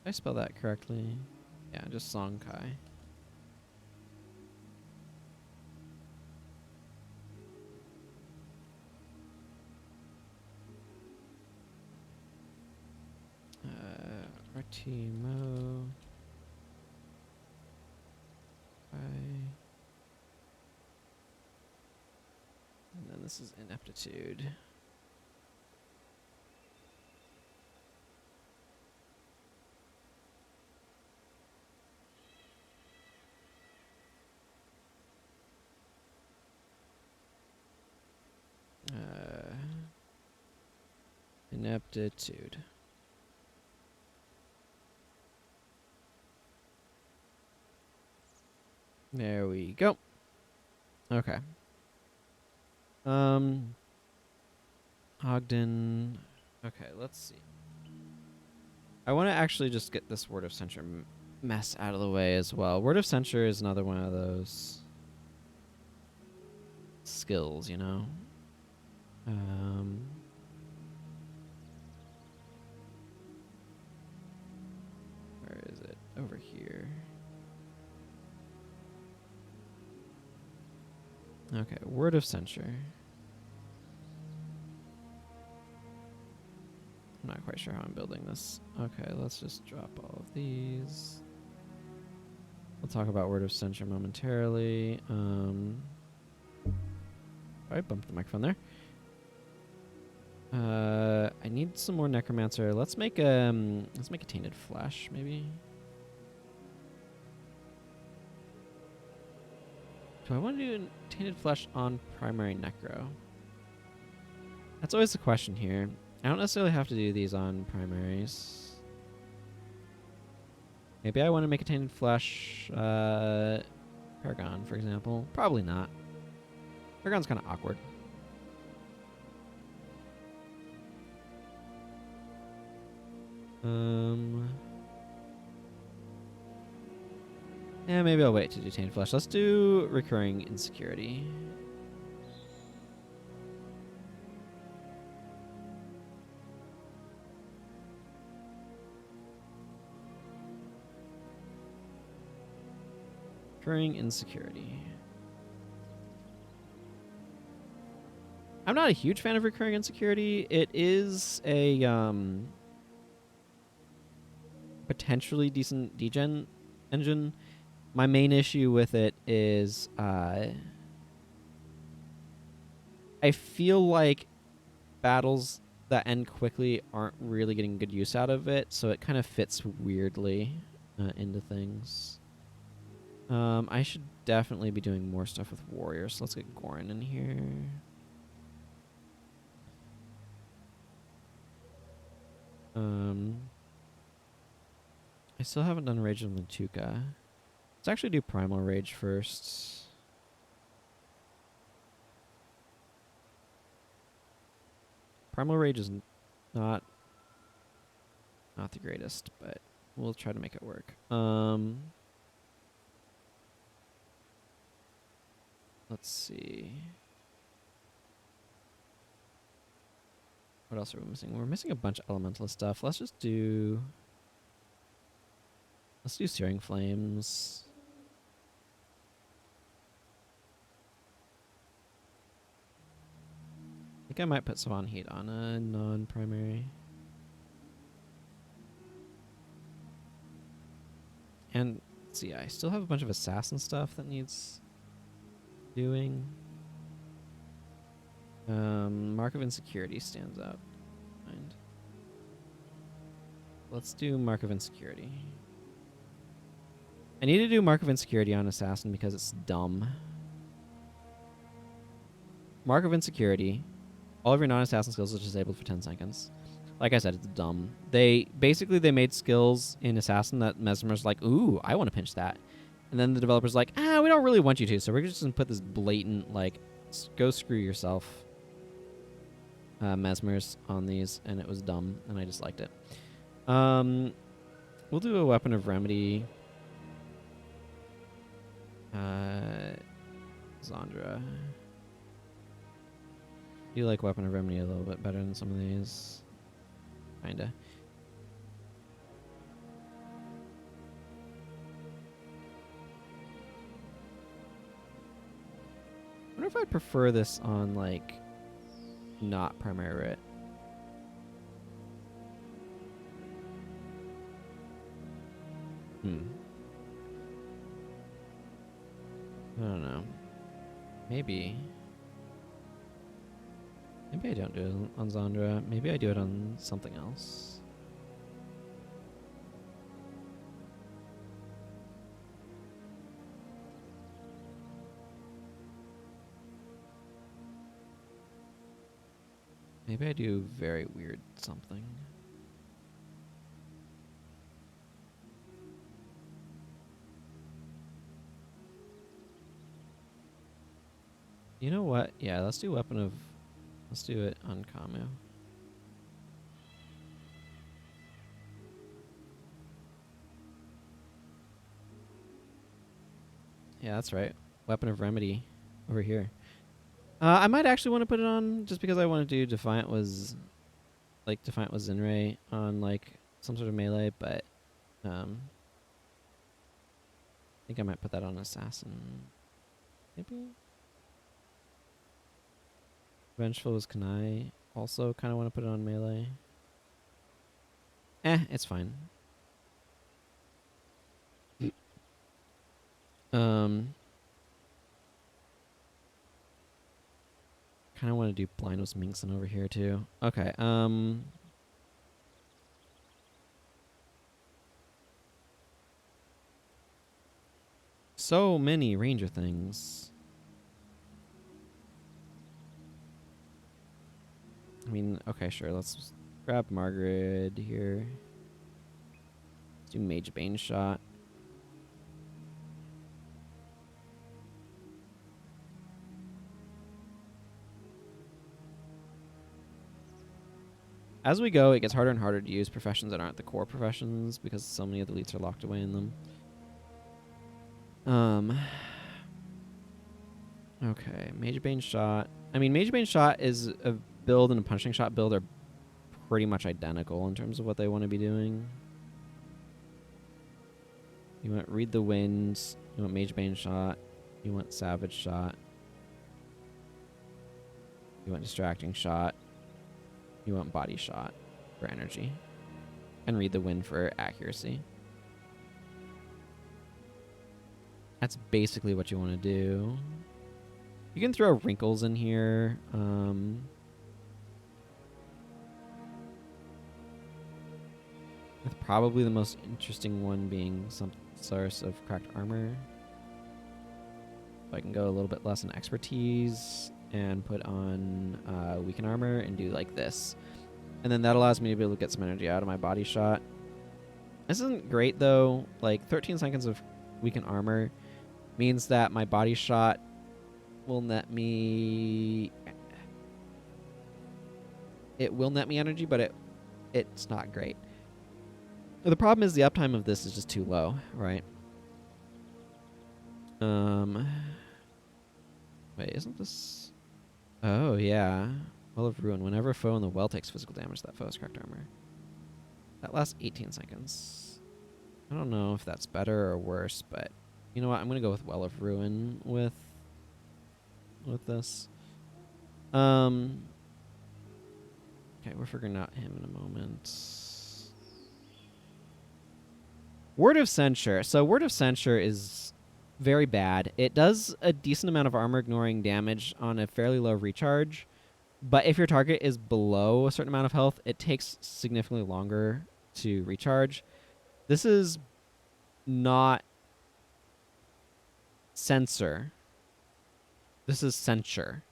Did I spell that correctly? Yeah, just Sonkai. Artimo. And then this is Ineptitude. Ineptitude. There we go. Okay. Ogden. Okay, let's see. I want to actually just get this Word of Censure mess out of the way as well. Word of Censure is another one of those skills, you know? Where is it? Over here. Okay, Word of Censure. I'm not quite sure how I'm building this. Okay, let's just drop all of these. We'll talk about Word of Censure momentarily. I bumped the microphone there. I need some more Necromancer. Let's make a Tainted Flesh, maybe. Do I want to do a Tainted Flesh on primary Necro? That's always the question here. I don't necessarily have to do these on primaries. Maybe I want to make a Tainted Flesh Paragon, for example. Probably not. Paragon's kind of awkward. Yeah, maybe I'll wait to do Tainted Flesh. Let's do Recurring Insecurity. Recurring Insecurity. I'm not a huge fan of Recurring Insecurity. It is a potentially decent degen engine. My main issue with it is I feel like battles that end quickly aren't really getting good use out of it, so it kind of fits weirdly into things. I should definitely be doing more stuff with warriors. So let's get Gorin in here. I still haven't done Rage of Latuka. Let's actually do Primal Rage first. Primal Rage is not the greatest, but we'll try to make it work. Let's see. What else are we missing? We're missing a bunch of elemental stuff. Let's do Searing Flames. I think I might put Savon Heat on a non-primary. And let's see, I still have a bunch of assassin stuff that needs doing. Mark of Insecurity stands out. Let's do Mark of Insecurity. I need to do Mark of Insecurity on Assassin because it's dumb. Mark of Insecurity. All of your non-assassin skills are disabled for 10 seconds. Like I said, it's dumb. They made skills in Assassin that Mesmer's like, ooh, I want to pinch that. And then the developer's like, we don't really want you to, so we're just going to put this blatant, like, go screw yourself Mesmers on these, and it was dumb, and I disliked it. We'll do a Weapon of Remedy. Zandra. I do like Weapon of Remedy a little bit better than some of these. Kinda. I wonder if I prefer this on, like, not primary writ. I don't know. Maybe I don't do it on Zandra. Maybe I do it on something else. Maybe I do very weird something. You know what? Yeah, let's do Weapon of... Let's do it on Kamu. Yeah, that's right. Weapon of Remedy over here. I might actually want to put it on just because I want to do Defiant was... Like, Defiant was Zinray on, like, some sort of melee, but... I think I might put that on Assassin. Maybe? Vengeful was Kanai. Also kind of want to put it on melee. It's fine. Kind of want to do Blindness Minkson over here too. Okay. So many ranger things. I mean, okay, sure. Let's grab Margaret here. Let's do Mage Bane shot. As we go, it gets harder and harder to use professions that aren't the core professions because so many of the elites are locked away in them. Okay, Mage Bane shot. I mean, Mage Bane shot is a build and a punching shot build are pretty much identical in terms of what they want to be doing. You want Read the Winds. You want Mage Bane shot. You want Savage shot. You want Distracting shot. You want Body shot for energy. And Read the Wind for accuracy. That's basically what you want to do. You can throw Wrinkles in here. With probably the most interesting one being some source of Cracked Armor. So I can go a little bit less in Expertise and put on Weaken Armor and do like this. And then that allows me to be able to get some energy out of my Body shot. This isn't great though. Like 13 seconds of Weaken Armor means that my Body shot will net me... It will net me energy, but it's not great. The problem is the uptime of this is just too low, right? Wait, isn't this... Oh, yeah. Well of Ruin. Whenever a foe in the well takes physical damage, that foe has Cracked Armor. That lasts 18 seconds. I don't know if that's better or worse, but... You know what? I'm going to go with Well of Ruin with this. Okay, we're figuring out him in a moment. Word of Censure. So Word of Censure is very bad. It does a decent amount of armor ignoring damage on a fairly low recharge, but if your target is below a certain amount of health, it takes significantly longer to recharge. This is not Censor. This is Censure,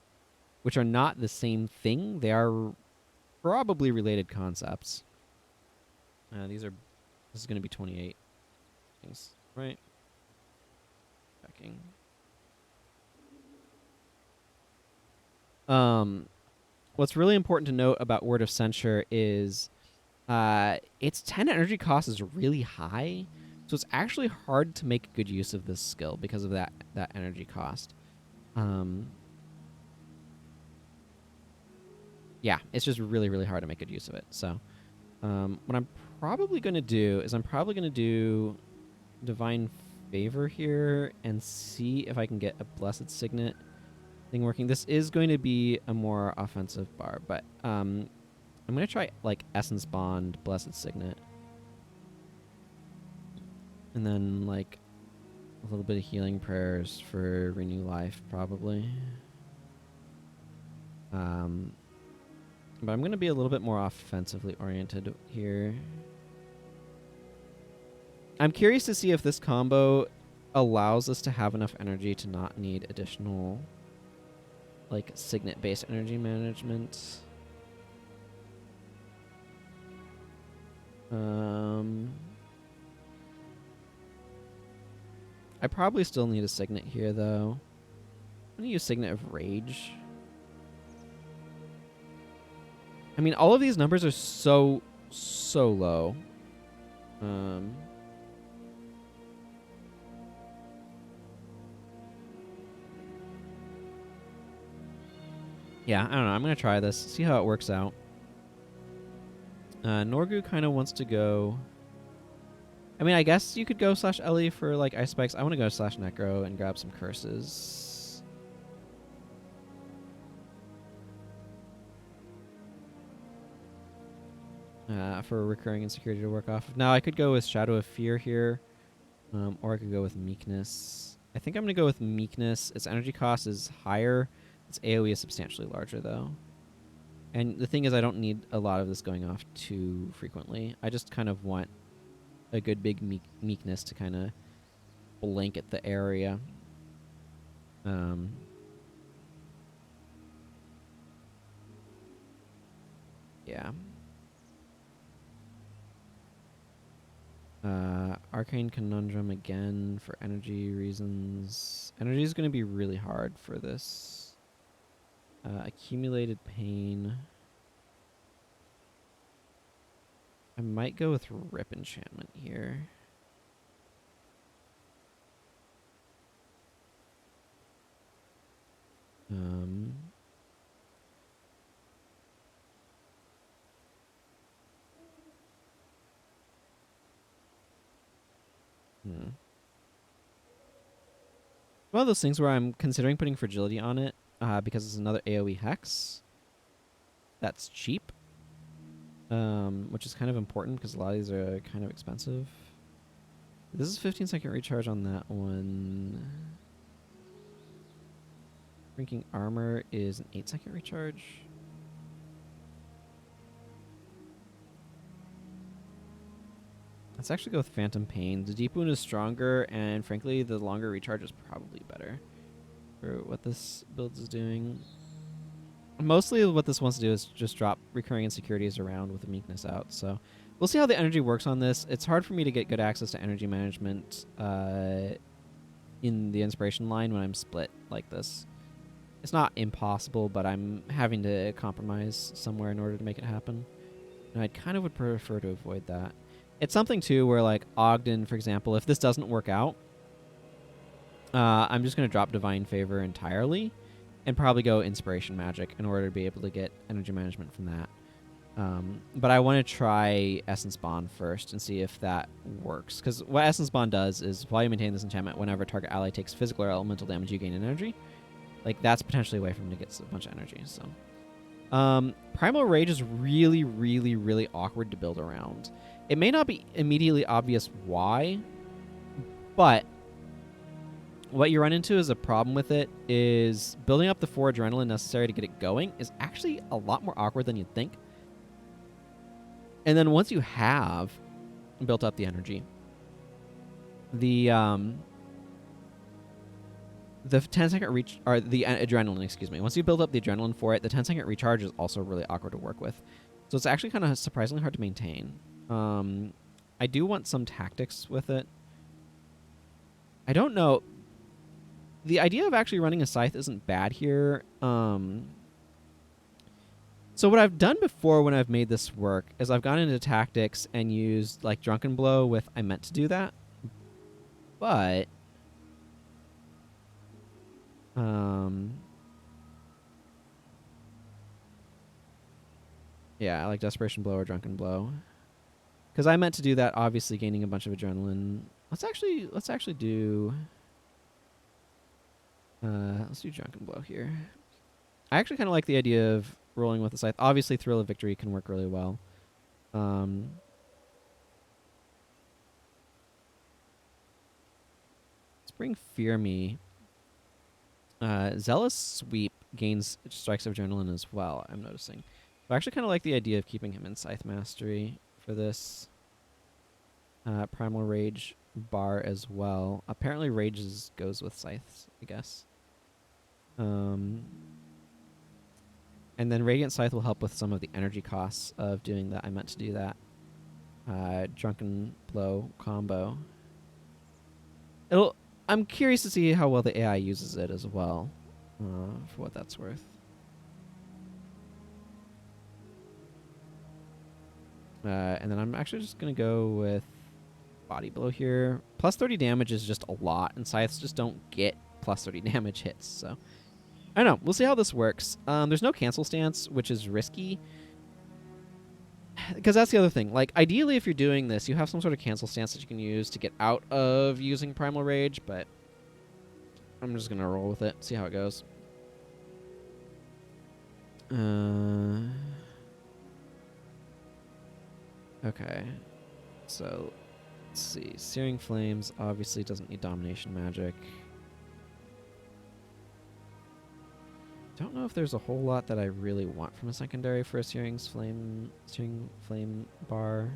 which are not the same thing. They are probably related concepts. This is going to be 28 things, right? Checking. What's really important to note about Word of Censure is its 10 energy cost is really high, so it's actually hard to make good use of this skill because of that energy cost. Yeah, it's just really, really hard to make good use of it. So what I'm probably going to do is I'm probably going to do Divine Favor here and see if I can get a Blessed Signet thing working. This is going to be a more offensive bar, but I'm going to try like Essence Bond, Blessed Signet. And then like a little bit of Healing Prayers for Renew Life, probably. But I'm going to be a little bit more offensively oriented here. I'm curious to see if this combo allows us to have enough energy to not need additional, like, Signet-based energy management. I probably still need a Signet here, though. I'm going to use Signet of Rage. I mean, all of these numbers are so low. Yeah, I don't know. I'm going to try this, see how it works out. Norgu kind of wants to go... I mean, I guess you could go slash Ellie for, like, Ice Spikes. I want to go slash Necro and grab some curses. For recurring insecurity to work off. Now, I could go with Shadow of Fear here, or I could go with Meekness. I think I'm going to go with Meekness. Its energy cost is higher. Its AoE is substantially larger, though. And the thing is, I don't need a lot of this going off too frequently. I just kind of want a good big Meekness to kind of blanket the area. Yeah. Arcane Conundrum again for energy reasons. Energy is going to be really hard for this. Accumulated Pain. I might go with Rip Enchantment here. One of those things where I'm considering putting Fragility on it because it's another AoE Hex. That's cheap. Which is kind of important because a lot of these are kind of expensive. This is 15-second recharge on that one. Shrinking Armor is an 8-second recharge. Let's actually go with Phantom Pain. The Deep Wound is stronger, and frankly, the longer recharge is probably better for what this build is doing. Mostly what this wants to do is just drop recurring insecurities around with the Meekness out. So we'll see how the energy works on this. It's hard for me to get good access to energy management in the Inspiration line when I'm split like this. It's not impossible, but I'm having to compromise somewhere in order to make it happen. And I kind of would prefer to avoid that. It's something, too, where, like, Ogden, for example, if this doesn't work out, I'm just going to drop Divine Favor entirely and probably go Inspiration Magic in order to be able to get energy management from that. But I want to try Essence Bond first and see if that works. Because what Essence Bond does is, while you maintain this enchantment, whenever target ally takes physical or elemental damage, you gain energy. Like, that's potentially a way for him to get a bunch of energy. So, Primal Rage is really, really, really awkward to build around. It may not be immediately obvious why, but what you run into as a problem with it is building up the 4 adrenaline necessary to get it going is actually a lot more awkward than you'd think. And then once you have built up the energy, the 10-second reach, or the adrenaline, excuse me. Once you build up the adrenaline for it, the 10-second recharge is also really awkward to work with. So it's actually kind of surprisingly hard to maintain. I do want some tactics with it. I don't know. The idea of actually running a Scythe isn't bad here. So what I've done before when I've made this work is I've gone into tactics and used, like, Drunken Blow with I meant to do that. But yeah, I like Desperation Blow or Drunken Blow. Because I meant to do that, obviously gaining a bunch of adrenaline. Let's actually do let's do Drunken Blow here. I actually kind of like the idea of rolling with the Scythe. Obviously, Thrill of Victory can work really well. Let's bring Fear Me. Zealous Sweep gains strikes of adrenaline as well, I'm noticing. I actually kind of like the idea of keeping him in Scythe Mastery for this. Primal Rage bar as well. Apparently Rage goes with Scythes, I guess. And then Radiant Scythe will help with some of the energy costs of doing that. I meant to do that. Drunken Blow combo. I'm curious to see how well the AI uses it as well, for what that's worth. And then I'm actually just going to go with Body Blow here. Plus 30 damage is just a lot, and Scythes just don't get plus 30 damage hits, so... I don't know. We'll see how this works. There's no cancel stance, which is risky. Because that's the other thing. Like, ideally, if you're doing this, you have some sort of cancel stance that you can use to get out of using Primal Rage, but I'm just going to roll with it, see how it goes. Okay. So, let's see. Searing Flames obviously doesn't need Domination Magic. Don't know if there's a whole lot that I really want from a secondary for a Searing Flame bar.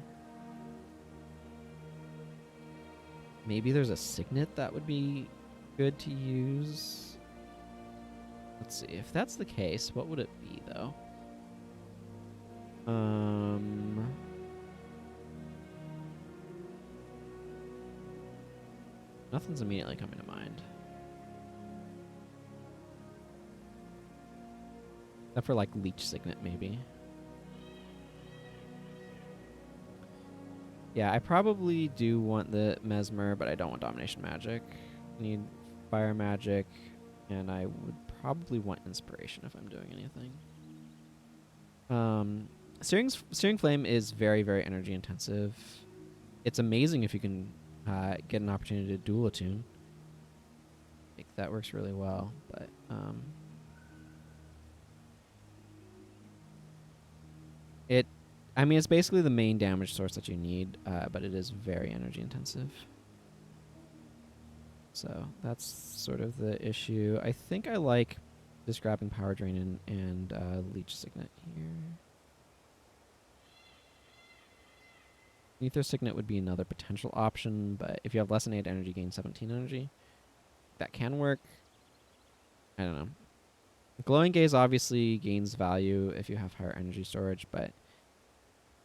Maybe there's a Signet that would be good to use. Let's see. If that's the case, what would it be, though? Nothing's immediately coming to mind. Except for, like, Leech Signet, maybe. Yeah, I probably do want the Mesmer, but I don't want Domination Magic. I need Fire Magic, and I would probably want Inspiration if I'm doing anything. Searing Flame is very, very energy intensive. It's amazing if you can get an opportunity to dual attune. I think that works really well, but... I mean, it's basically the main damage source that you need, but it is very energy intensive. So that's sort of the issue. I think I like just grabbing Power Drain and Leech Signet here. Ether Signet would be another potential option, but if you have less than 8 energy, gain 17 energy. That can work. I don't know. Glowing Gaze obviously gains value if you have higher energy storage, but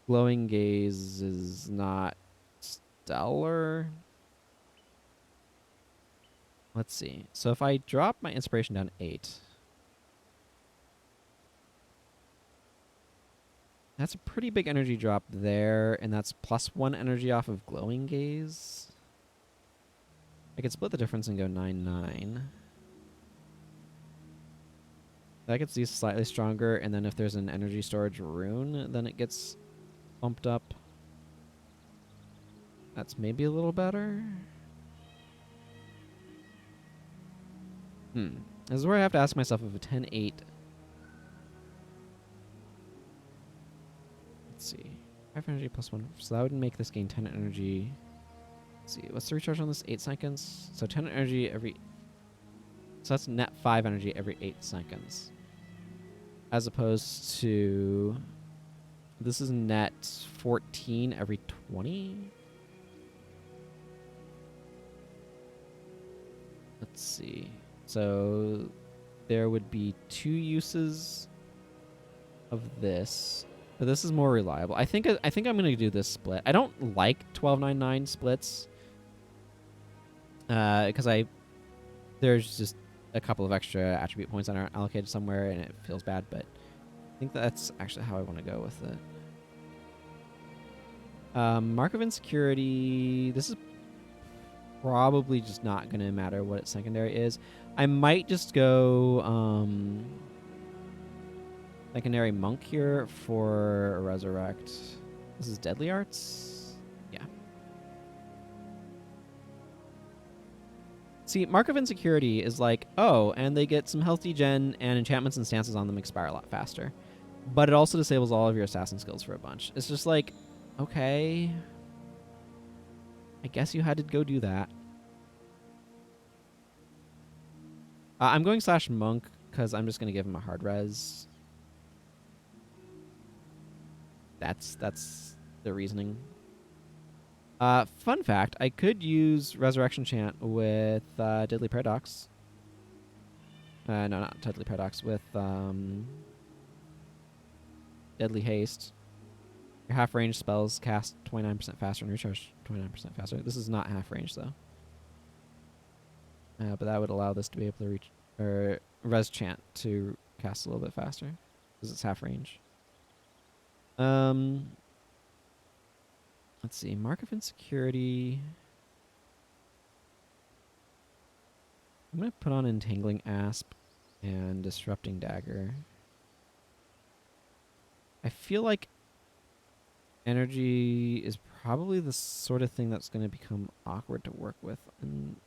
Glowing Gaze is not stellar. Let's see. So if I drop my Inspiration down to 8, that's a pretty big energy drop there, and that's +1 energy off of Glowing Gaze. I could split the difference and go 9/9. That gets these slightly stronger, and then if there's an energy storage rune, then it gets bumped up. That's maybe a little better. This is where I have to ask myself if a 10/8. Let's see. 5 energy +1. So that would make this gain 10 energy. Let's see. What's the recharge on this? 8 seconds. So 10 energy every... So that's net 5 energy every 8 seconds. As opposed to... This is net 14 every 20? Let's see. So there would be 2 uses of this, but this is more reliable. I think I'm going to do this split. I don't like 12/9/9 splits because there's just a couple of extra attribute points that aren't allocated somewhere, and it feels bad. But I think that's actually how I want to go with it. Mark of Insecurity. This is probably just not going to matter what its secondary is. I might just go secondary Monk here for Resurrect. This is Deadly Arts? Yeah. See, Mark of Insecurity is like, oh, and they get some health degen and enchantments and stances on them expire a lot faster. But it also disables all of your assassin skills for a bunch. It's just like, okay, I guess you had to go do that. I'm going /Monk because I'm just going to give him a hard res. That's the reasoning. Fun fact, I could use Resurrection Chant with Deadly Paradox. No, not Deadly Paradox. With Deadly Haste. Your half-range spells cast 29% faster and recharge 29% faster. This is not half-range, though. But that would allow this to be able to reach... Or Res Chant to cast a little bit faster. Because it's half-range. Let's see. Mark of Insecurity... I'm going to put on Entangling Asp and Disrupting Dagger. I feel like energy is probably the sort of thing that's going to become awkward to work with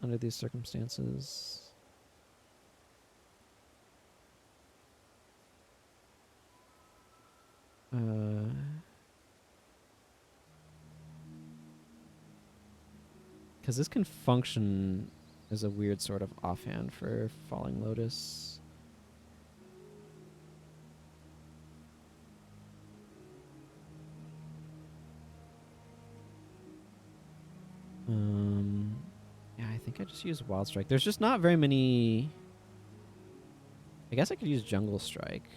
under these circumstances. Because this can function as a weird sort of offhand for Falling Lotus. Yeah, I think I just use Wild Strike. There's just not very many... I guess I could use Jungle Strike.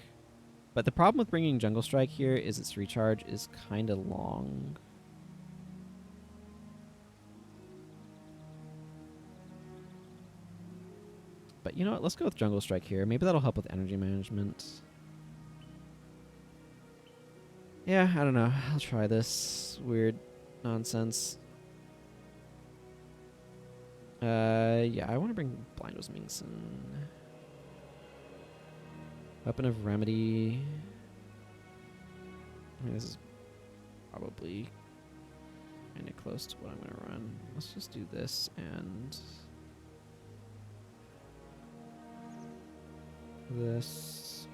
But the problem with bringing Jungle Strike here is its recharge is kind of long. But you know what? Let's go with Jungle Strike here. Maybe that'll help with energy management. Yeah, I don't know. I'll try this weird nonsense. Yeah, I want to bring Blind Mingson. Weapon of Remedy. I mean, this is probably kind of close to what I'm going to run. Let's just do this and this.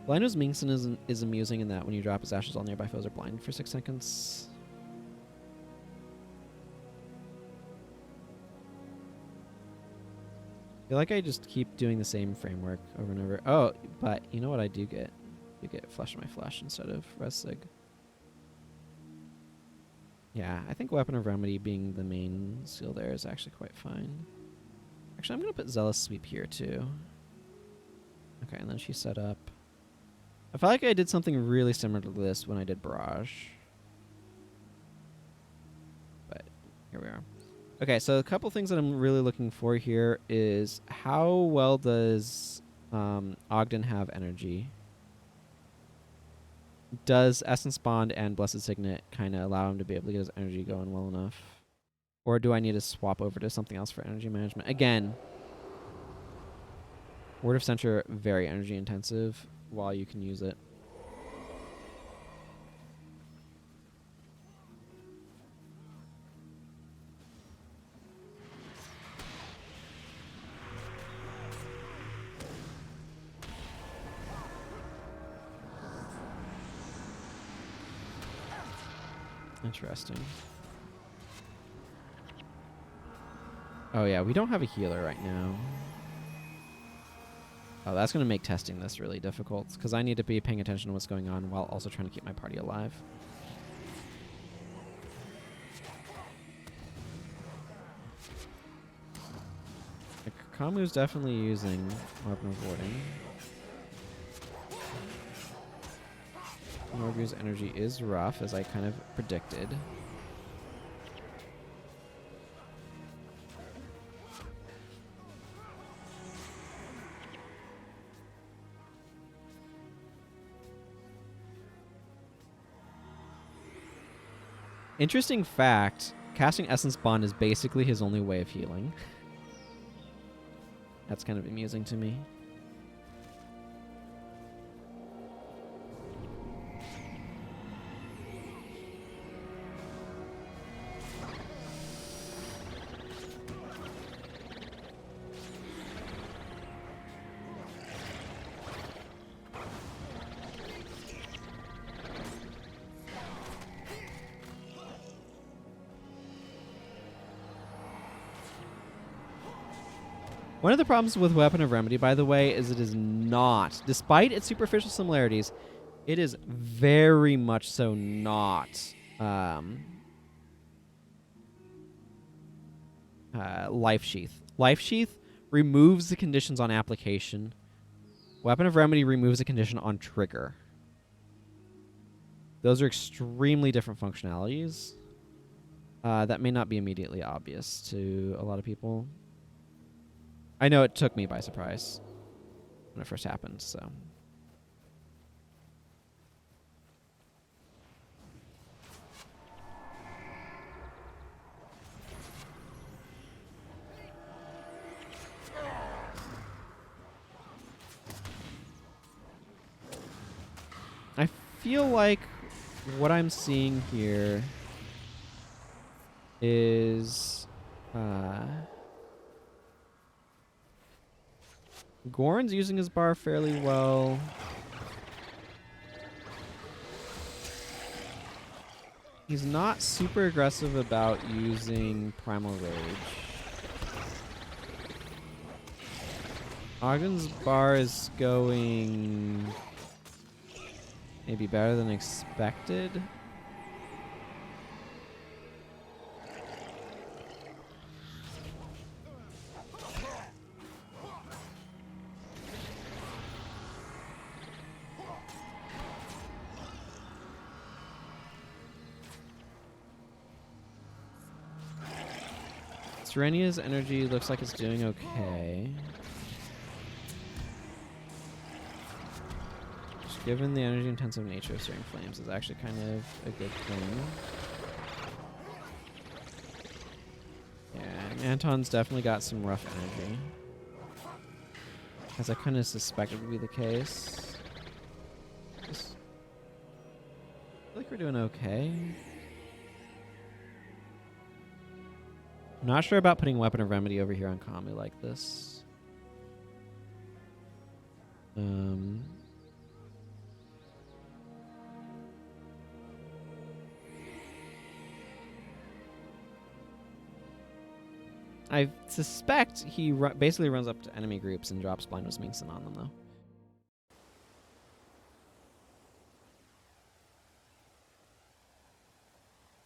Blind Mingson is amusing in that when you drop his ashes, all nearby foes are blinded for 6 seconds. I feel like I just keep doing the same framework over and over. Oh, but you know what I do get? You get Flesh of My Flesh instead of Res Sig. Yeah, I think Weapon of Remedy being the main skill there is actually quite fine. Actually, I'm going to put Zealous Sweep here too. Okay, and then she's set up. I felt like I did something really similar to this when I did Barrage. But here we are. Okay, so a couple things that I'm really looking for here is how well does Ogden have energy? Does Essence Bond and Blessed Signet kind of allow him to be able to get his energy going well enough? Or do I need to swap over to something else for energy management? Again, Word of Censure, very energy intensive while you can use it. Interesting. Oh yeah, we don't have a healer right now. Oh, that's going to make testing this really difficult, because I need to be paying attention to what's going on while also trying to keep my party alive. Kamu's definitely using Weapon of Warding. Norbu's energy is rough, as I kind of predicted. Interesting fact, casting Essence Bond is basically his only way of healing. That's kind of amusing to me. One of the problems with Weapon of Remedy, by the way, is it is not, despite its superficial similarities, it is very much so not Life Sheath. Life Sheath removes the conditions on application. Weapon of Remedy removes a condition on trigger. Those are extremely different functionalities. That may not be immediately obvious to a lot of people. I know it took me by surprise when it first happened, so. I feel like what I'm seeing here is Gorn's using his bar fairly well. He's not super aggressive about using Primal Rage. Ogden's bar is going maybe better than expected. Serenia's energy looks like it's doing okay. Just given the energy intensive nature of certain flames is actually kind of a good thing. Yeah, and Anton's definitely got some rough energy. As I kind of suspected would be the case. Just feel like we're doing okay. I'm not sure about putting Weapon of Remedy over here on Kami like this. I suspect he basically runs up to enemy groups and drops Blindness Minxin on them, though.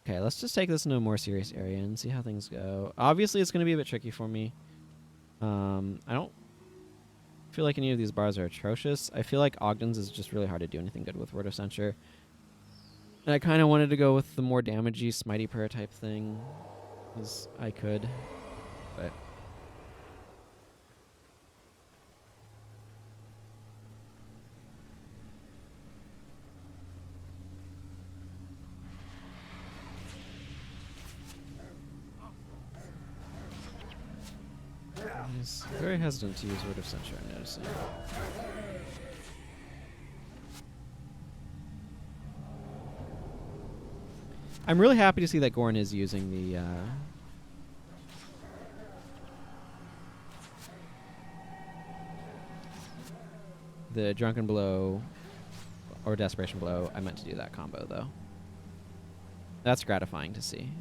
Okay, let's just take this into a more serious area and see how things go. Obviously, it's going to be a bit tricky for me. I don't feel like any of these bars are atrocious. I feel like Ogden's is just really hard to do anything good with Word of Censure. And I kind of wanted to go with the more damagey, smitey prayer type thing as I could. But he's very hesitant to use Word of Censure, I'm noticing. I'm really happy to see that Gorn is using the Drunken Blow or Desperation Blow. I meant to do that combo, though. That's gratifying to see.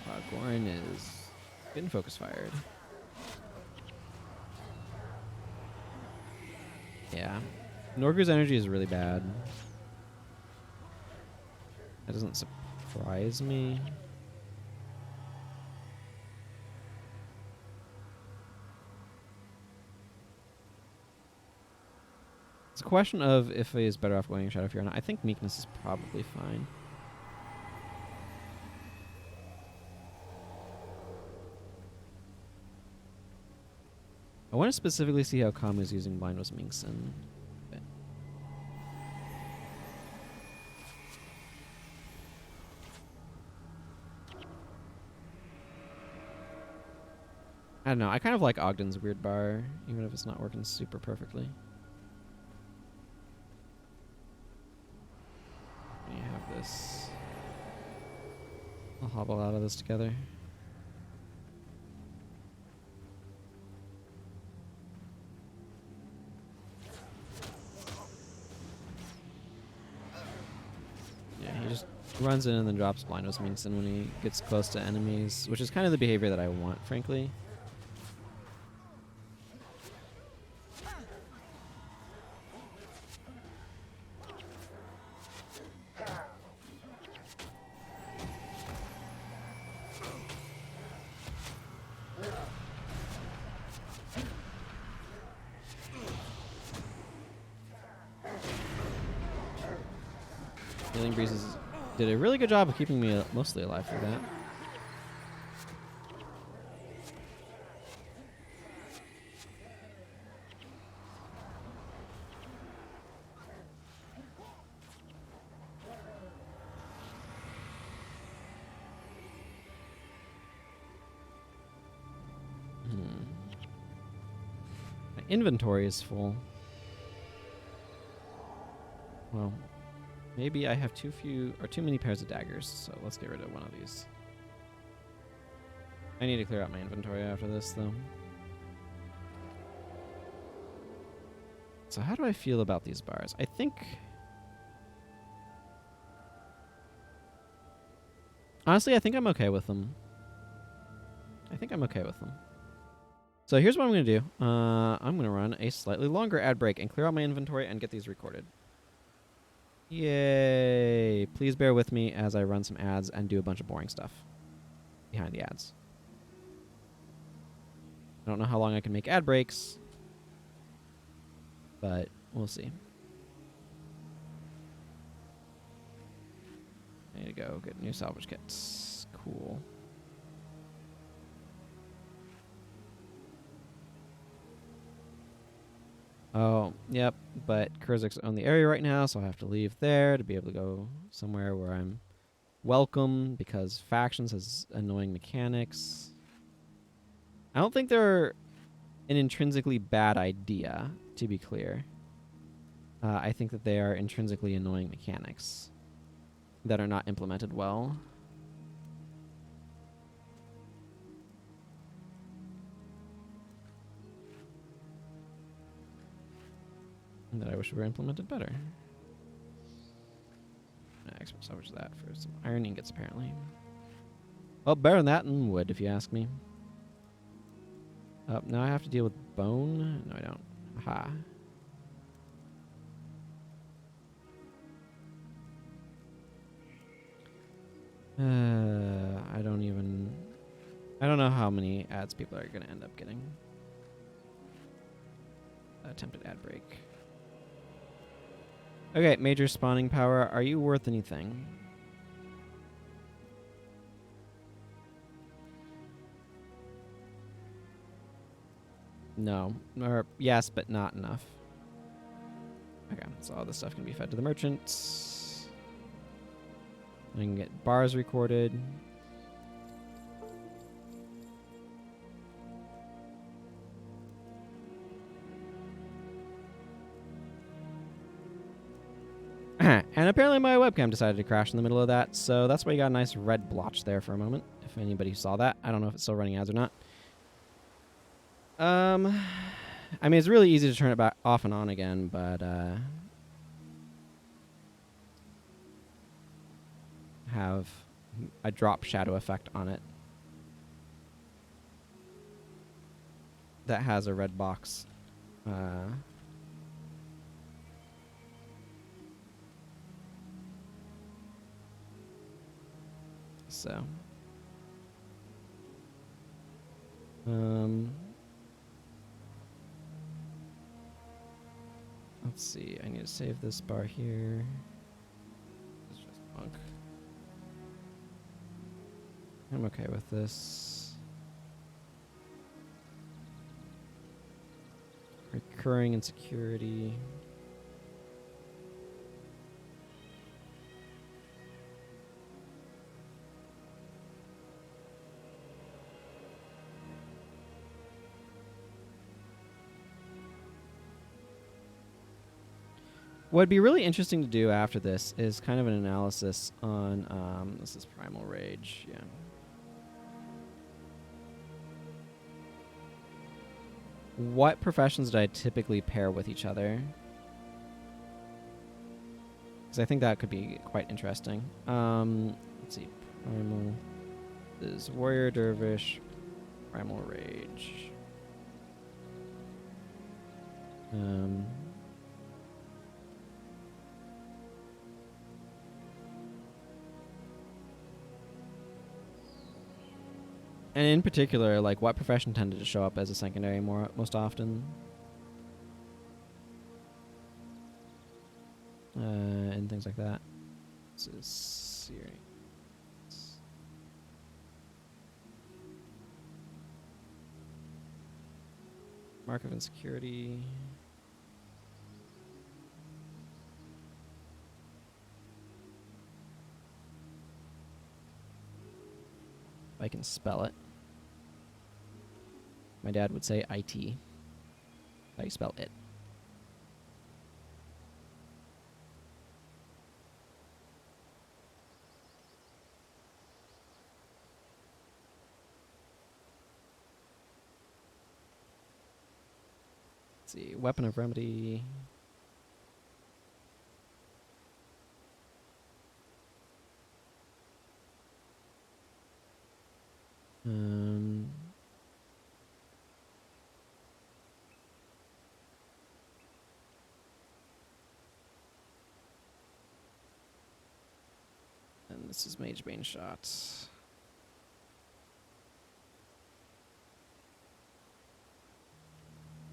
Wow, Gorn is getting focus fired. Yeah. Norgru's energy is really bad. That doesn't surprise me. It's a question of if he is better off going Shadow Fear or not. I think Meekness is probably fine. I want to specifically see how Kama is using Blindness Minxin. I don't know. I kind of like Ogden's weird bar, even if it's not working super perfectly. You have this. I'll hobble out of this together. Runs in and then drops Blindness Minson when he gets close to enemies, which is kind of the behavior that I want, frankly. Healing Breezes did a really good job of keeping me mostly alive through that. My inventory is full. Well, maybe I have too many pairs of daggers, so let's get rid of one of these. I need to clear out my inventory after this, though. So how do I feel about these bars? I think... Honestly, I think I'm okay with them. So here's what I'm going to do. I'm going to run a slightly longer ad break and clear out my inventory and get these recorded. Yay! Please bear with me as I run some ads and do a bunch of boring stuff behind the ads. I don't know how long I can make ad breaks, but we'll see. I need to go get new salvage kits. Cool. Oh, yep, but Kurzik's on the area right now, so I have to leave there to be able to go somewhere where I'm welcome, because Factions has annoying mechanics. I don't think they're an intrinsically bad idea, to be clear. I think that they are intrinsically annoying mechanics that are not implemented well. And that I wish were implemented better. Expert salvage that for some iron ingots, apparently. Well, better than that and wood, if you ask me. Now I have to deal with bone? No, I don't. Aha. I don't know how many ads people are going to end up getting. Attempted ad break. Okay, major spawning power. Are you worth anything? No. Or yes, but not enough. Okay, so all this stuff can be fed to the merchants. I can get bars recorded. And apparently my webcam decided to crash in the middle of that, so that's why you got a nice red blotch there for a moment, if anybody saw that. I don't know if it's still running ads or not. I mean, it's really easy to turn it back off and on again, but have a drop shadow effect on it that has a red box. So, let's see. I need to save this bar here. It's just bunk. I'm okay with this. Recurring insecurity. What'd be really interesting to do after this is kind of an analysis on, this is Primal Rage, yeah. What professions do I typically pair with each other? Because I think that could be quite interesting. Let's see. Primal is Warrior Dervish, Primal Rage. And in particular, like, what profession tended to show up as a secondary most often? And things like that. This is Searing. Mark of Insecurity. If I can spell it. My dad would say IT. How you spell it? Let's see. Weapon of Remedy. And this is Mage Bane Shot.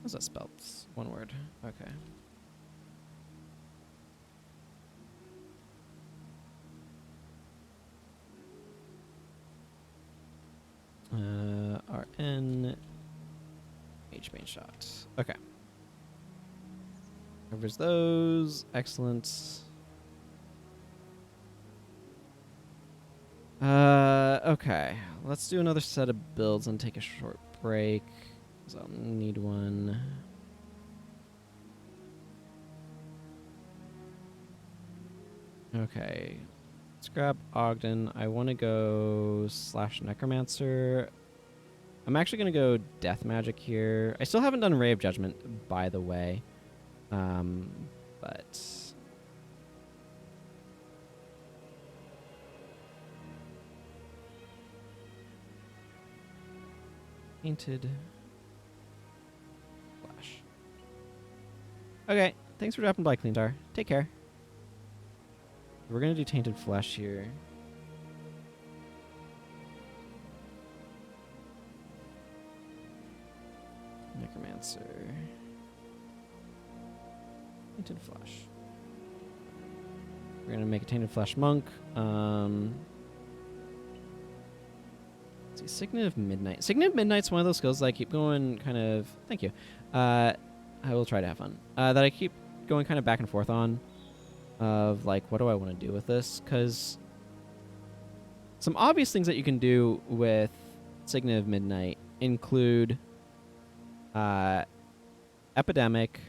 How's that spelled? One word. Okay. RN. Mage Bane Shot. Okay. Covers those. Excellent. Okay. Let's do another set of builds and take a short break. So I'll need one. Okay. Let's grab Ogden. I want to go / Necromancer. I'm actually going to go Death Magic here. I still haven't done Ray of Judgment, by the way. But... Tainted Flash. Okay, thanks for dropping by, Cleantar. Take care. We're gonna do Tainted Flesh here. Necromancer. Tainted Flesh. We're gonna make a Tainted Flesh Monk. Let's see, Signet of Midnight. Signet of Midnight's one of those skills that I keep going kind of... Thank you. I will try to have fun. That I keep going kind of back and forth on. Of, like, what do I want to do with this? Because some obvious things that you can do with Signet of Midnight include Epidemic,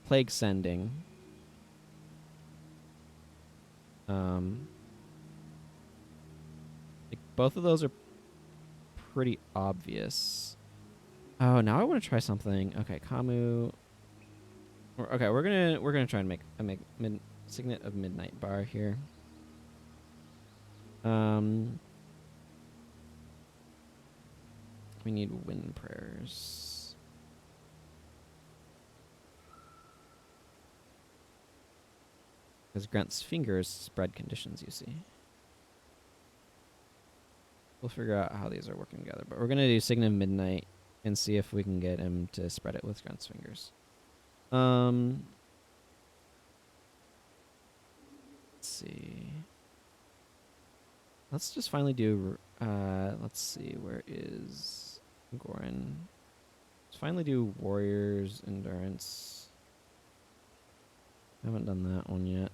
Plague Sending, like, both of those are pretty obvious. Oh, now I want to try something. Okay, Kamu. Okay, we're gonna try and make Signet of Midnight bar here. We need Wind Prayers. Because grants fingers spread conditions, you see. We'll figure out how these are working together, but we're gonna do Signet of Midnight and see if we can get him to spread it with grants fingers. Let's see. Let's just finally do, let's see, where is Goran? Let's finally do Warrior's Endurance. I haven't done that one yet.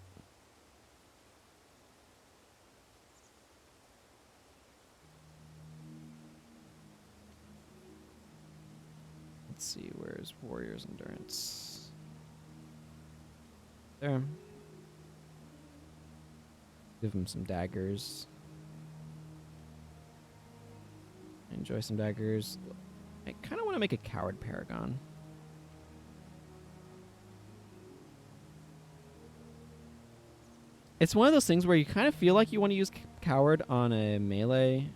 Let's see, where's Warrior's Endurance? There. Give him some daggers. Enjoy some daggers. I kind of want to make a Coward Paragon. It's one of those things where you kind of feel like you want to use Coward on a melee.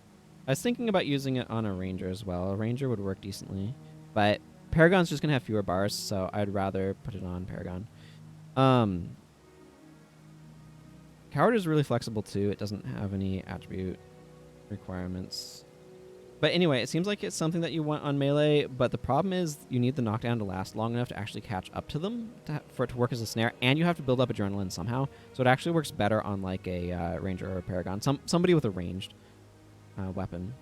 I was thinking about using it on a Ranger as well. A Ranger would work decently. But Paragon's just going to have fewer bars, so I'd rather put it on Paragon. Coward is really flexible too. It doesn't have any attribute requirements. But anyway, it seems like it's something that you want on melee, but the problem is you need the knockdown to last long enough to actually catch up to them for it to work as a snare, and you have to build up adrenaline somehow. So it actually works better on like a Ranger or a Paragon, somebody with a ranged weapon.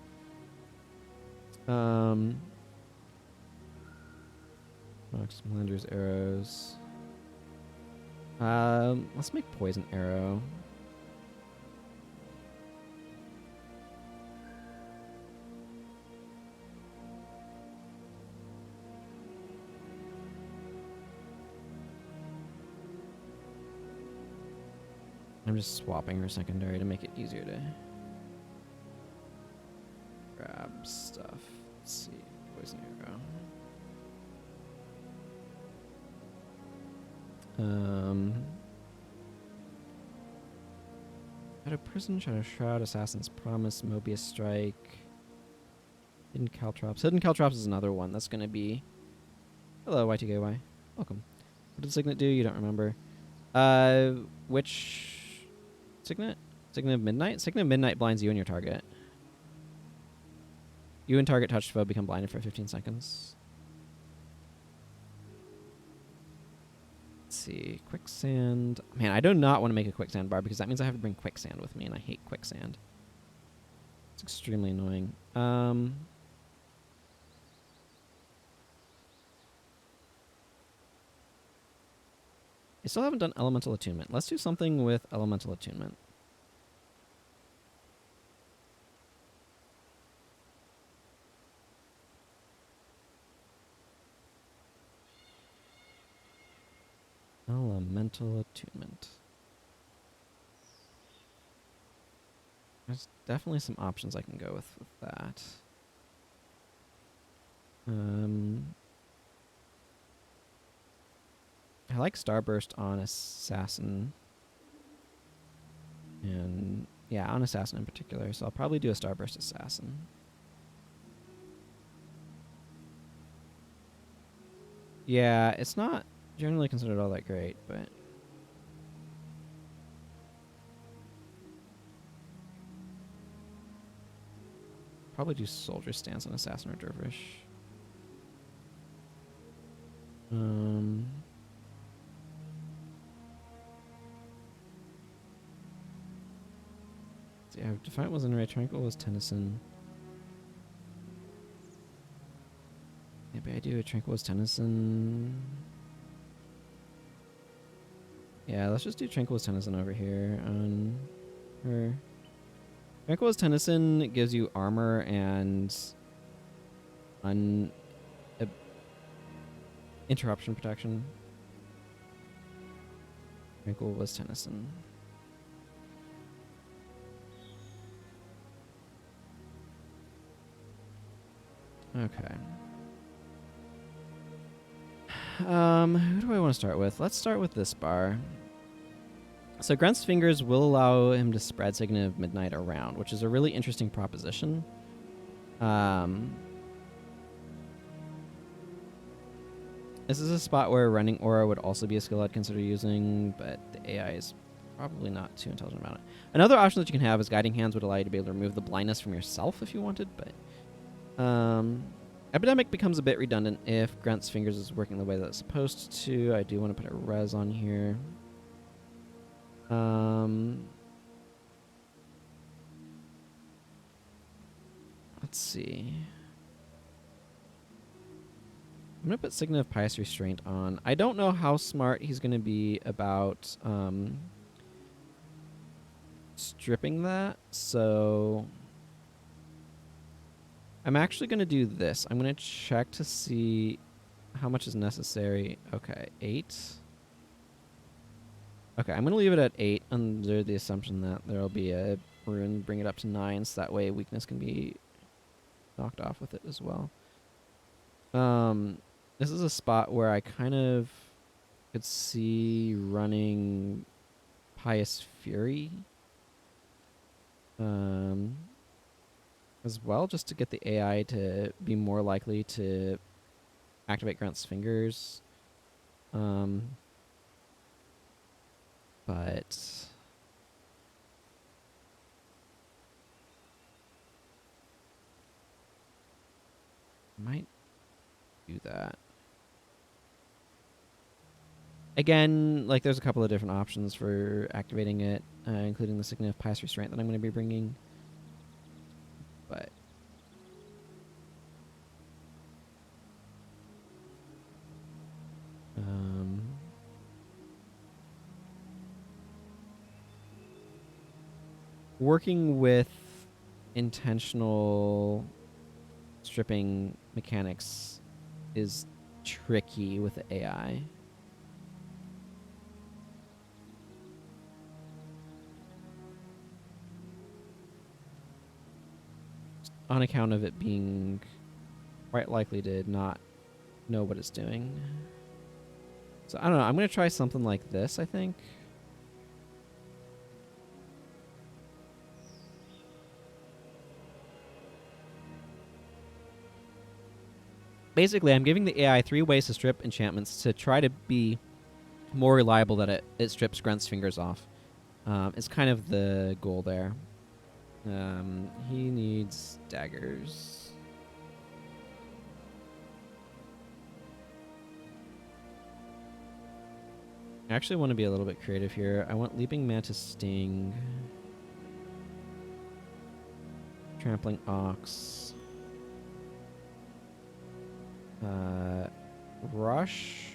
Lander's arrows. Let's make poison arrow. I'm just swapping her secondary to make it easier to grab stuff. Let's see. Poison arrow. Shadow Prison, Shadow Shroud, Assassin's Promise, Mobius Strike, Hidden Caltrops. Hidden Caltrops is another one that's going to be... Hello, Y2KY. Welcome. What did Signet do? You don't remember. Which... Signet? Signet of Midnight? Signet of Midnight blinds you and your target. You and target touched foe become blinded for 15 seconds. Let's see. Quicksand. Man, I do not want to make a quicksand bar because that means I have to bring quicksand with me, and I hate quicksand. It's extremely annoying. I still haven't done Elemental Attunement. Let's do something with Elemental Attunement. Elemental Attunement. There's definitely some options I can go with that. I like Starburst on Assassin. And yeah, on Assassin in particular. So I'll probably do a Starburst Assassin. Yeah, it's not generally considered all that great, but... Probably do Soldier Stance on Assassin or Dervish. Yeah, Defiant was in Ray, Tranquil was Tennyson. Maybe I do a Tranquil was Tennyson. Yeah, let's just do Tranquil was Tennyson over here on her. Tranquil was Tennyson gives you armor and interruption protection. Tranquil was Tennyson. Okay. Who do I want to start with? Let's start with this bar. So Grunt's Fingers will allow him to spread Signet of Midnight around, which is a really interesting proposition. This is a spot where Running Aura would also be a skill I'd consider using, but the AI is probably not too intelligent about it. Another option that you can have is Guiding Hands would allow you to be able to remove the blindness from yourself if you wanted, but... Epidemic becomes a bit redundant if Grunt's Fingers is working the way that it's supposed to. I do want to put a res on here. Let's see. I'm going to put Signet of Pious Restraint on. I don't know how smart he's going to be about stripping that, so... I'm actually going to do this. I'm going to check to see how much is necessary. Okay, 8. Okay, I'm going to leave it at 8 under the assumption that there will be a rune, bring it up to 9, so that way weakness can be knocked off with it as well. This is a spot where I kind of could see running Pious Fury. As well, just to get the AI to be more likely to activate Grunt's fingers. But might do that. Again, like there's a couple of different options for activating it, including the Signet of Pious Restraint that I'm going to be bringing. But working with intentional stripping mechanics is tricky with the AI. On account of it being quite likely to not know what it's doing. So I don't know. I'm going to try something like this, I think. Basically, I'm giving the AI 3 ways to strip enchantments to try to be more reliable that it strips Grunt's fingers off. It's kind of the goal there. He needs daggers. I actually want to be a little bit creative here. I want Leaping Mantis Sting. Trampling Ox. Rush.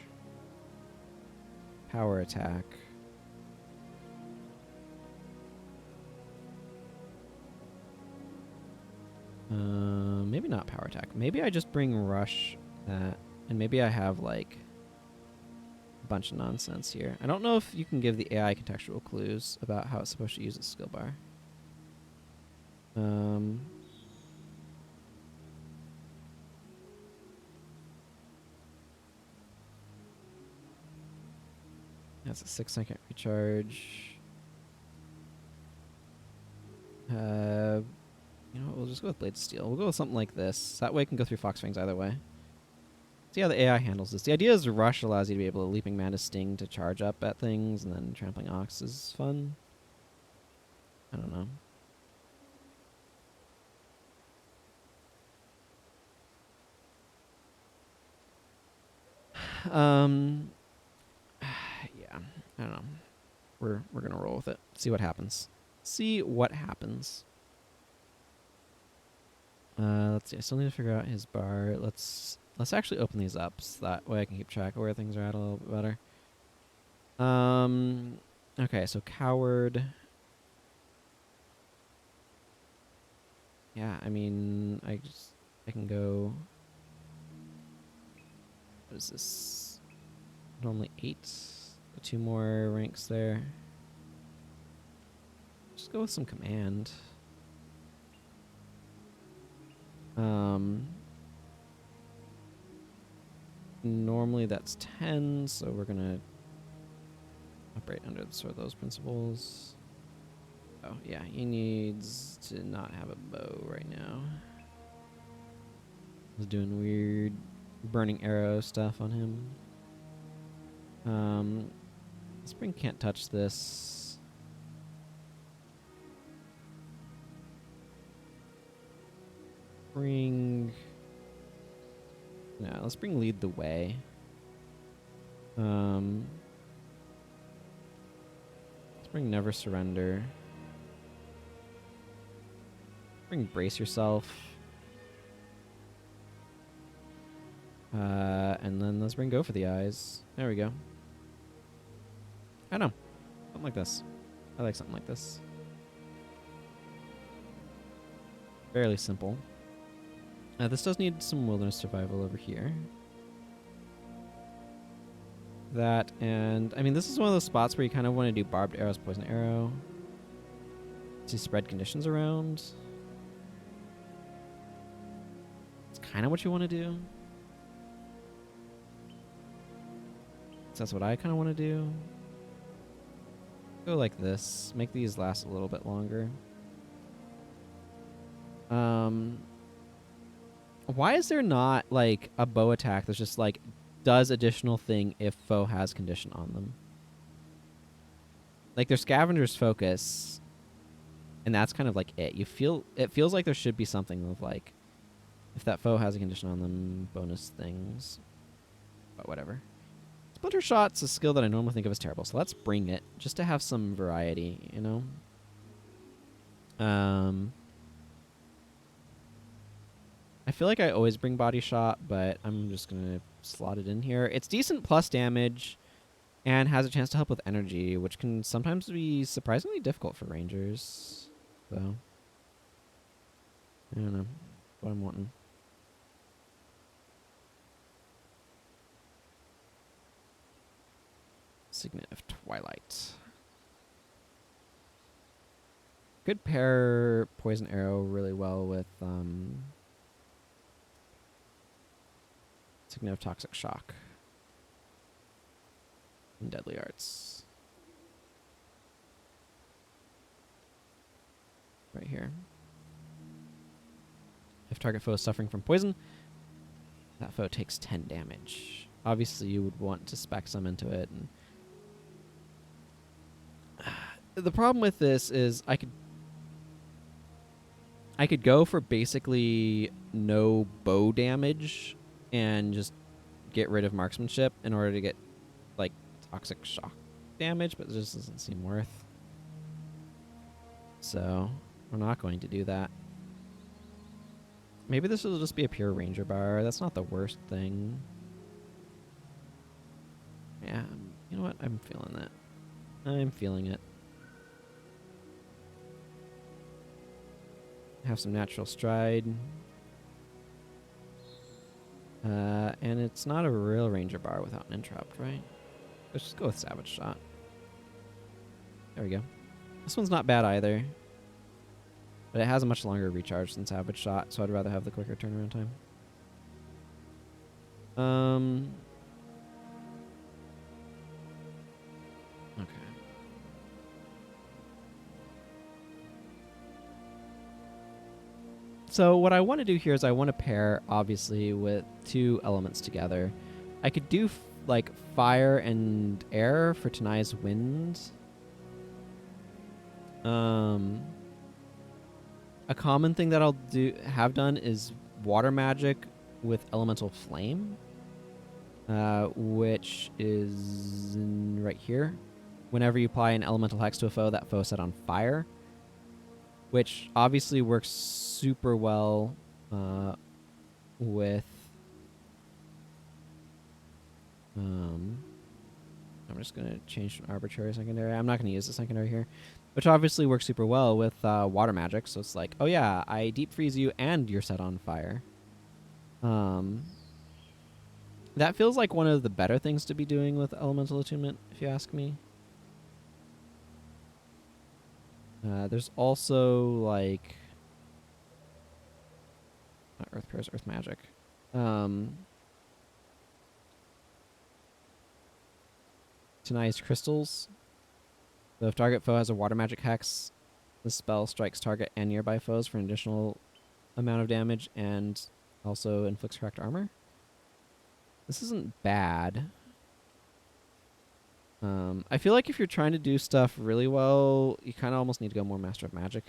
Power Attack. Maybe not Power Attack. Maybe I just bring Rush that, and maybe I have like a bunch of nonsense here. I don't know if you can give the AI contextual clues about how it's supposed to use its skill bar. That's a 6-second recharge. You know what, we'll just go with Blade Steel. We'll go with something like this. That way I can go through Fox Fangs either way. See how the AI handles this. The idea is Rush allows you to be able to Leaping Mantis Sting to charge up at things, and then Trampling Ox is fun. I don't know. Yeah, I don't know. We're gonna roll with it. See what happens. See what happens. Let's see. I still need to figure out his bar. Let's actually open these up so that way I can keep track of where things are at a little bit better. Okay, so Coward. Yeah, I mean, I can go. What is this? Normally 8. 2 more ranks there. Just go with some command. Normally that's 10, so we're gonna operate under sort of those principles. Oh yeah, he needs to not have a bow right now. I was doing weird burning arrow stuff on him. Spring can't touch this. No, let's bring Lead the Way. Let's bring Never Surrender. Bring Brace Yourself. And then let's bring Go for the Eyes. There we go. I know. Something like this. I like something like this. Fairly simple. This does need some wilderness survival over here. That, and I mean, this is one of those spots where you kind of want to do barbed arrows, poison arrow to spread conditions around. It's kind of what you want to do. So that's what I kind of want to do. Go like this. Make these last a little bit longer. Why is there not like a bow attack that's just like does additional thing if foe has condition on them? Like their scavenger's focus, and that's kind of like it. It feels like there should be something of like if that foe has a condition on them, bonus things. But whatever. Splinter Shot's a skill that I normally think of as terrible, so let's bring it just to have some variety, you know? I feel like I always bring Body Shot, but I'm just going to slot it in here. It's decent plus damage and has a chance to help with energy, which can sometimes be surprisingly difficult for rangers. So, I don't know what I'm wanting. Signet of Twilight. Could pair Poison Arrow really well with Signet of Toxic Shock and Deadly Arts. Right here. If target foe is suffering from poison, that foe takes 10 damage. Obviously, you would want to spec some into it. And the problem with this is I could go for basically no bow damage and just get rid of marksmanship in order to get like toxic shock damage, but it just doesn't seem worth. So we're not going to do that. Maybe this will just be a pure ranger bar. That's not the worst thing. Yeah, you know what? I'm feeling that. I'm feeling it. Have some natural stride. And it's not a real ranger bar without an interrupt, right? Let's just go with Savage Shot. There we go. This one's not bad either. But it has a much longer recharge than Savage Shot, so I'd rather have the quicker turnaround time. Okay. So what I want to do here is I want to pair, obviously, with two elements together. I could do like fire and air for Tanai's Wind. A common thing that I'll have done is water magic with elemental flame, which is right here. Whenever you apply an elemental hex to a foe, that foe is set on fire, which obviously works super well with. I'm just going to change from arbitrary secondary. I'm not going to use the secondary here, which obviously works super well with water magic. So it's like, oh yeah, I deep freeze you and you're set on fire. That feels like one of the better things to be doing with elemental attunement, if you ask me. There's also like not earth prayers, earth magic. Tanai's crystals. So if target foe has a water magic hex, the spell strikes target and nearby foes for an additional amount of damage and also inflicts cracked armor. This isn't bad. I feel like if you're trying to do stuff really well, you kind of almost need to go more Master of Magic.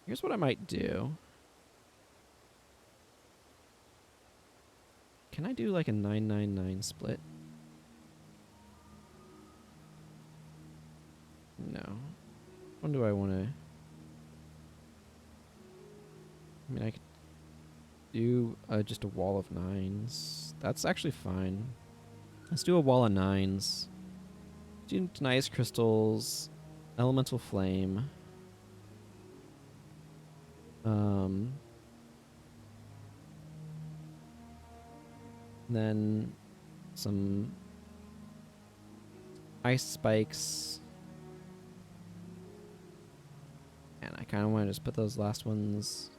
Here's what I might do. Can I do like a 999 split? No. When do I want to? I mean, I could do just a wall of 9s. That's actually fine. Let's do a wall of 9s. Do nice crystals, elemental flame. Then some ice spikes. And I kind of want to just put those last ones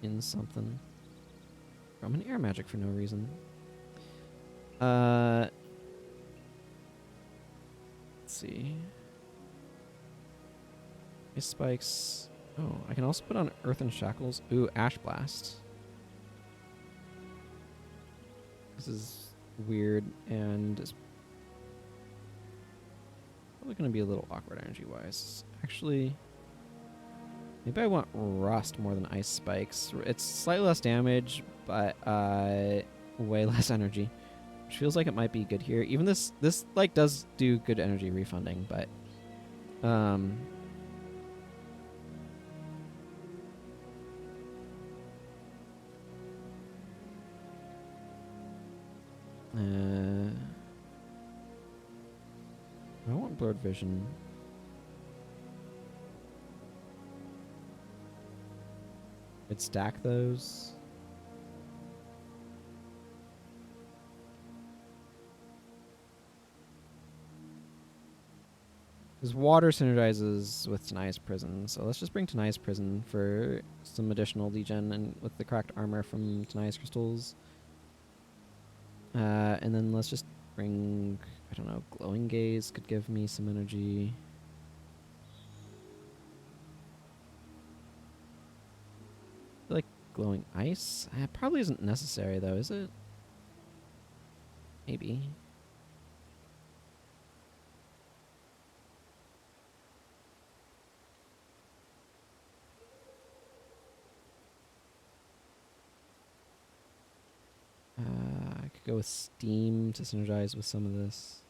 in something. I'm an air magic for no reason. Let's see. Ice spikes. Oh, I can also put on Earth and Shackles. Ooh, Ash Blast. This is weird and it's probably going to be a little awkward energy-wise. Actually, maybe I want Rust more than Ice Spikes. It's slightly less damage, but way less energy, which feels like it might be good here. Even this like does do good energy refunding, but I don't want blurred vision. I'd stack those. Because water synergizes with Tanai's Prison, so let's just bring Tanai's Prison for some additional degen and with the cracked armor from Tanai's crystals. And then let's just bring, I don't know, Glowing Gaze could give me some energy. I feel like Glowing Ice? It probably isn't necessary though, is it? Maybe. I could go with Steam to synergize with some of this.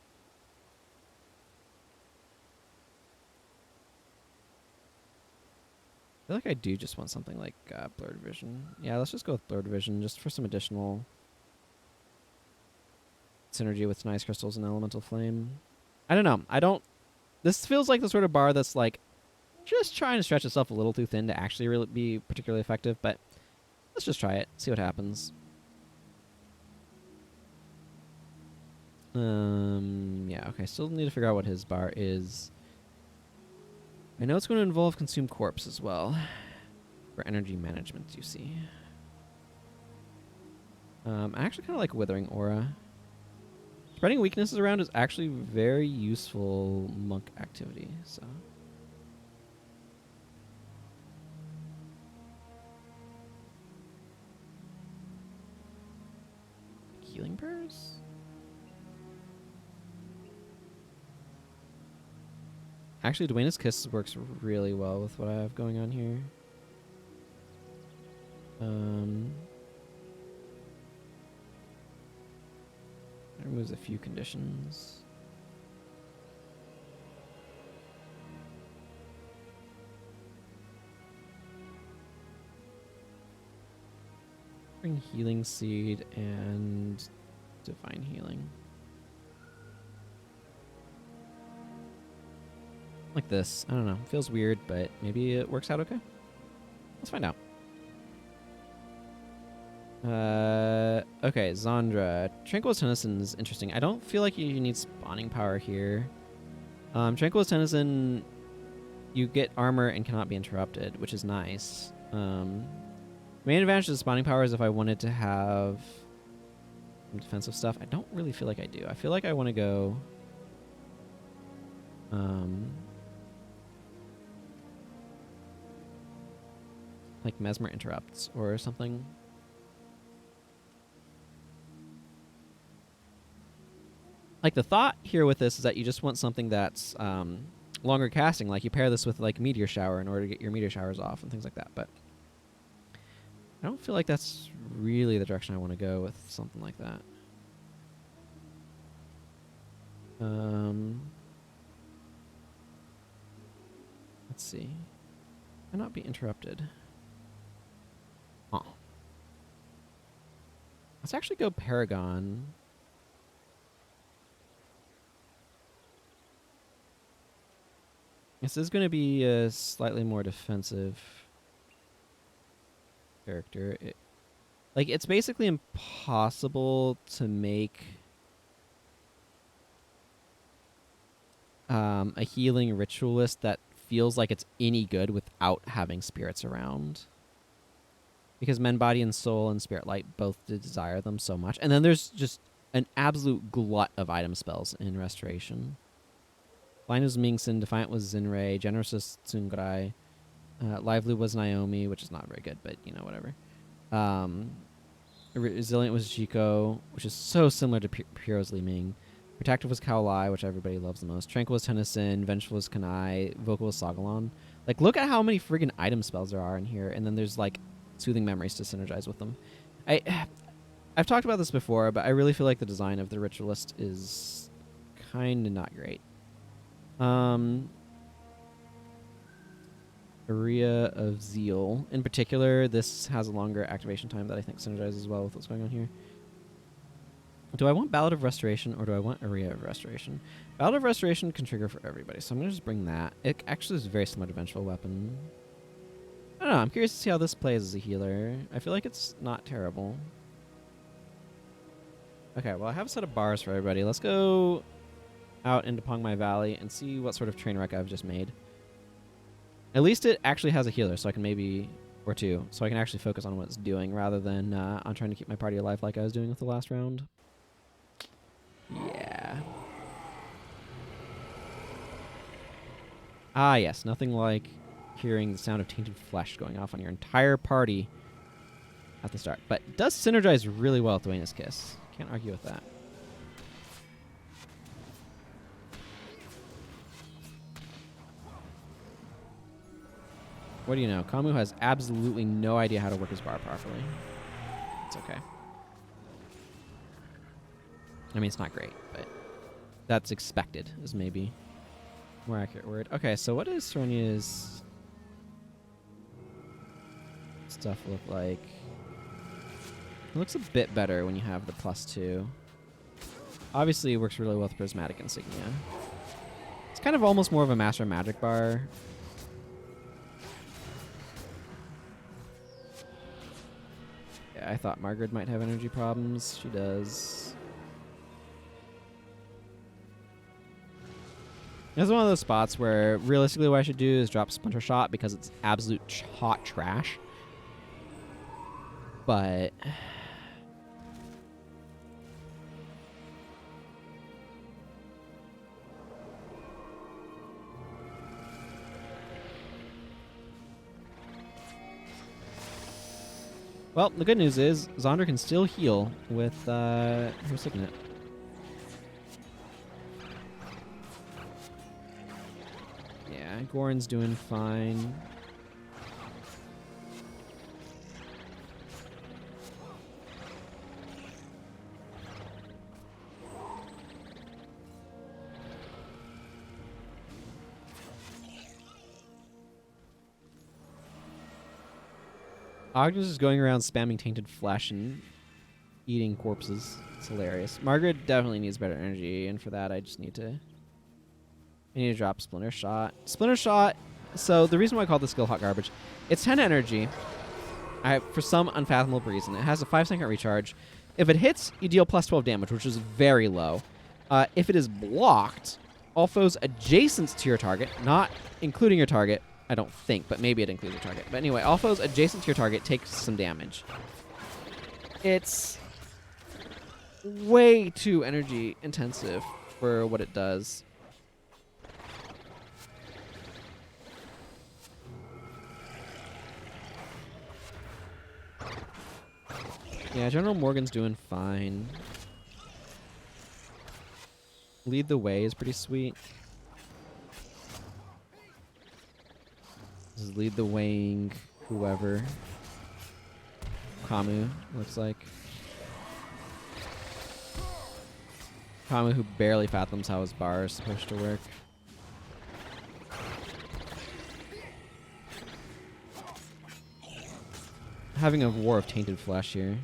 I feel like I do just want something like Blurred Vision. Yeah, let's just go with Blurred Vision just for some additional synergy with Nice Crystals and Elemental Flame. I don't know. This feels like the sort of bar that's like just trying to stretch itself a little too thin to actually really be particularly effective, but let's just try it, see what happens. Yeah, okay, still need to figure out what his bar is. I know it's going to involve Consume Corpse as well. For energy management, you see. I actually kind of like Withering Aura. Spreading weaknesses around is actually very useful monk activity, so. Healing Prayers? Actually, Dwayne's Kiss works really well with what I have going on here. It removes a few conditions. Bring Healing Seed and Divine Healing. Like this. I don't know. Feels weird, but maybe it works out okay. Let's find out. Okay, Zandra. Tranquil's Tennyson is interesting. I don't feel like you need spawning power here. Tranquil's Tennyson, you get armor and cannot be interrupted, which is nice. Main advantage of spawning power is if I wanted to have some defensive stuff. I don't really feel like I do. I feel like I want to go like Mesmer Interrupts or something. Like the thought here with this is that you just want something that's longer casting. Like you pair this with like Meteor Shower in order to get your Meteor Showers off and things like that. But I don't feel like that's really the direction I want to go with something like that. Let's see. Cannot be interrupted. Huh. Let's actually go Paragon. This is going to be a slightly more defensive character. It's basically impossible to make a healing ritualist that feels like it's any good without having spirits around. Because Men, Body, and Soul and Spirit Light both desire them so much. And then there's just an absolute glut of item spells in Restoration. Blind was Mingson, Defiant was Zinrei, Generous was Tsungarai, Lively was Naomi, which is not very good, but you know, whatever. Resilient was Jiko, which is so similar to Puro's Li Ming. Protective was Kaolai, which everybody loves the most. Tranquil was Tennyson, Vengeful was Kanai, Vocal was Sagalon. Like, look at how many friggin' item spells there are in here, and then there's like Soothing Memories to synergize with them. I've talked about this before, but I really feel like the design of the Ritualist is kind of not great. Area of Zeal. In particular, this has a longer activation time that I think synergizes well with what's going on here. Do I want Ballad of Restoration or do I want Area of Restoration? Ballad of Restoration can trigger for everybody, so I'm going to just bring that. It actually is very similar to Vengeful Weapon. I don't know. I'm curious to see how this plays as a healer. I feel like it's not terrible. Okay, well, I have a set of bars for everybody. Let's go out into Pongmai Valley and see what sort of train wreck I've just made. At least it actually has a healer, so I can maybe... or two, so I can actually focus on what it's doing rather than on trying to keep my party alive like I was doing with the last round. Yeah. Ah, yes. Nothing like hearing the sound of tainted flesh going off on your entire party at the start. But it does synergize really well with Dwayne's Kiss. Can't argue with that. What do you know? Kamu has absolutely no idea how to work his bar properly. It's okay. I mean, it's not great, but that's expected is maybe a more accurate word. Okay, so what does Soronia's stuff look like? It looks a bit better when you have the +2. Obviously, it works really well with Prismatic Insignia. It's kind of almost more of a Master Magic bar. Yeah, I thought Margaret might have energy problems. She does. This is one of those spots where realistically what I should do is drop Splinter Shot because it's absolute hot trash. But... well, the good news is Zonder can still heal with her Signet. Yeah, Goran's doing fine. Agnes is going around spamming tainted flesh and eating corpses. It's hilarious. Margaret definitely needs better energy, and for that I just need to... I need to drop Splinter Shot. Splinter Shot, so the reason why I call this skill hot garbage, it's 10 energy. For some unfathomable reason. It has a 5-second recharge. If it hits, you deal plus 12 damage, which is very low. If it is blocked, all foes adjacent to your target, not including your target, I don't think, but maybe it includes your target. But anyway, all foes adjacent to your target take some damage. It's way too energy intensive for what it does. Yeah, General Morgan's doing fine. Lead the Way is pretty sweet. This is Lead the Waying whoever. Kamu, looks like. Kamu who barely fathoms how his bar is supposed to work. Having a war of tainted flesh here.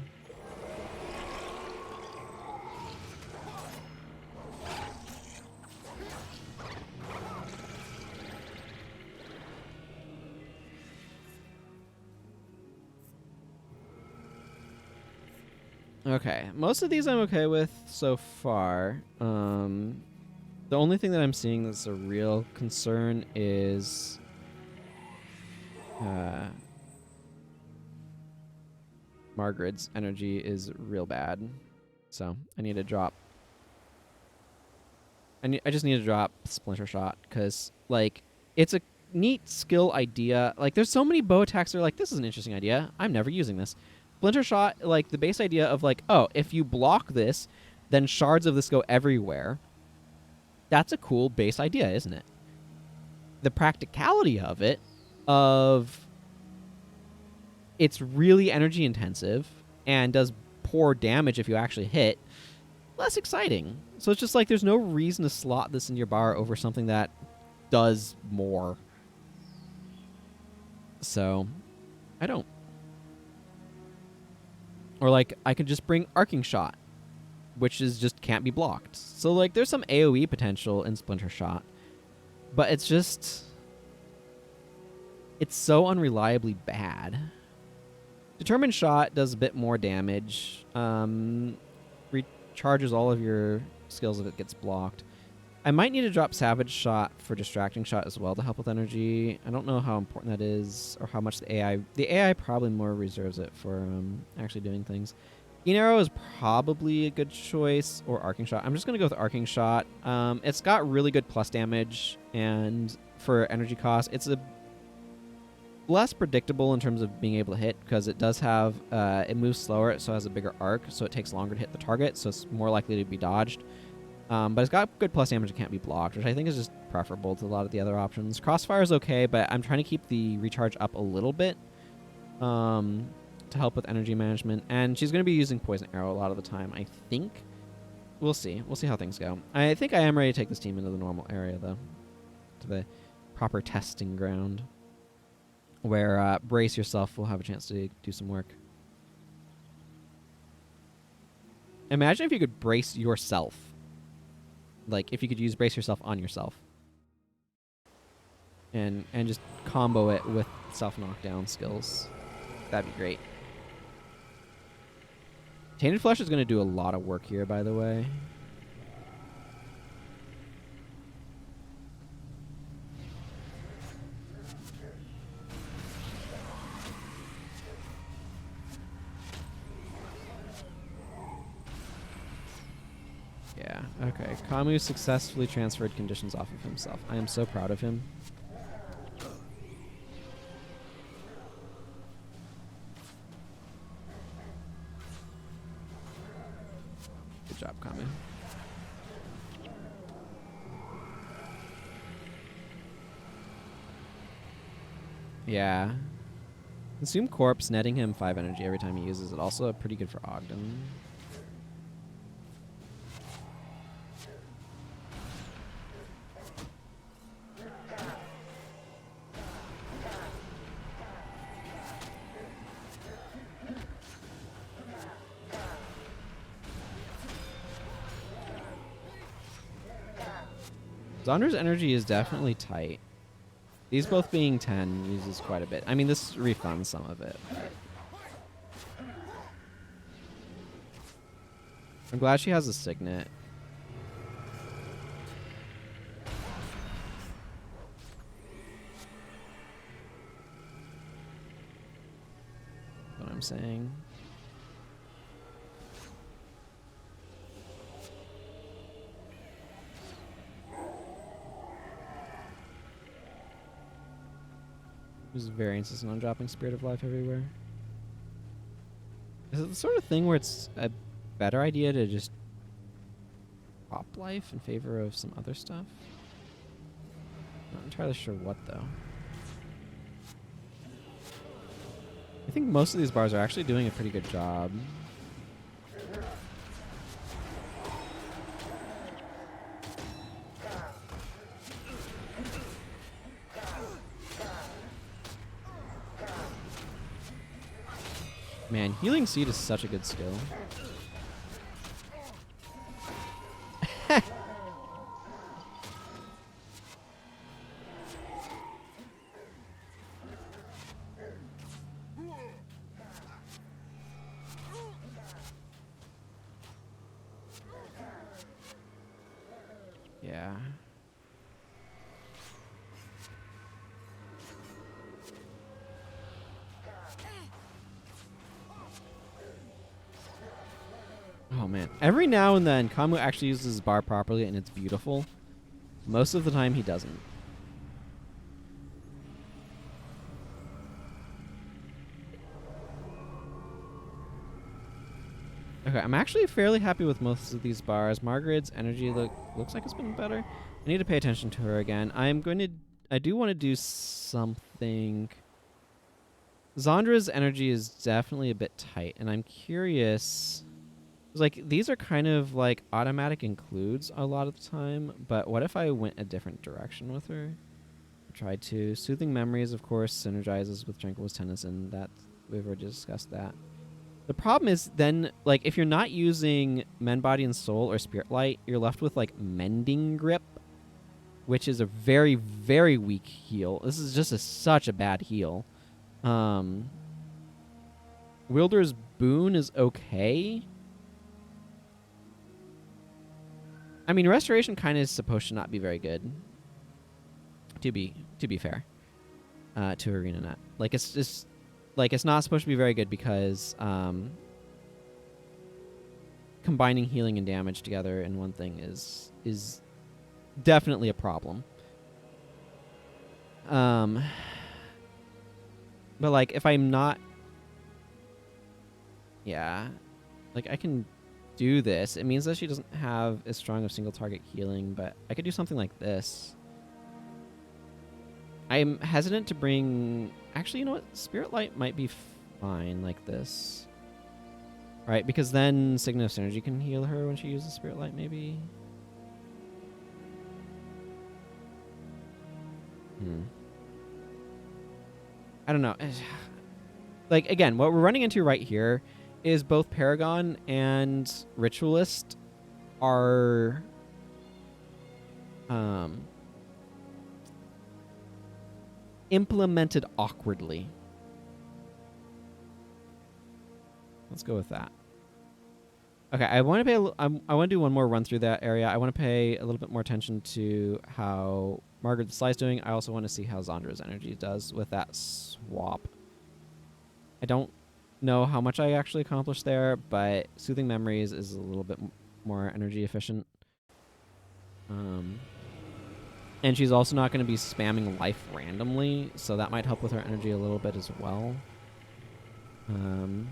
Okay, most of these I'm okay with so far. The only thing that I'm seeing that's a real concern is Margaret's energy is real bad. So I need to drop. I just need to drop Splinter Shot because like it's a neat skill idea. Like there's so many bow attacks that are like, this is an interesting idea. I'm never using this. Splinter Shot, like the base idea of like, oh, if you block this, then shards of this go everywhere. That's a cool base idea, isn't it? The practicality of it, of it's really energy intensive and does poor damage if you actually hit, less exciting. So it's just like there's no reason to slot this in your bar over something that does more. So I don't. Or like I could just bring Arcing Shot, which is just can't be blocked. So like there's some AoE potential in Splinter Shot, but it's just, it's so unreliably bad. Determined Shot does a bit more damage. Recharges all of your skills if it gets blocked. I might need to drop Savage Shot for Distracting Shot as well to help with energy. I don't know how important that is or how much the AI... The AI probably more reserves it for actually doing things. Keen Arrow is probably a good choice, or Arcing Shot. I'm just going to go with Arcing Shot. It's got really good plus damage, and for energy cost, it's a less predictable in terms of being able to hit because it does have... it moves slower, so it has a bigger arc, so it takes longer to hit the target, so it's more likely to be dodged. But it's got good plus damage that can't be blocked, which I think is just preferable to a lot of the other options. Crossfire is okay, but I'm trying to keep the recharge up a little bit to help with energy management. And she's going to be using Poison Arrow a lot of the time, I think. We'll see. We'll see how things go. I think I am ready to take this team into the normal area, though. To the proper testing ground. Where Brace Yourself will have a chance to do some work. Imagine if you could brace yourself. Like, if you could use Brace Yourself on yourself. And just combo it with self-knockdown skills. That'd be great. Tainted Flesh is going to do a lot of work here, by the way. Yeah, okay. Kamu successfully transferred conditions off of himself. I am so proud of him. Good job, Kamu. Yeah. Consume Corpse, netting him 5 energy every time he uses it. Also pretty good for Ogden. Zondra's energy is definitely tight. These both being 10 uses quite a bit. I mean, this refunds some of it. I'm glad she has a Signet. That's what I'm saying. Who's very insistent on dropping Spirit of Life everywhere. Is it the sort of thing where it's a better idea to just drop life in favor of some other stuff? Not entirely sure what, though. I think most of these bars are actually doing a pretty good job. Man, Healing Seed is such a good skill. Yeah. Oh man. Every now and then, Kamu actually uses his bar properly, and it's beautiful. Most of the time, he doesn't. Okay, I'm actually fairly happy with most of these bars. Margaret's energy looks like it's been better. I need to pay attention to her again. I do want to do something. Zondra's energy is definitely a bit tight, and I'm curious. Like, these are kind of like automatic includes a lot of the time, but what if I went a different direction with her? Tried to. Soothing Memories, of course, synergizes with Tranquil's Tennyson. We've already discussed that. The problem is then, like, if you're not using Men, Body, and Soul or Spirit Light, you're left with, like, Mending Grip, which is a very, very weak heal. This is just such a bad heal. Wielder's Boon is okay. I mean, Restoration kind of is supposed to not be very good. To be fair, to ArenaNet, like it's just like it's not supposed to be very good because combining healing and damage together in one thing is definitely a problem. But like if I'm not, yeah, like I can do this. It means that she doesn't have as strong of single target healing, but I could do something like this. I'm hesitant to bring... Actually, you know what? Spirit Light might be fine like this. Right, because then Signet of Synergy can heal her when she uses Spirit Light, maybe? I don't know. Like, again, what we're running into right here is both Paragon and Ritualist are... implemented awkwardly. Let's go with that. Okay, I want to pay. I want to do one more run through that area. I want to pay a little bit more attention to how Margaret the Sly's doing. I also want to see how Zondra's energy does with that swap. I don't know how much I actually accomplished there, but Soothing Memories is a little bit more energy efficient. And she's also not going to be spamming life randomly, so that might help with her energy a little bit as well. And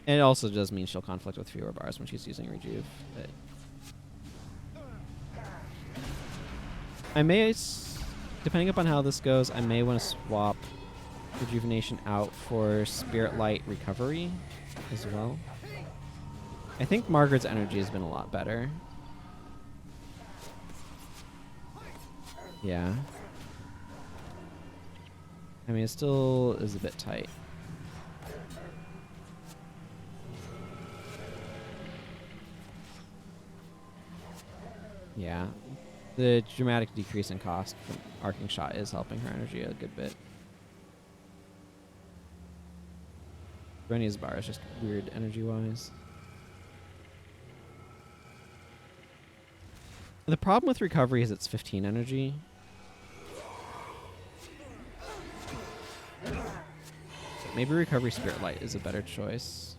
it also does mean she'll conflict with fewer bars when she's using Rejuve. But I may, depending upon how this goes, I may want to swap Rejuvenation out for Spirit Light Recovery as well. I think Margaret's energy has been a lot better. Yeah. I mean, it still is a bit tight. Yeah. The dramatic decrease in cost from Arcing Shot is helping her energy a good bit. Rennie's bar is just weird energy-wise. The problem with recovery is it's 15 energy. Maybe Recovery Spirit Light is a better choice.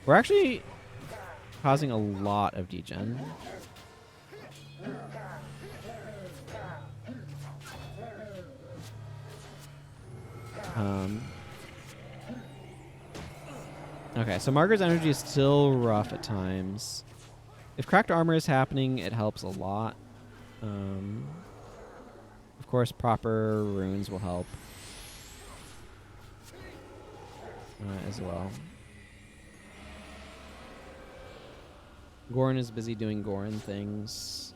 We're actually causing a lot of degen. Okay, so Margaret's energy is still rough at times. If Cracked Armor is happening, it helps a lot. Of course, proper runes will help as well. Goran is busy doing Goran things.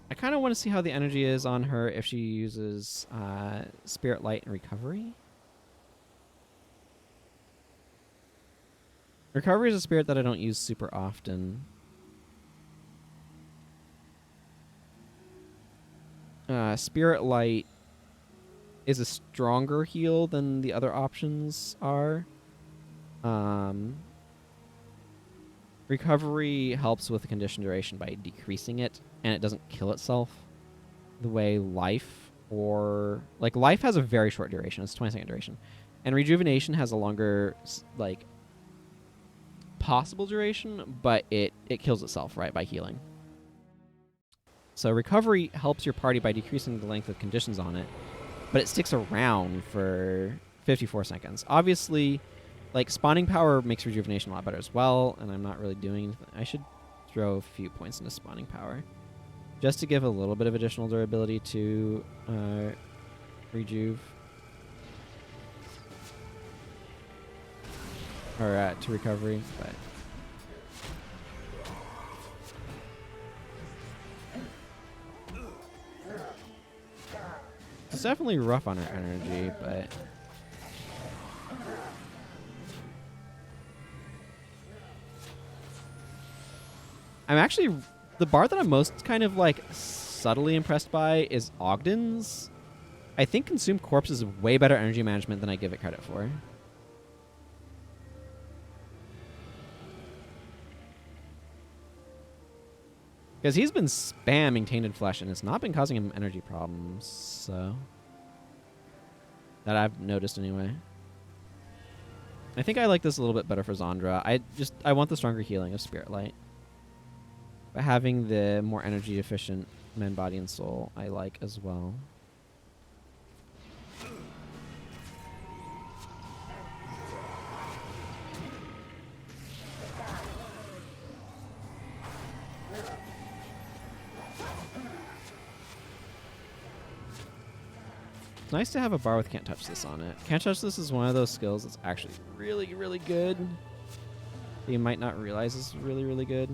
I kind of want to see how the energy is on her if she uses Spirit Light and Recovery. Recovery is a spirit that I don't use super often. Spirit Light is a stronger heal than the other options are. Recovery helps with the condition duration by decreasing it, and it doesn't kill itself. the way life or like life has a very short duration. It's 20-second duration, and rejuvenation has a longer like possible duration, but it kills itself right by healing. So recovery helps your party by decreasing the length of conditions on it, but it sticks around for 54 seconds. Obviously, like spawning power makes rejuvenation a lot better as well, and I'm not really doing anything. I should throw a few points into spawning power just to give a little bit of additional durability to rejuve. Or to recovery, but it's definitely rough on her energy, but I'm actually the bar that I'm most kind of like subtly impressed by is Ogden's. I think Consume Corpse is way better energy management than I give it credit for. Because he's been spamming Tainted Flesh, and it's not been causing him energy problems, so... that I've noticed anyway. I think I like this a little bit better for Zandra. I want the stronger healing of Spirit Light. But having the more energy efficient Men, Body, and Soul, I like as well. It's nice to have a bar with Can't Touch This on it. Can't Touch This is one of those skills that's actually really, really good. You might not realize is really, really good.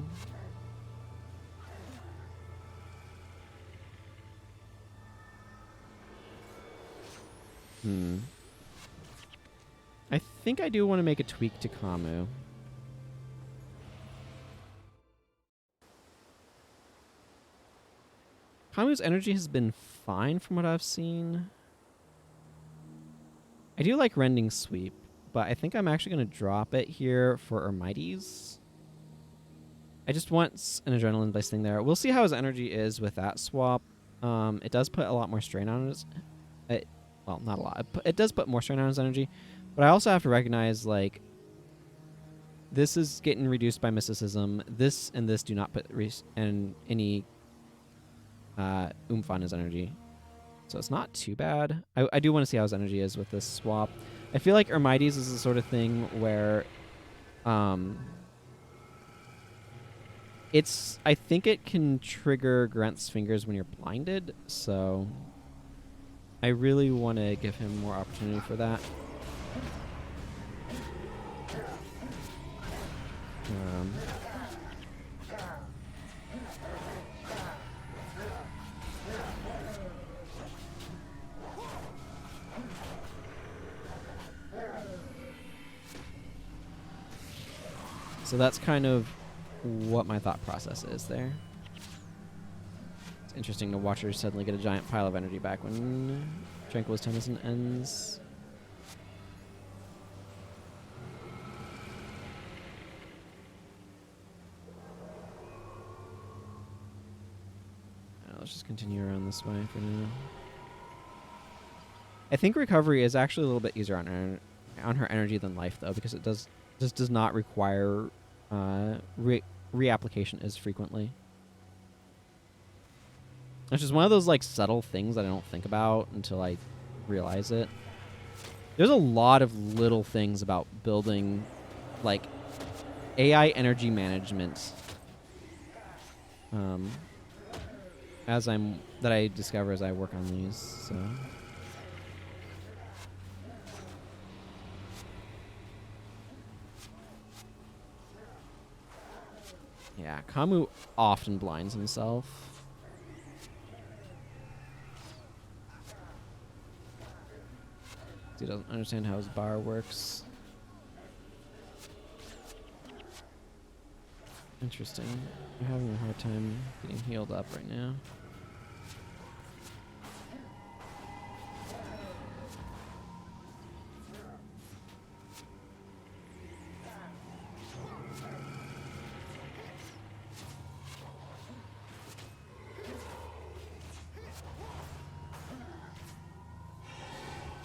I think I do want to make a tweak to Kamu. Kamu's energy has been fine from what I've seen. I do like Rending Sweep, but I think I'm actually going to drop it here for Ermites. I just want an Adrenaline Blast thing there. We'll see how his energy is with that swap. It does put a lot more strain on his... well, not a lot. It does put more strain on his energy. But I also have to recognize, like, this is getting reduced by mysticism. This and this do not put any oomph on his energy. So it's not too bad. I do want to see how his energy is with this swap. I feel like Ermites is the sort of thing where I think it can trigger Grant's Fingers when you're blinded, so I really want to give him more opportunity for that. So that's kind of what my thought process is there. It's interesting to watch her suddenly get a giant pile of energy back when Tranquil's Tennyson ends. Let's just continue around this way for now. I think recovery is actually a little bit easier on her energy than life, though, because it does not require reapplication as frequently. Which is one of those like subtle things that I don't think about until I realize it. There's a lot of little things about building like AI energy management that I discover as I work on these. So yeah, Kamu often blinds himself. He doesn't understand how his bar works. Interesting. I'm having a hard time getting healed up right now.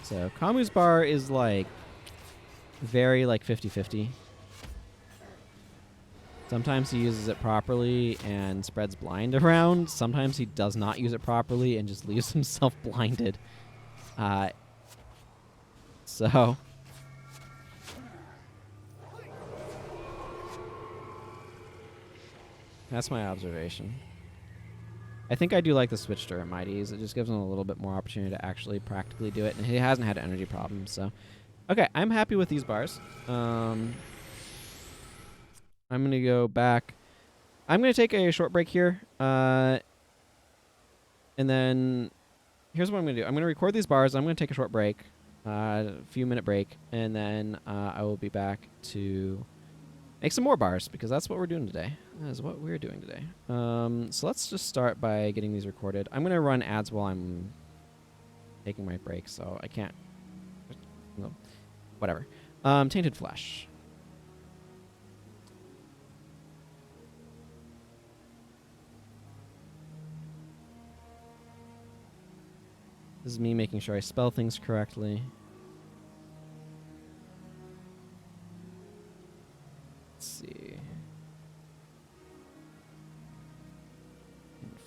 So Kamu's bar is like very like 50-50. Sometimes he uses it properly and spreads blind around. Sometimes he does not use it properly and just leaves himself blinded. So that's my observation. I think I do like the switch to Mighties. It just gives him a little bit more opportunity to actually practically do it, and he hasn't had energy problems. So, okay, I'm happy with these bars. I'm gonna go back. I'm gonna take a short break here, and then here's what I'm gonna do. I'm gonna record these bars. I'm gonna take a short break, a few minute break, and then I will be back to make some more bars because that's what we're doing today. That is what we're doing today. So let's just start by getting these recorded. I'm gonna run ads while I'm taking my break, so I can't. No, whatever. Tainted Flesh. This is me making sure I spell things correctly. Let's see.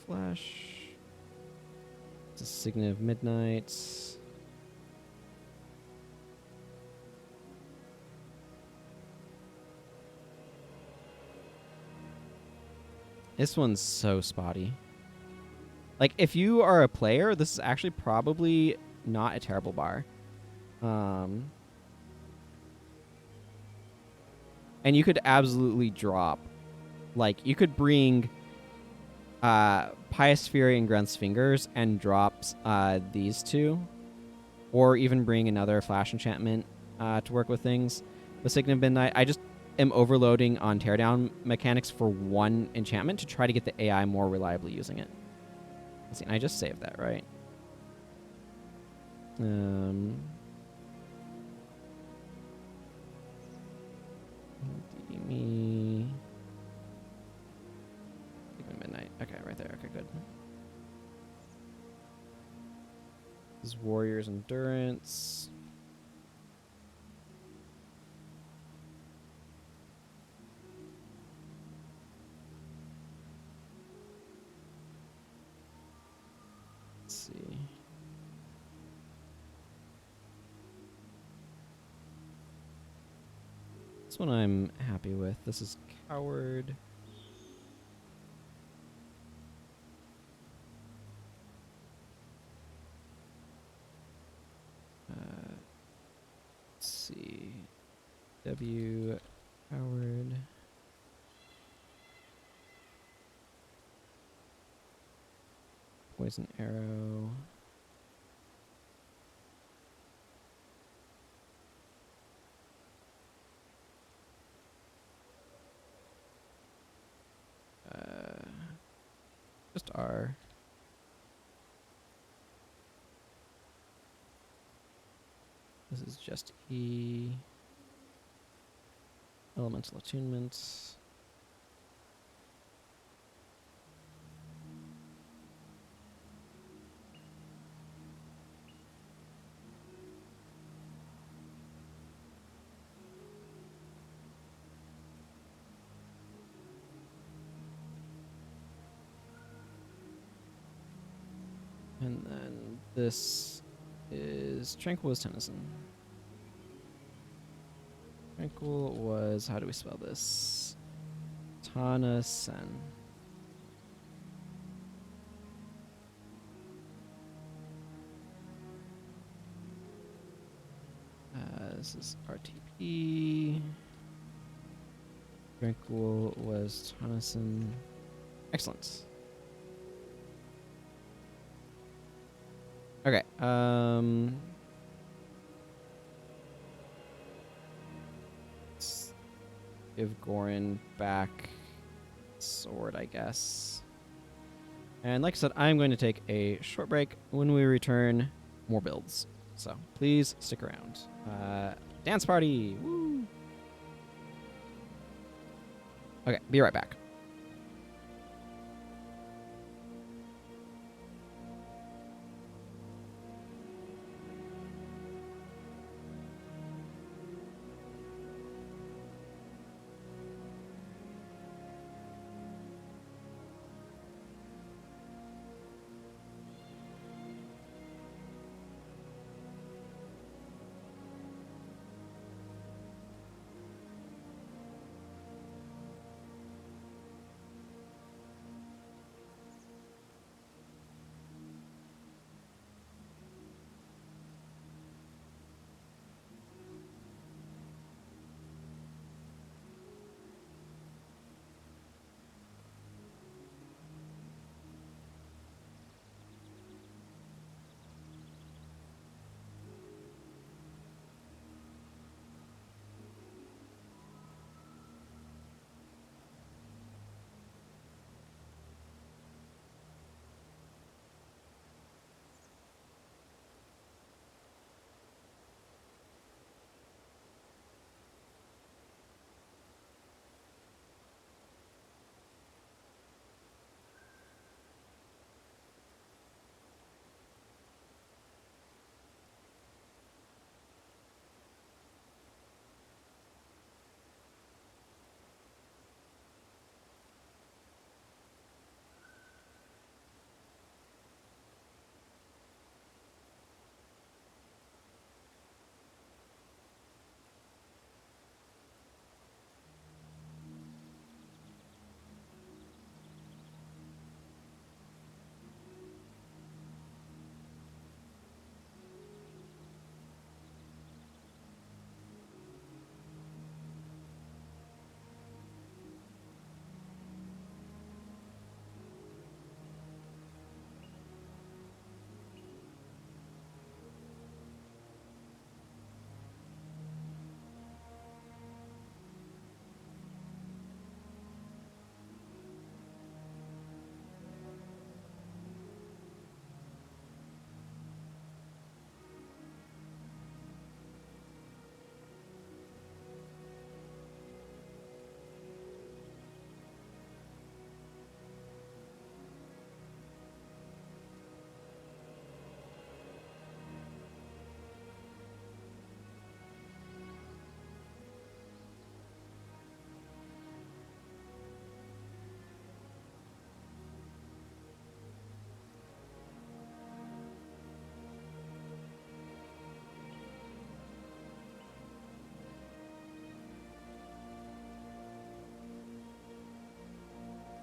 Flesh. It's a Signet of Midnight. This one's so spotty. Like, if you are a player, this is actually probably not a terrible bar. And you could absolutely drop. Like, you could bring Pious Fury and Grunth's Fingers and drops these two. Or even bring another Flash Enchantment to work with things. The Signet of Midnight, I just am overloading on teardown mechanics for one enchantment to try to get the AI more reliably using it. See, I just saved that, right? Me. Midnight. Okay, right there. Okay, good. This is Warrior's Endurance. Let's see. This one I'm happy with. This is Coward. Let's see. W. Coward. Poison Arrow. Just R. This is just E. Elemental Attunement. And then this is Tranquil was Tennyson. Tranquil was, how do we spell this? Tanasen. This is RTP. Tranquil was Tanasen. Excellent. Okay. Let's give Gorin back sword, I guess. And like I said, I'm going to take a short break. When we return, more builds. So please stick around. Dance party! Woo! Okay, be right back.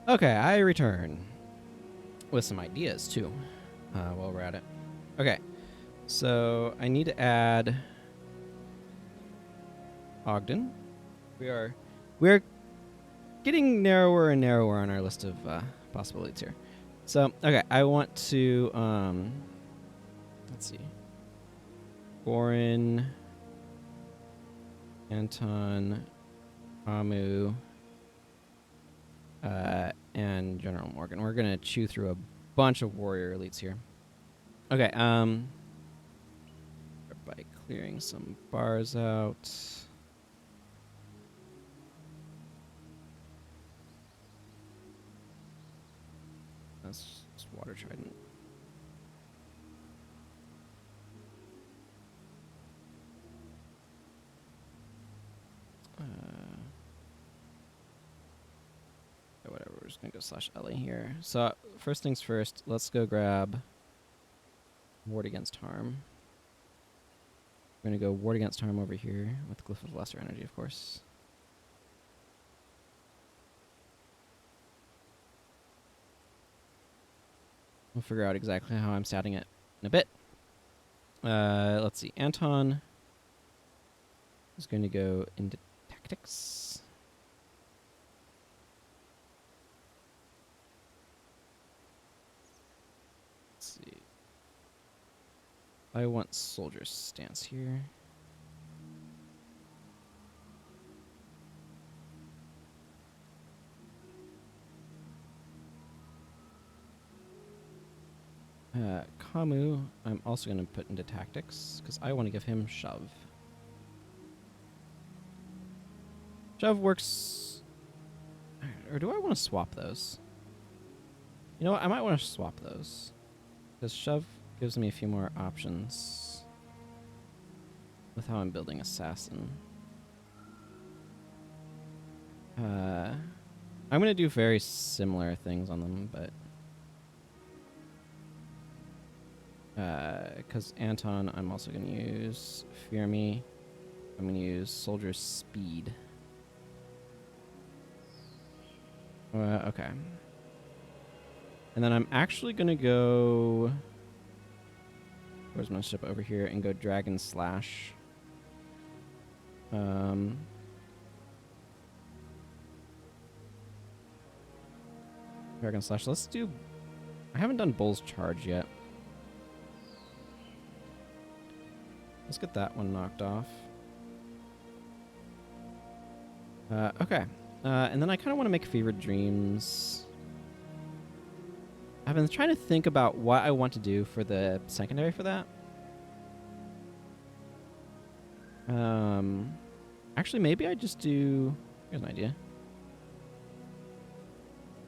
Okay, I return with some ideas too. While we're at it. Okay, so I need to add Ogden. We're getting narrower and narrower on our list of possibilities here. So okay, I want to let's see, Goran, Anton, Amu, and General Morgan. We're gonna chew through a bunch of warrior elites here. Okay, by clearing some bars out. That's just water trident. Whatever, we're just gonna go /Ellie here. So first things first, let's go grab Ward Against Harm. We're gonna go Ward Against Harm over here with Glyph of Lesser Energy, of course. We'll figure out exactly how I'm statting it in a bit. Let's see, Anton is going to go into Tactics. Let's see. I want Soldier's Stance here. Kamu, I'm also going to put into Tactics, because I want to give him Shove. Shove works... Or do I want to swap those? You know what? I might want to swap those. Because Shove gives me a few more options with how I'm building Assassin. I'm going to do very similar things on them, but... Because Anton, I'm also going to use Fear Me. I'm going to use Soldier's Speed. Okay. And then I'm actually going to go... Where's my ship? Over here, and go Dragon Slash. Dragon Slash. Let's do... I haven't done Bull's Charge yet. Let's get that one knocked off. Okay. And then I kind of want to make Fevered Dreams. I've been trying to think about what I want to do for the secondary for that. Actually, maybe I just do... Here's an idea.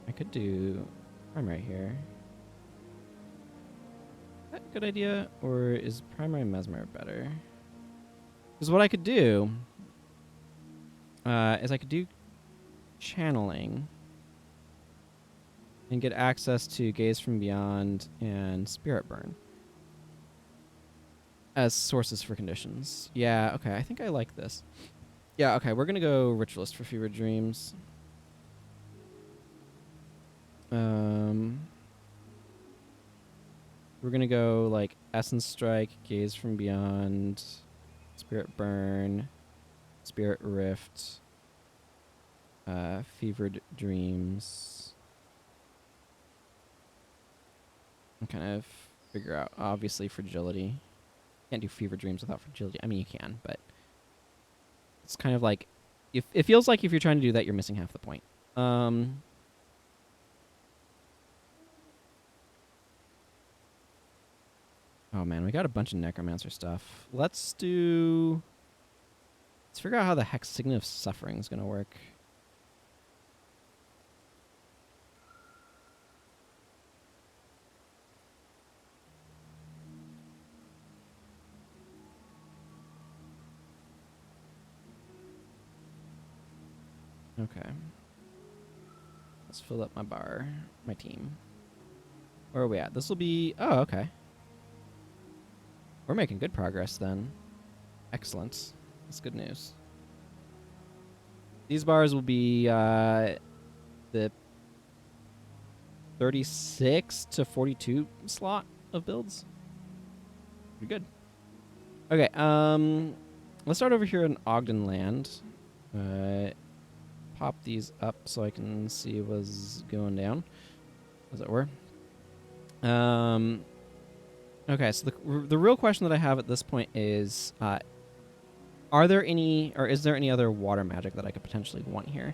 I could do Primary here. Is that a good idea? Or is Primary Mesmer better? Because what I could do is I could do Channeling and get access to Gaze from Beyond and Spirit Burn as sources for conditions. Yeah, okay, I think I like this. Yeah, okay, we're going to go Ritualist for Fevered Dreams. We're going to go, like, Essence Strike, Gaze from Beyond, Spirit Burn, Spirit Rift, Fevered Dreams. And kind of figure out, obviously, Fragility. Can't do Fevered Dreams without Fragility. I mean, you can, but it's kind of like... it feels like if you're trying to do that, you're missing half the point. Oh man, we got a bunch of Necromancer stuff. Let's figure out how the Hex Signet of Suffering is going to work. Okay. Let's fill up my team. Where are we at? This will be... Oh, okay. We're making good progress then. Excellent. That's good news. These bars will be the 36 to 42 slot of builds. Pretty good. Okay, let's start over here in Ogden Land. Pop these up so I can see what's going down, as it were. Okay, so the real question that I have at this point is, are there any, or is there any other water magic that I could potentially want here?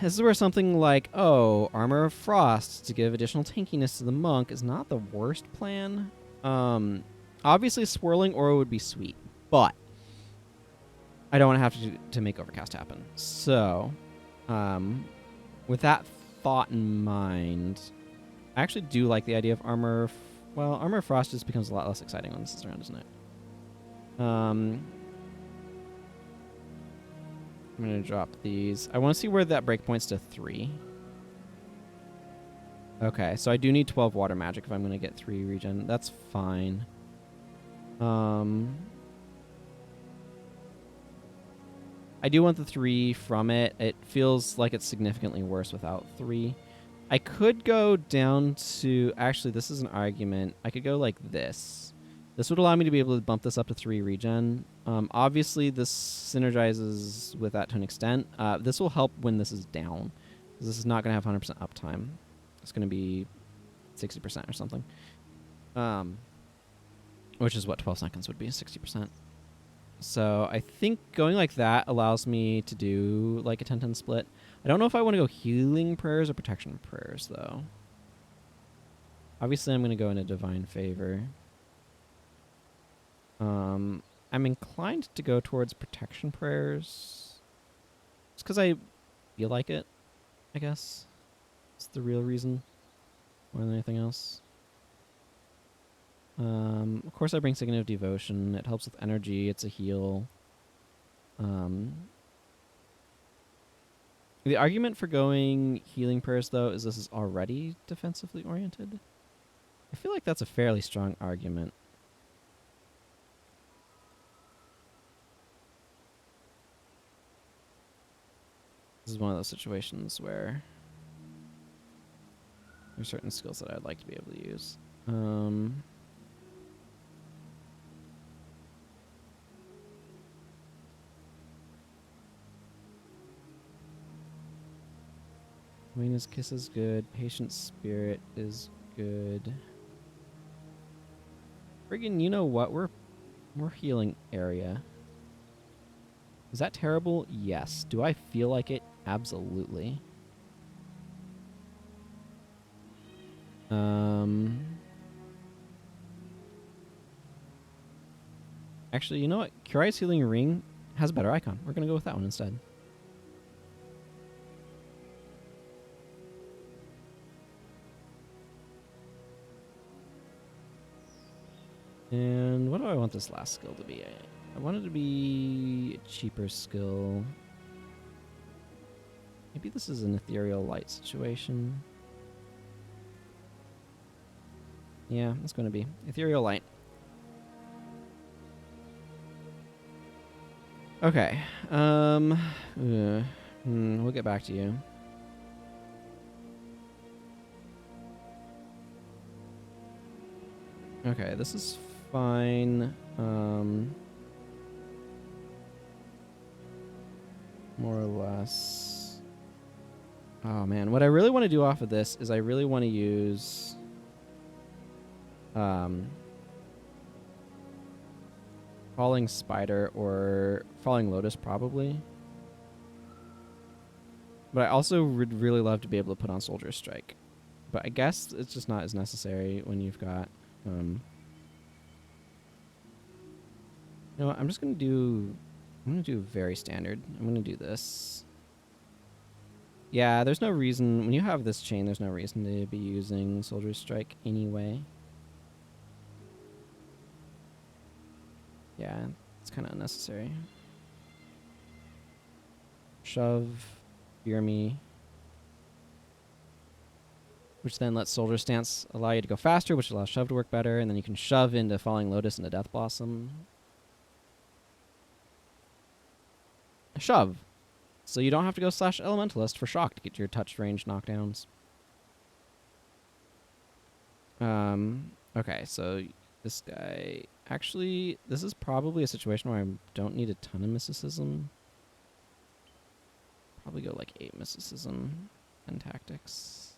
This is where something like, Armor of Frost to give additional tankiness to the monk is not the worst plan. Obviously Swirling Aura would be sweet, but I don't want to have to make Overcast happen. So, with that thought in mind, I actually do like the idea of Armor. Armor of Frost just becomes a lot less exciting when this is around, isn't it? I'm going to drop these. I want to see where that breakpoint's to 3. Okay, so I do need 12 water magic if I'm going to get 3 regen. That's fine. I do want the 3 from it. It feels like it's significantly worse without 3. I could go down to... Actually, this is an argument. I could go like this. This would allow me to be able to bump this up to 3 regen. Obviously, this synergizes with that to an extent. This will help when this is down. This is not going to have 100% uptime. It's going to be 60% or something. Which is what 12 seconds would be, 60%. So I think going like that allows me to do like a 10-10 split. I don't know if I want to go healing prayers or protection prayers, though. Obviously, I'm going to go into divine favor. I'm inclined to go towards protection prayers. Just because I feel like it, I guess. It's the real reason more than anything else. Of course, I bring Signet of Devotion. It helps with energy. It's a heal. The argument for going healing prayers, though, is this is already defensively oriented. I feel like that's a fairly strong argument. This is one of those situations where there's certain skills that I'd like to be able to use. Wayne's Kiss is good. Patient Spirit is good. Friggin', you know what? We're healing area. Is that terrible? Yes. Do I feel like it? Absolutely. Actually, you know what? Kurai's Healing Ring has a better icon. We're gonna go with that one instead. And what do I want this last skill to be? I want it to be a cheaper skill. Maybe this is an Ethereal Light situation. Yeah, it's going to be Ethereal Light. Okay. We'll get back to you. Okay, this is fine. More or less. Oh man, what I really want to do off of this is I really want to use Falling Spider or Falling Lotus probably. But I also would really love to be able to put on Soldier's Strike. But I guess it's just not as necessary when you've got you know what, I'm gonna do very standard. I'm gonna do this. Yeah, there's no reason when you have this chain, there's no reason to be using Soldier's Strike anyway. Yeah, it's kind of unnecessary. Shove, Fear Me, which then lets Soldier Stance allow you to go faster, which allows Shove to work better, and then you can shove into Falling Lotus into Death Blossom. Shove. So you don't have to go slash Elementalist for shock to get your touch range knockdowns. Okay, so this guy... Actually, this is probably a situation where I don't need a ton of mysticism. Probably go like 8 mysticism and tactics.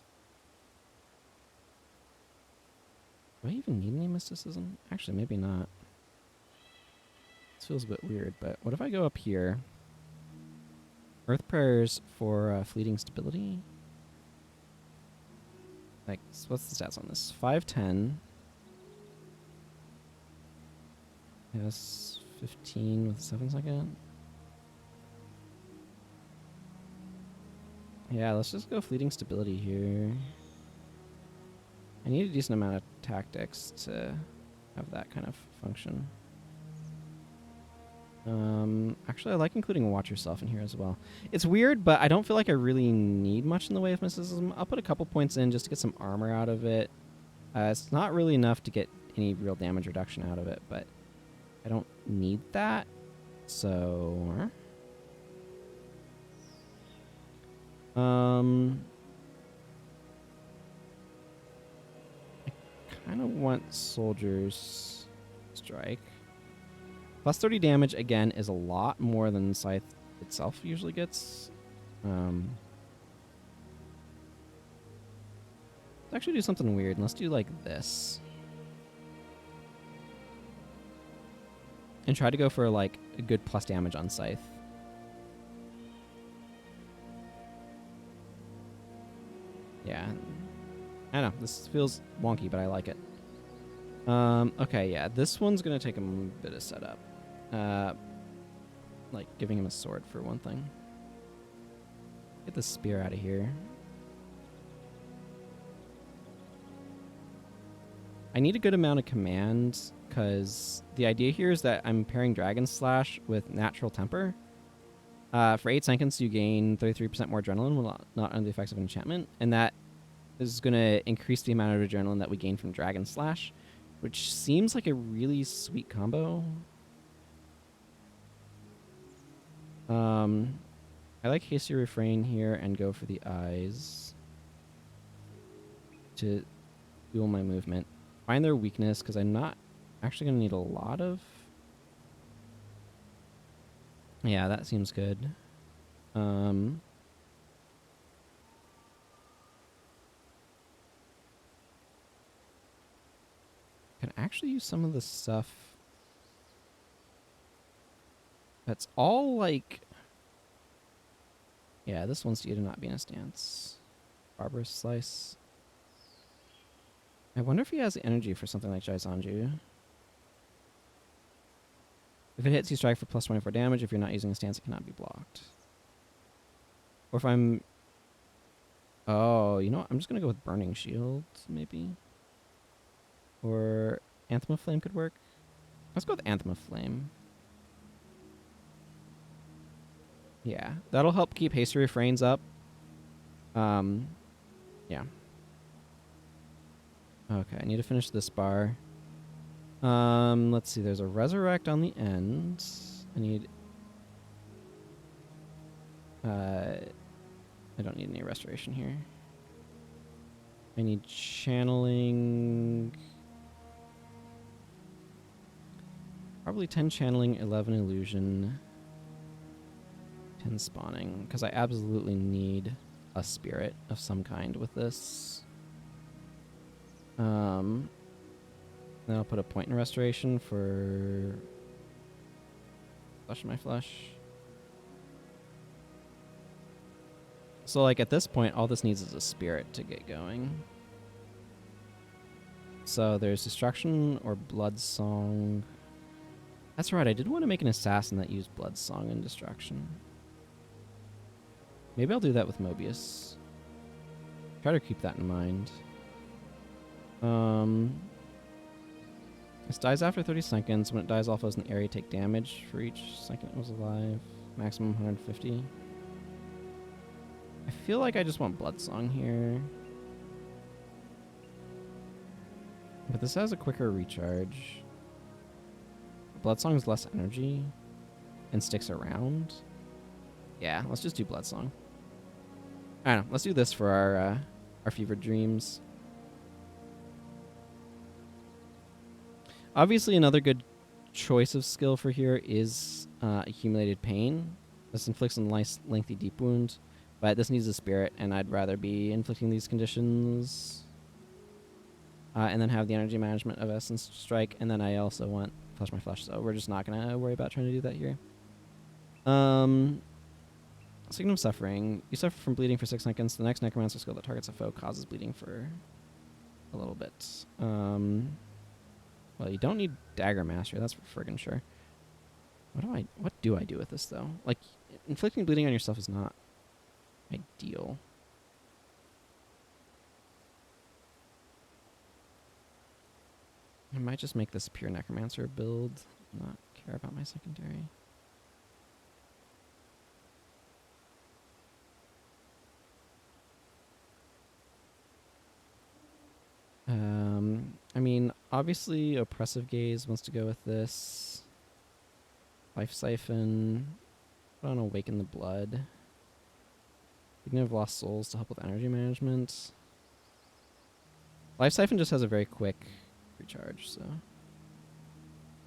Do I even need any mysticism? Actually, maybe not. This feels a bit weird, but what if I go up here? Earth Prayers for fleeting stability? Like, so what's the stats on this? 510. Yes, 15 with 7 second. Yeah, let's just go fleeting stability here. I need a decent amount of tactics to have that kind of function. Actually, I like including Watch Yourself in here as well. It's weird, but I don't feel like I really need much in the way of mysticism. I'll put a couple points in just to get some armor out of it. It's not really enough to get any real damage reduction out of it, but I don't need that. So... I kind of want Soldier's Strike. Plus 30 damage, again, is a lot more than Scythe itself usually gets. Let's actually do something weird. Let's do like this. And try to go for like a good plus damage on Scythe. Yeah. I know, this feels wonky, but I like it. Okay, yeah, this one's gonna take a bit of setup. Like giving him a sword for one thing. Get the spear out of here. I need a good amount of command, because the idea here is that I'm pairing Dragon Slash with Natural Temper. For 8 seconds, you gain 33% more adrenaline while not under the effects of an enchantment, and that is going to increase the amount of adrenaline that we gain from Dragon Slash, which seems like a really sweet combo. I like Hasty Refrain here and go for the eyes to fuel my movement. Find their weakness, because I'm not actually going to need a lot of... Yeah, that seems good. Can actually use some of the stuff that's all like... Yeah, this one's due to not be in a stance. Barbarous Slice. I wonder if he has the energy for something like Jaisanju. If it hits, you strike for plus 24 damage. If you're not using a stance, it cannot be blocked. Or if I'm... Oh, you know what? I'm just going to go with Burning Shield, maybe. Or Anthem of Flame could work. Let's go with Anthem of Flame. Yeah, that'll help keep Hasty Refrains up. Yeah. Okay, I need to finish this bar. Let's see, there's a Resurrect on the end. I need... I don't need any Restoration here. I need Channeling... Probably 10 Channeling, 11 Illusion, 10 Spawning, because I absolutely need a Spirit of some kind with this. Then I'll put a point in Restoration for Flesh in my Flesh. So, like, at this point, all this needs is a Spirit to get going. So there's Destruction or Blood Song. That's right, I did want to make an assassin that used Blood Song and Destruction. Maybe I'll do that with Mobius. Try to keep that in mind. This dies after 30 seconds. When it dies, all foes in the area take damage for each second it was alive. Maximum 150. I feel like I just want Blood Song here. But this has a quicker recharge. Blood Song is less energy and sticks around. Yeah, let's just do Bloodsong. I don't know. Let's do this for our fevered dreams. Obviously, another good choice of skill for here is Accumulated Pain. This inflicts a nice, lengthy, deep wound, but this needs a spirit, and I'd rather be inflicting these conditions and then have the energy management of Essence Strike, and then I also want Flesh My Flesh, so we're just not going to worry about trying to do that here. Signum Suffering. You suffer from bleeding for 6 seconds. The next Necromancer skill that targets a foe causes bleeding for a little bit. Well, you don't need Dagger Mastery. That's for friggin' sure. What do I do with this, though? Like, inflicting bleeding on yourself is not ideal. I might just make this pure Necromancer build. Not care about my secondary. I mean, obviously, Oppressive Gaze wants to go with this. Life Siphon. Put on Awaken the Blood. Beginning of Lost Souls to help with energy management. Life Siphon just has a very quick recharge, so.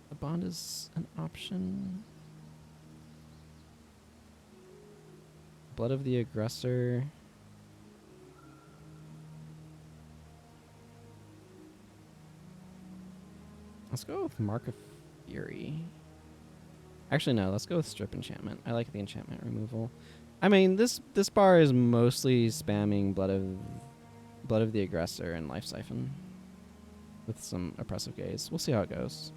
The Bond is an option. Blood of the Aggressor. Let's go with Mark of Fury. Actually, no. Let's go with Strip Enchantment. I like the enchantment removal. I mean, this bar is mostly spamming Blood of the Aggressor and Life Siphon with some Oppressive Gaze. We'll see how it goes.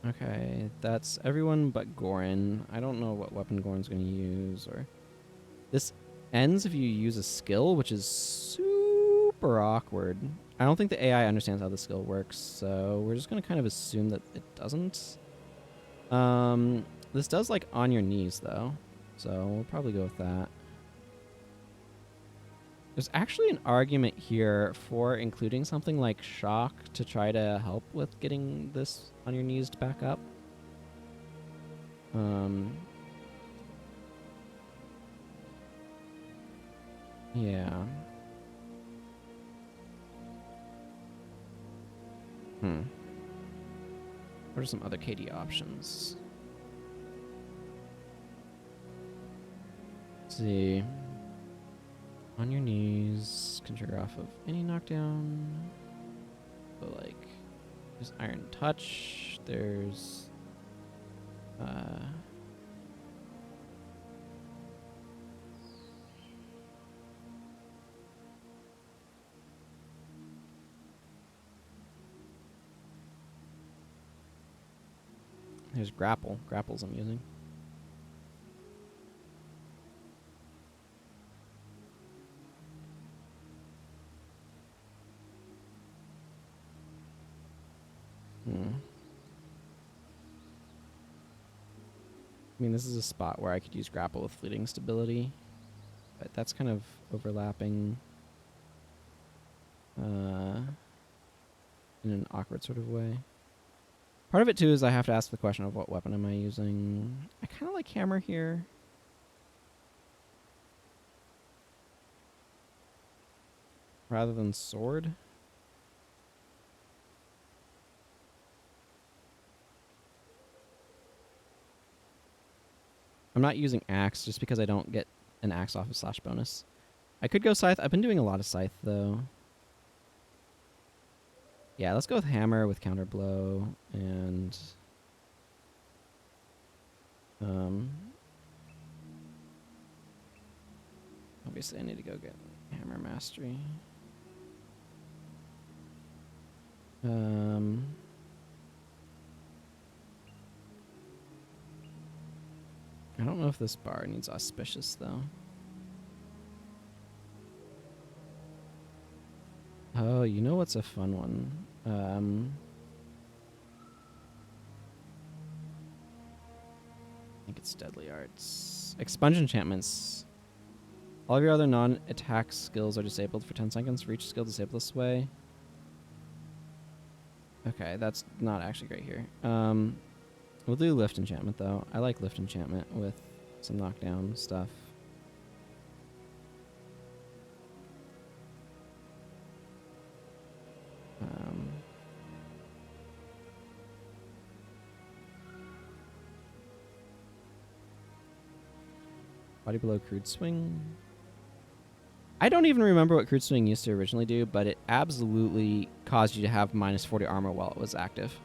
Okay, that's everyone but Gorin. I don't know what weapon Gorin's going to use. Or this ends if you use a skill, which is super awkward. I don't think the AI understands how the skill works, so we're just going to kind of assume that it doesn't. This does, like, On Your Knees, though, so we'll probably go with that. There's actually an argument here for including something like Shock to try to help with getting this On Your Knees to back up. Yeah. What are some other KD options? Let's see. On Your Knees can trigger off of any knockdown. But, like, there's Iron Touch. There's there's Grapple. Grapple's I'm using. I mean, this is a spot where I could use Grapple with Fleeting Stability, but that's kind of overlapping in an awkward sort of way. Part of it, too, is I have to ask the question of what weapon am I using. I kind of like Hammer here. Rather than Sword. I'm not using Axe just because I don't get an Axe off of Slash bonus. I could go Scythe. I've been doing a lot of Scythe, though. Yeah, let's go with Hammer with Counter Blow and obviously I need to go get Hammer Mastery. I don't know if this bar needs Auspicious, though. Oh, you know what's a fun one? I think it's Deadly Arts. Expunge Enchantments. All of your other non-attack skills are disabled for 10 seconds. For each skill disabled this way. Okay, that's not actually great here. We'll do Lift Enchantment, though. I like Lift Enchantment with some knockdown stuff. Body Blow, Crude Swing. I don't even remember what Crude Swing used to originally do, but it absolutely caused you to have minus 40 armor while it was active.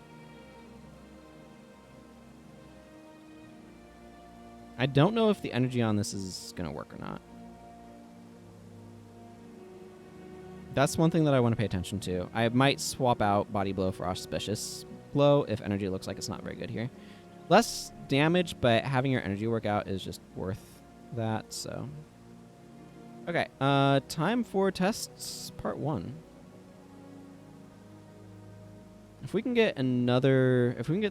I don't know if the energy on this is going to work or not. That's one thing that I want to pay attention to. I might swap out Body Blow for Auspicious Blow if energy looks like it's not very good here. Less damage, but having your energy work out is just worth that, so... Okay, time for tests part 1. If we can get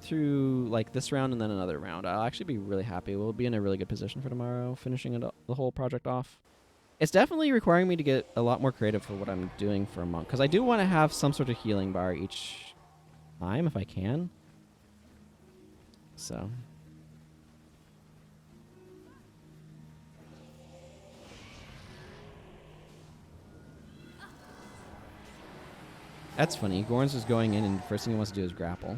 through, like, this round and then another round, I'll actually be really happy. We'll be in a really good position for tomorrow, finishing the whole project off. It's definitely requiring me to get a lot more creative for what I'm doing for a monk, because I do want to have some sort of healing bar each time, if I can. So... That's funny. Gorn's just going in, and the first thing he wants to do is grapple.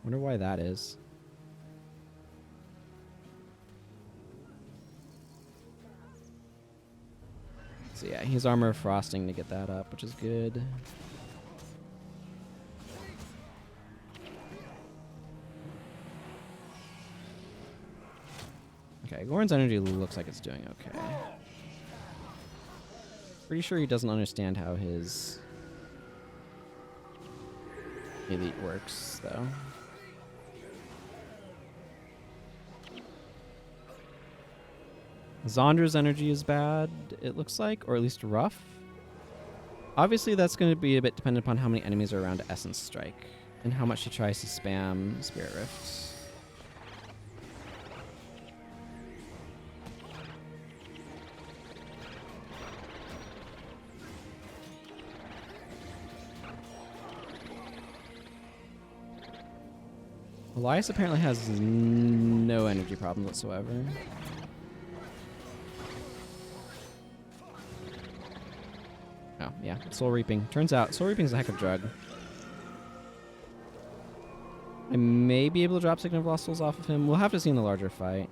Wonder why that is. So yeah, he's Armor of Frosting to get that up, which is good. Okay, Gorn's energy looks like it's doing okay. Pretty sure he doesn't understand how his elite works, though. Zondra's energy is bad, it looks like, or at least rough. Obviously, that's going to be a bit dependent upon how many enemies are around Essence Strike and how much she tries to spam Spirit Rifts. Elias apparently has no energy problems whatsoever. Oh, yeah. Soul Reaping. Turns out Soul Reaping is a heck of a drug. I may be able to drop Signet of Lost Souls off of him. We'll have to see in the larger fight.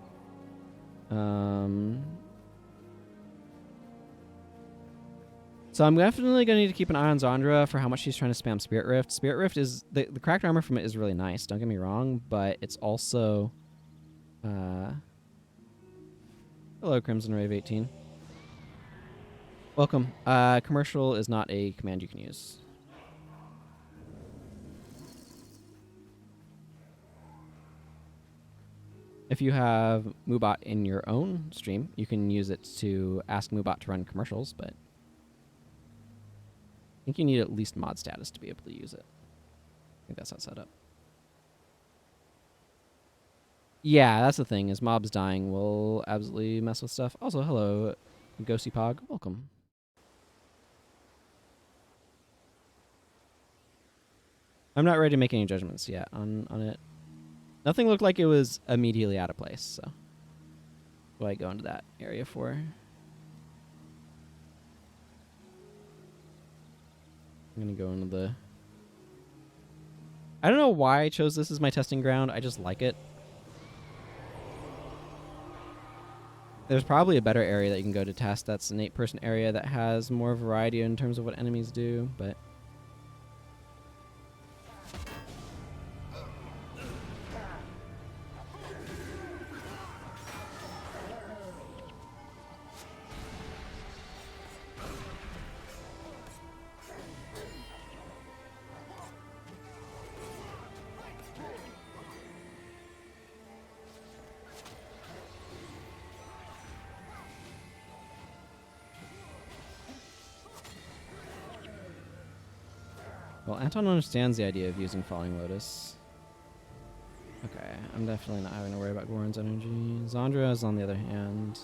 So I'm definitely going to need to keep an eye on Zandra for how much she's trying to spam Spirit Rift. Spirit Rift is... The cracked armor from it is really nice, don't get me wrong, but it's also... Hello, Crimson Rave 18. Welcome. Commercial is not a command you can use. If you have Moobot in your own stream, you can use it to ask Moobot to run commercials, but... I think you need at least mod status to be able to use it. I think that's how it's set up. Yeah, that's the thing, is mobs dying will absolutely mess with stuff. Also, hello, Ghosty Pog. Welcome. I'm not ready to make any judgments yet on it. Nothing looked like it was immediately out of place, so... What do I go into that area for? I'm going to go into the... I don't know why I chose this as my testing ground. I just like it. There's probably a better area that you can go to test. That's an 8-person area that has more variety in terms of what enemies do, but... Well, Anton understands the idea of using Falling Lotus. Okay, I'm definitely not having to worry about Goron's energy. Zandra is on the other hand.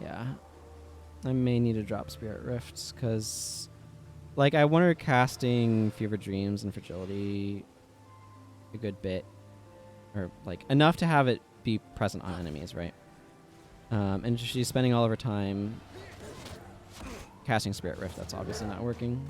Yeah. I may need to drop Spirit Rifts, because... Like, I wonder casting Fever Dreams and Fragility a good bit, or like enough to have it be present on enemies, right? And she's spending all of her time casting Spirit Rift. That's obviously not working.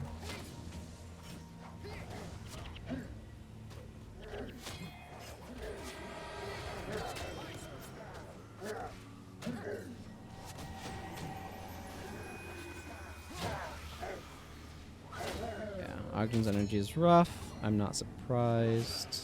Yeah, Ogden's energy is rough. I'm not surprised.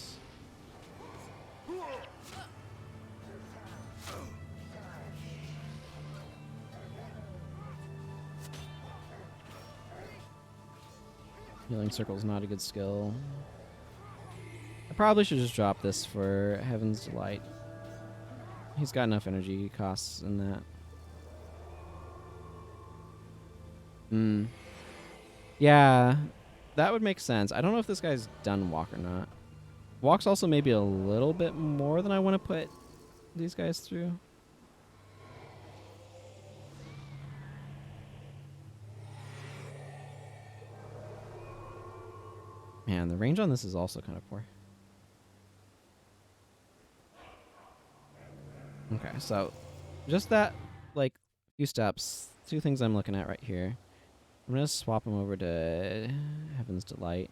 Healing Circle's not a good skill. I probably should just drop this for Heaven's Delight. He's got enough energy costs in that. Yeah, that would make sense. I don't know if this guy's done walk or not. Walk's also maybe a little bit more than I want to put these guys through. Man, the range on this is also kind of poor. Okay, so just that, like, few steps. Two things I'm looking at right here. I'm going to swap him over to Heaven's Delight.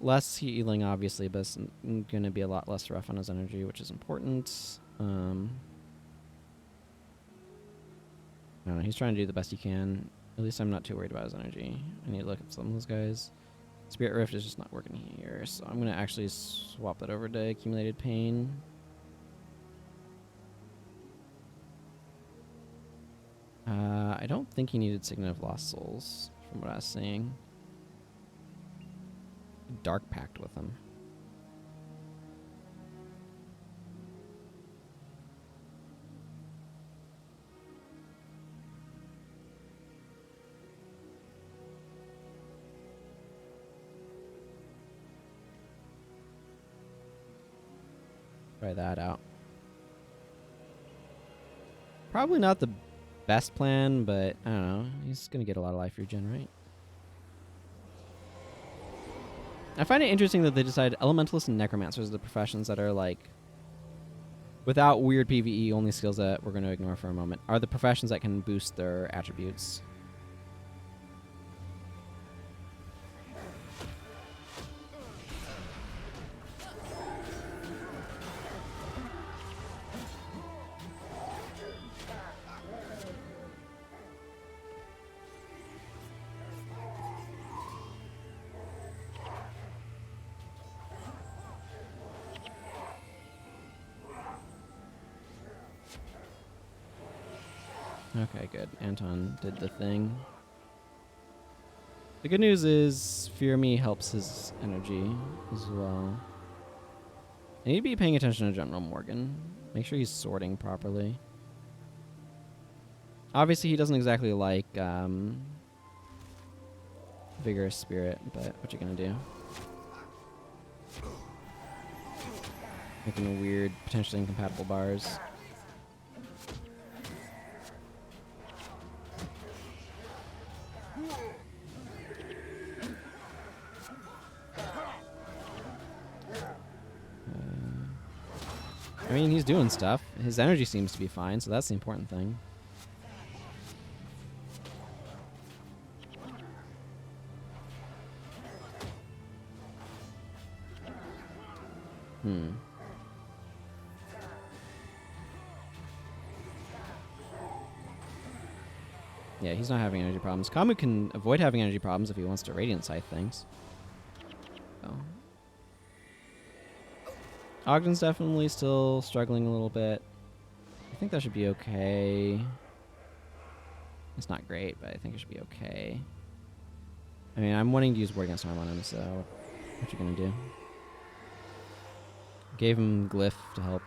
Less healing, obviously, but it's going to be a lot less rough on his energy, which is important. I don't know, he's trying to do the best he can. At least I'm not too worried about his energy. I need to look at some of those guys. Spirit Rift is just not working here, so I'm going to actually swap that over to Accumulated Pain. I don't think he needed Signet of Lost Souls, from what I was seeing. Dark Pact with him. Try that out. Probably not the best plan, but I don't know. He's going to get a lot of life regen, right? I find it interesting that they decided Elementalists and Necromancers are the professions that are like, without weird PvE, only skills that we're going to ignore for a moment, are the professions that can boost their attributes. Okay, good. Anton did the thing. The good news is Fear Me helps his energy as well. I need to be paying attention to General Morgan. Make sure he's sorting properly. Obviously, he doesn't exactly like Vigorous Spirit, but what you gonna do? Making weird, potentially incompatible bars. I mean, he's doing stuff. His energy seems to be fine, so that's the important thing. Yeah, he's not having energy problems. Kamu can avoid having energy problems if he wants to Radiant Scythe things. So. Ogden's definitely still struggling a little bit. I think that should be okay. It's not great, but I think it should be okay. I mean, I'm wanting to use Ward Against Harm on him, so what you gonna do? Gave him Glyph to help.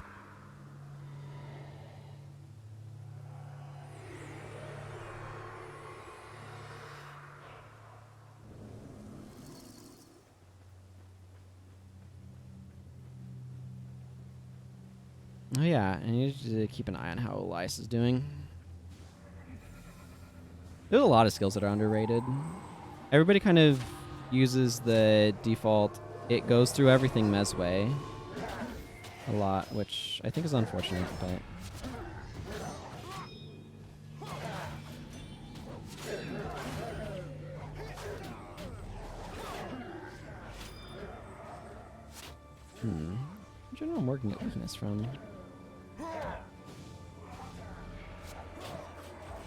Oh yeah, I need to keep an eye on how Elias is doing. There's a lot of skills that are underrated. Everybody kind of uses the default it goes through everything Mez way a lot, which I think is unfortunate, but... General Morgan get weakness from?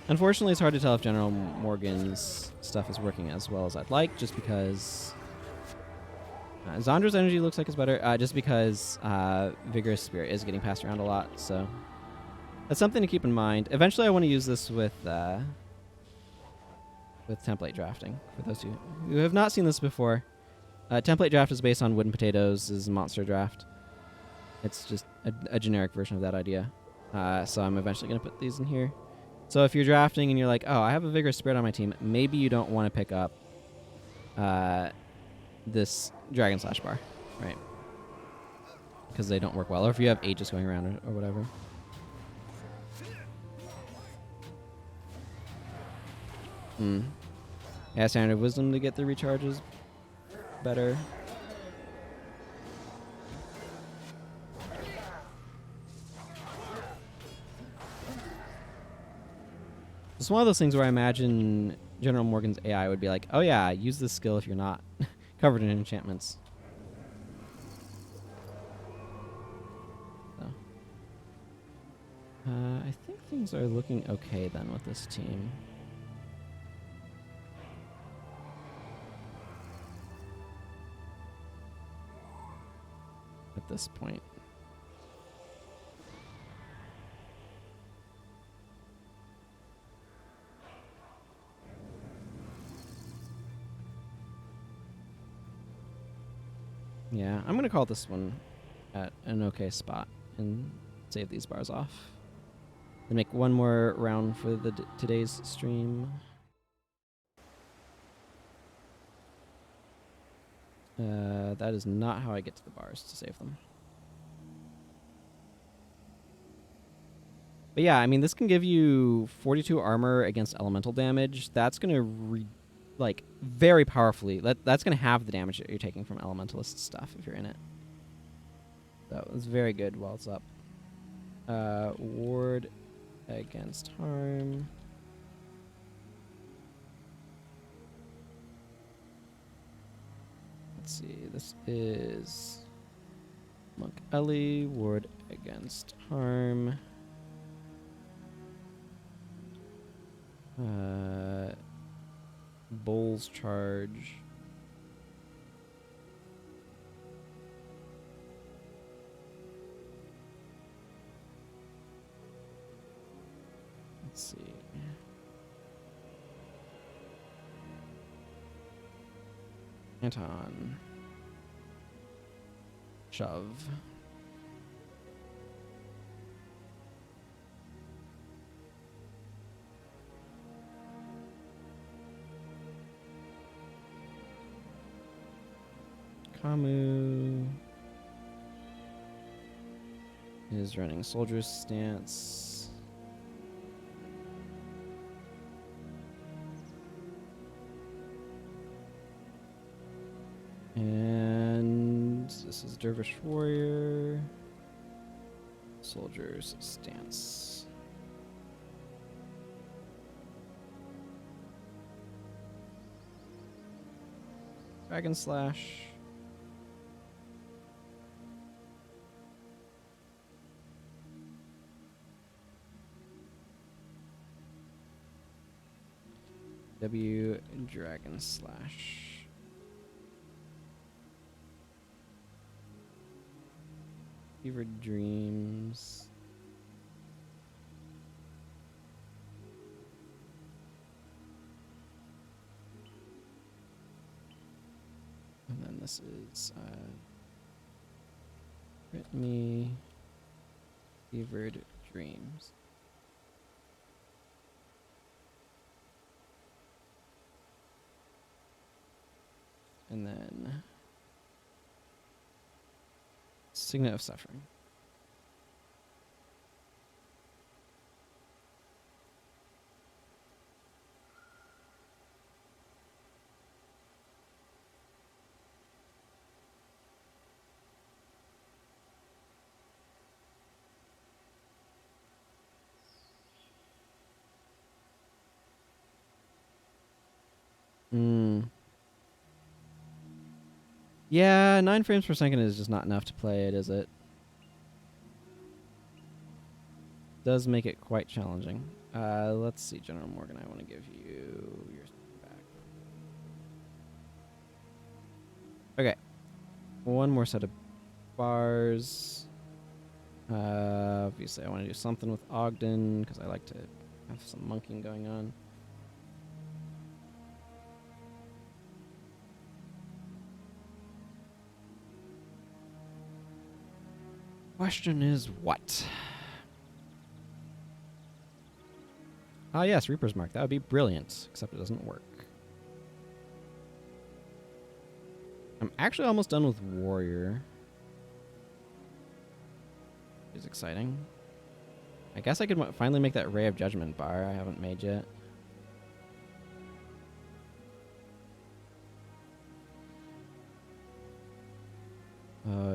Unfortunately, it's hard to tell if General Morgan's stuff is working as well as I'd like, just because... Zandra's energy looks like it's better, just because Vigorous Spirit is getting passed around a lot, so... That's something to keep in mind. Eventually, I want to use this with template drafting, for those who have not seen this before. Template draft is based on Wooden Potatoes' monster draft. It's just a generic version of that idea. So I'm eventually going to put these in here. So if you're drafting and you're like, oh, I have a Vigorous Spirit on my team, maybe you don't want to pick up this Dragon Slash bar, right? Because they don't work well. Or if you have Aegis going around or whatever. Yeah, Standard Wisdom to get the recharges better. It's one of those things where I imagine General Morgan's AI would be like, oh yeah, use this skill if you're not covered in enchantments. So. I think things are looking okay then with this team. At this point. Yeah, I'm going to call this one at an okay spot and save these bars off. And make one more round for the today's stream. That is not how I get to the bars to save them. But yeah, I mean, this can give you 42 armor against elemental damage. That's going to very powerfully. That's going to have the damage that you're taking from elementalist stuff if you're in it. So it's very good while it's up. Ward against harm. Let's see. This is Monk Ellie. Ward against harm. Bull's charge. Let's see. Anton. Shove. Kamu is running soldier's stance. And this is Dervish Warrior. Soldier's stance. Dragon Slash. W Dragon Slash. Fevered Dreams. And then this is Crit Me. Fevered Dreams. And then Signet of Suffering. Hmm. Yeah, 9 frames per second is just not enough to play it, is it? Does make it quite challenging. Let's see, General Morgan, I want to give you your back. Okay. One more set of bars. Obviously, I want to do something with Ogden, because I like to have some monkeying going on. Question is what? Ah, yes, Reaper's Mark. That would be brilliant, except it doesn't work. I'm actually almost done with Warrior. It's exciting. I guess I could finally make that Ray of Judgment bar I haven't made yet.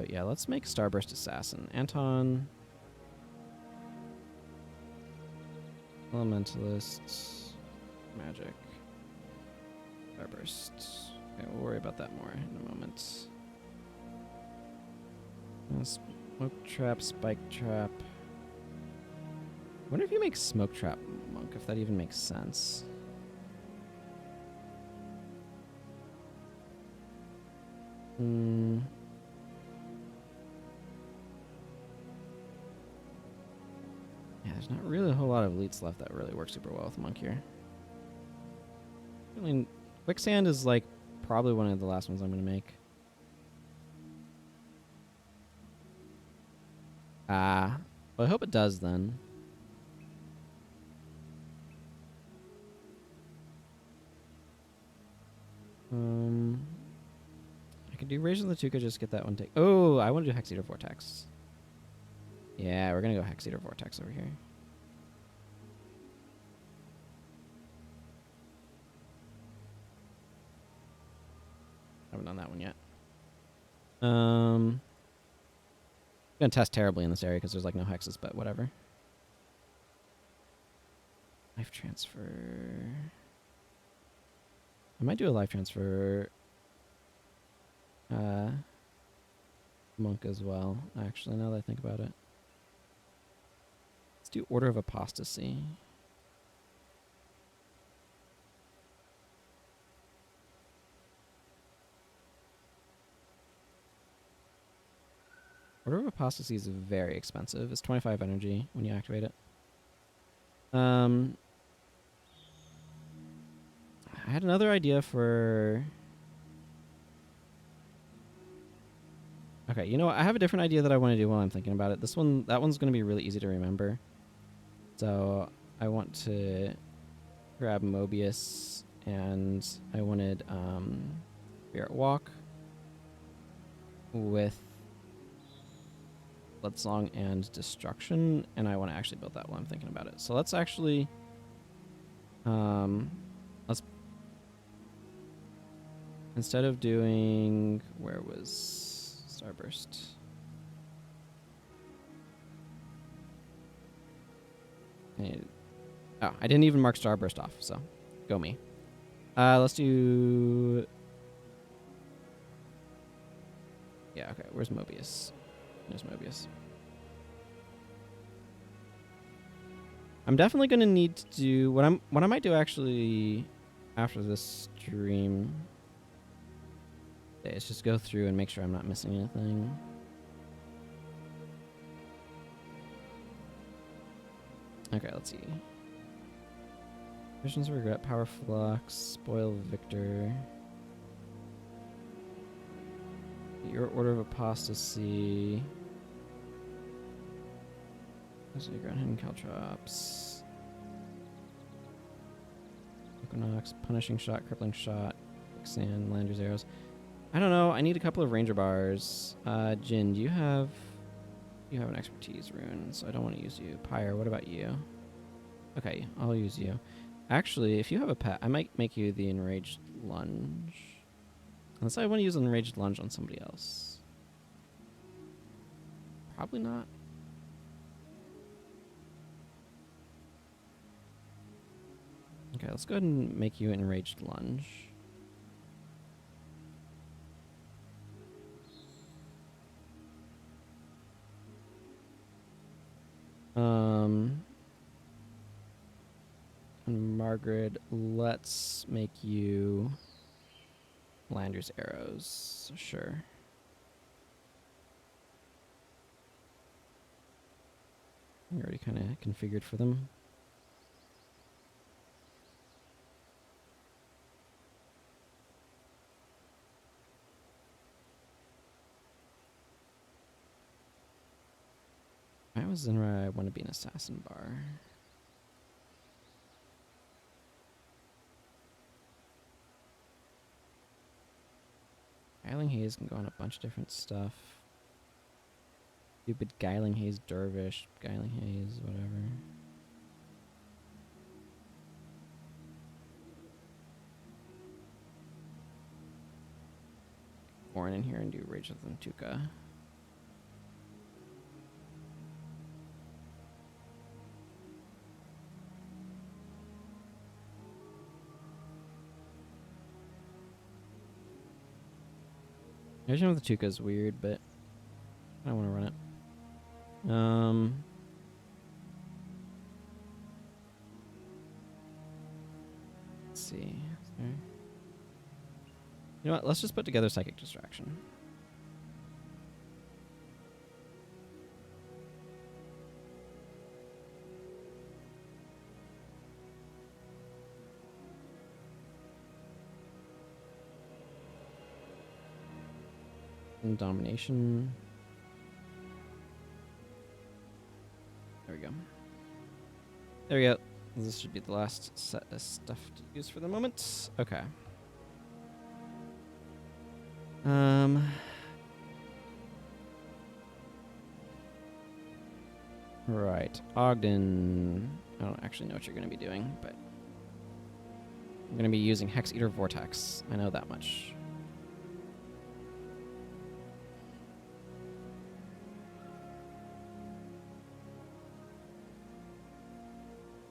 Yeah, let's make Starburst Assassin. Anton. Elementalist. Magic. Starburst. Okay, we'll worry about that more in a moment. Smoke Trap, Spike Trap. I wonder if you make Smoke Trap Monk, if that even makes sense. Yeah, there's not really a whole lot of elites left that really work super well with Monk here. I mean, Quicksand is like probably one of the last ones I'm going to make. Well, I hope it does then. I could do Rage of the Tuca, just get that one take. Oh, I want to do Hex Eater Vortex. Yeah, we're going to go Hex Eater Vortex over here. Haven't done that one yet. I'm going to test terribly in this area because there's like no hexes, but whatever. Life transfer. I might do a life transfer. Monk as well, actually, now that I think about it. Let's do Order of Apostasy. Order of Apostasy is very expensive. It's 25 energy when you activate it. I had another idea for... Okay, you know what? I have a different idea that I want to do while I'm thinking about it. That one's going to be really easy to remember. So I want to grab Mobius, and I wanted Spirit Walk with Bloodsong and Destruction, and I want to actually build that while I'm thinking about it. So let's actually let's, instead of doing, where was Starburst? Oh, I didn't even mark Starburst off, so go me. Let's do... Yeah, okay, where's Mobius? There's Mobius. I'm definitely going to need to do... What I might do actually after this stream is just go through and make sure I'm not missing anything. Okay, let's see. Visions of Regret, Power Flux, Spoil Victor. Your Order of Apostasy. Ground Hidden Caltrops. Equinox, Punishing Shot, Crippling Shot, Quicksand, Lander's Arrows. I don't know. I need a couple of Ranger bars. Jin, do you have... You have an Expertise rune, so I don't want to use you. Pyre, what about you? Okay, I'll use you. Actually, if you have a pet, I might make you the Enraged Lunge. Unless I want to use an Enraged Lunge on somebody else. Probably not. Okay, let's go ahead and make you an Enraged Lunge. And Margaret, let's make you Lander's arrows. Sure. You're already kind of configured for them. I was in where I want to be an assassin bar. Guiling Haze can go on a bunch of different stuff. Stupid Guiling Haze Dervish, Guiling Haze, whatever. Born in here and do Rage of Tuka. Rage of Tuka is weird, but I don't want to run it. Let's see. You know what? Let's just put together Psychic Distraction. And Domination. There we go. There we go. This should be the last set of stuff to use for the moment. Okay. Right. Ogden. I don't actually know what you're going to be doing, but I'm going to be using Hex Eater Vortex. I know that much.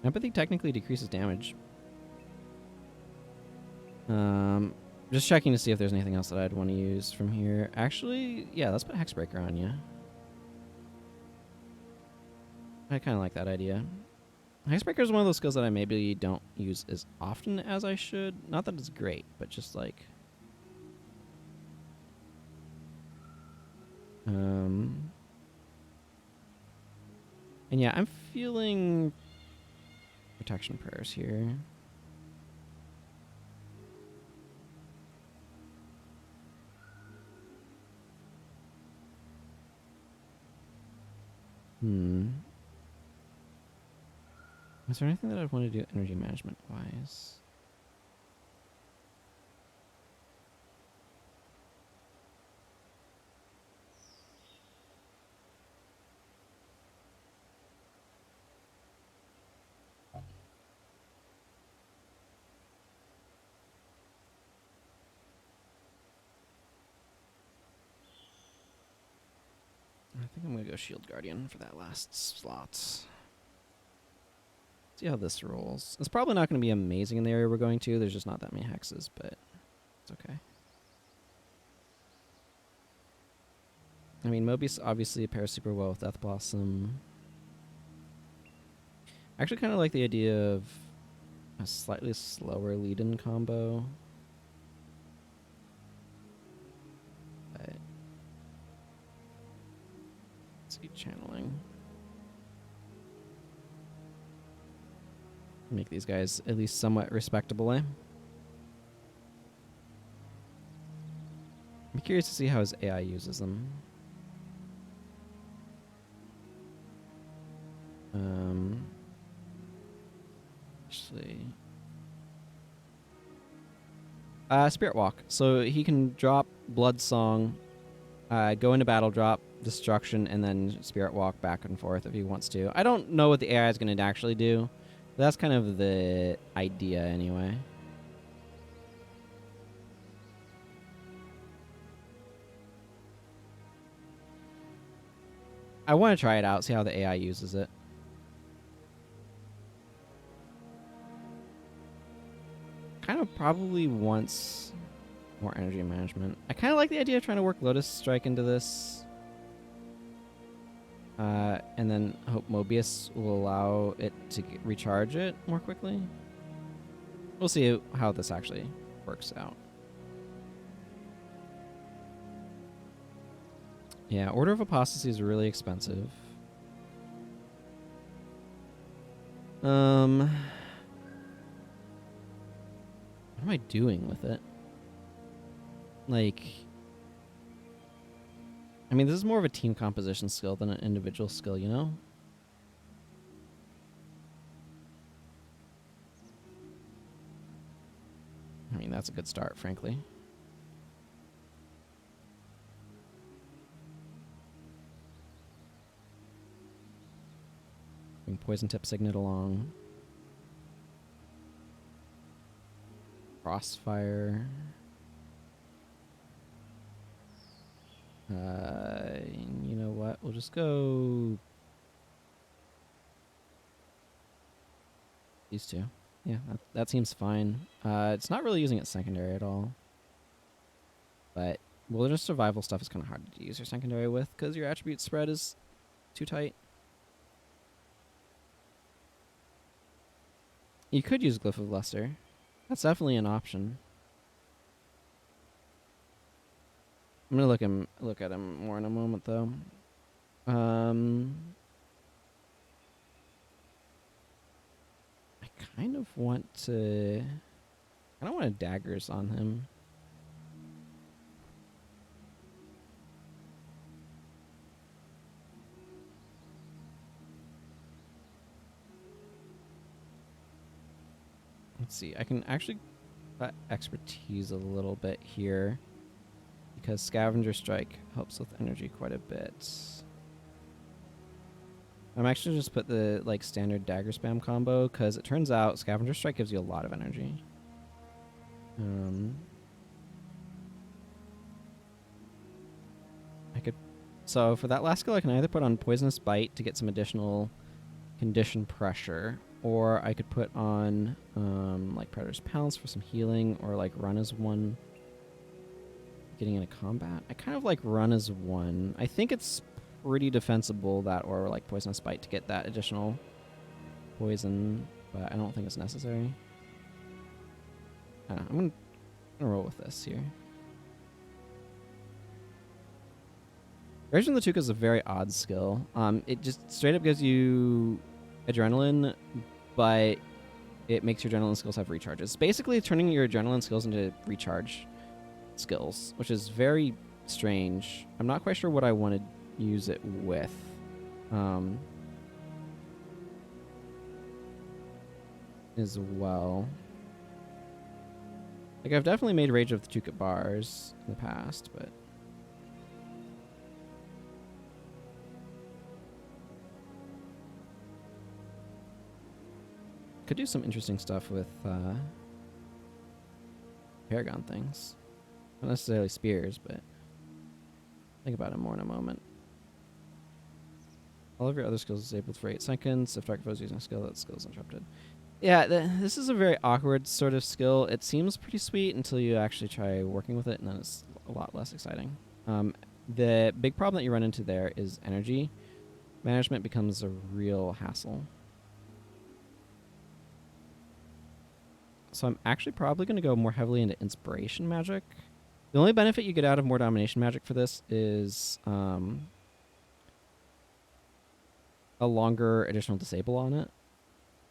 Empathy technically decreases damage. Just checking to see if there's anything else that I'd want to use from here. Actually, yeah, let's put Hexbreaker on you. I kind of like that idea. Hexbreaker is one of those skills that I maybe don't use as often as I should. Not that it's great, but just like... And yeah, I'm feeling protection prayers here. Is there anything that I'd want to do energy management wise? I think I'm going to go Shield Guardian for that last slot. See how this rolls. It's probably not going to be amazing in the area we're going to. There's just not that many hexes, but it's okay. I mean, Mobius obviously pairs super well with Death Blossom. I actually kind of like the idea of a slightly slower lead-in combo. But let's see, channeling. Make these guys at least somewhat respectable, eh? I'm curious to see how his AI uses them. Actually... Spirit Walk. So he can drop Blood Song, go into battle, drop Destruction, and then Spirit Walk back and forth if he wants to. I don't know what the AI is going to actually do. That's kind of the idea anyway. I want to try it out, see how the AI uses it. Kind of probably wants more energy management. I kind of like the idea of trying to work Lotus Strike into this. And then hope Mobius will allow it to recharge it more quickly. We'll see how this actually works out. Yeah, Order of Apostasy is really expensive. What am I doing with it? Like, I mean, this is more of a team composition skill than an individual skill, you know? I mean, that's a good start, frankly. Bring Poison Tip Signet along. Crossfire. You know what? We'll just go these two. Yeah, that seems fine. It's not really using it secondary at all. But, well, just survival stuff is kind of hard to use your secondary with because your attribute spread is too tight. You could use Glyph of Luster. That's definitely an option. I'm gonna look at him more in a moment, though. I kind of want to. I don't want daggers on him. Let's see. I can actually cut expertise a little bit here because Scavenger Strike helps with energy quite a bit. I'm actually just put the standard dagger spam combo because it turns out Scavenger Strike gives you a lot of energy. So for that last skill, I can either put on Poisonous Bite to get some additional condition pressure, or I could put on Predator's Pounce for some healing, or Run as One getting into combat. I kind of like Run as One. I think it's pretty defensible that, or Poisonous Bite to get that additional poison, but I don't think it's necessary. I'm gonna roll with this here. Rage in the Tuka is a very odd skill. It just straight up gives you adrenaline, but it makes your adrenaline skills have recharges. It's basically turning your adrenaline skills into recharge skills, which is very strange. I'm not quite sure what I want to use it with. As well. I've definitely made Rage of the Tuka bars in the past, but could do some interesting stuff with Paragon things. Not necessarily spears, but think about it more in a moment. All of your other skills disabled for 8 seconds. If target foes using a skill, that skill is interrupted. Yeah, this is a very awkward sort of skill. It seems pretty sweet until you actually try working with it, and then it's a lot less exciting. The big problem that you run into there is energy management becomes a real hassle. So I'm actually probably going to go more heavily into Inspiration Magic. The only benefit you get out of more Domination Magic for this is a longer additional disable on it,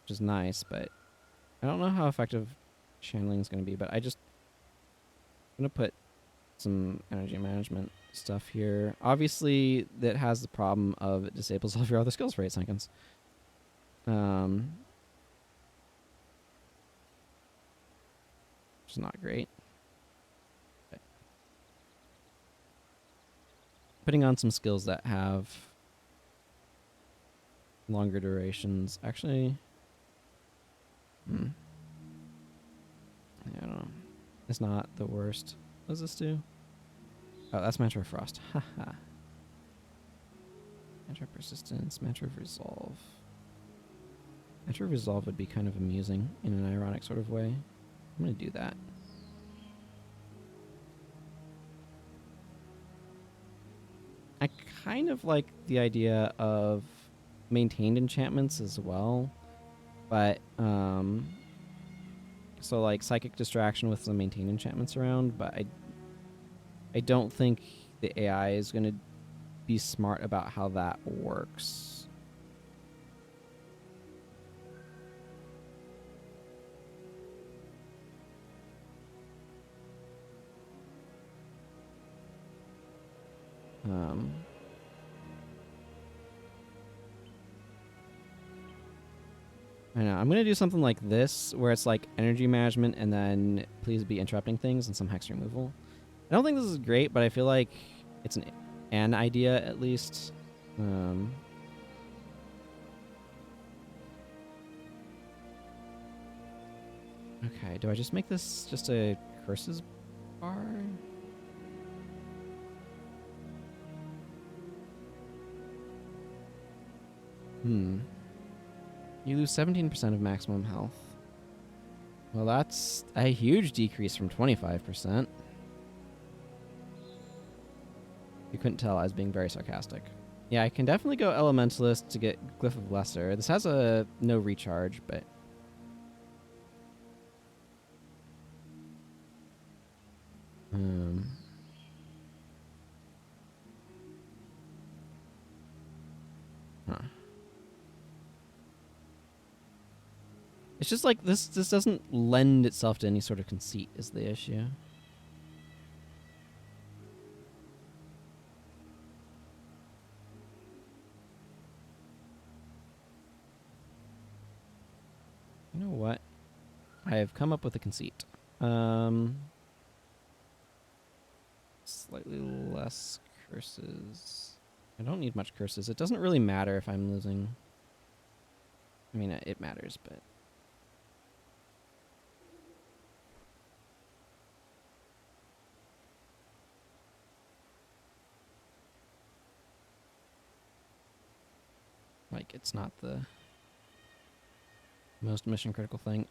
which is nice, but I don't know how effective channeling is going to be, but I'm going to put some energy management stuff here. Obviously, that has the problem of it disables all of your other skills for 8 seconds. Which is not great. Okay. Putting on some skills that have longer durations. Actually, I don't know. It's not the worst. What does this do? Oh, that's Mantra of Frost. Haha. Mantra of Persistence, Mantra of Resolve. Mantra of Resolve would be kind of amusing in an ironic sort of way. I'm going to do that. I kind of like the idea of maintained enchantments as well, but so like psychic distraction with some maintained enchantments around, but I don't think the AI is going to be smart about how that works. I know. I'm going to do something like this, where it's like energy management and then please be interrupting things and some hex removal. I don't think this is great, but I feel like it's an idea at least. Okay, do I just make this just a curses bar? You lose 17% of maximum health. Well, that's a huge decrease from 25%. You couldn't tell I was being very sarcastic. Yeah, I can definitely go Elementalist to get Glyph of Lesser. This has a no recharge, but... Huh. It's just like this doesn't lend itself to any sort of conceit is the issue. You know what? I have come up with a conceit. Slightly less curses. I don't need much curses. It doesn't really matter if I'm losing. I mean, it matters, but... like, it's not the most mission critical thing.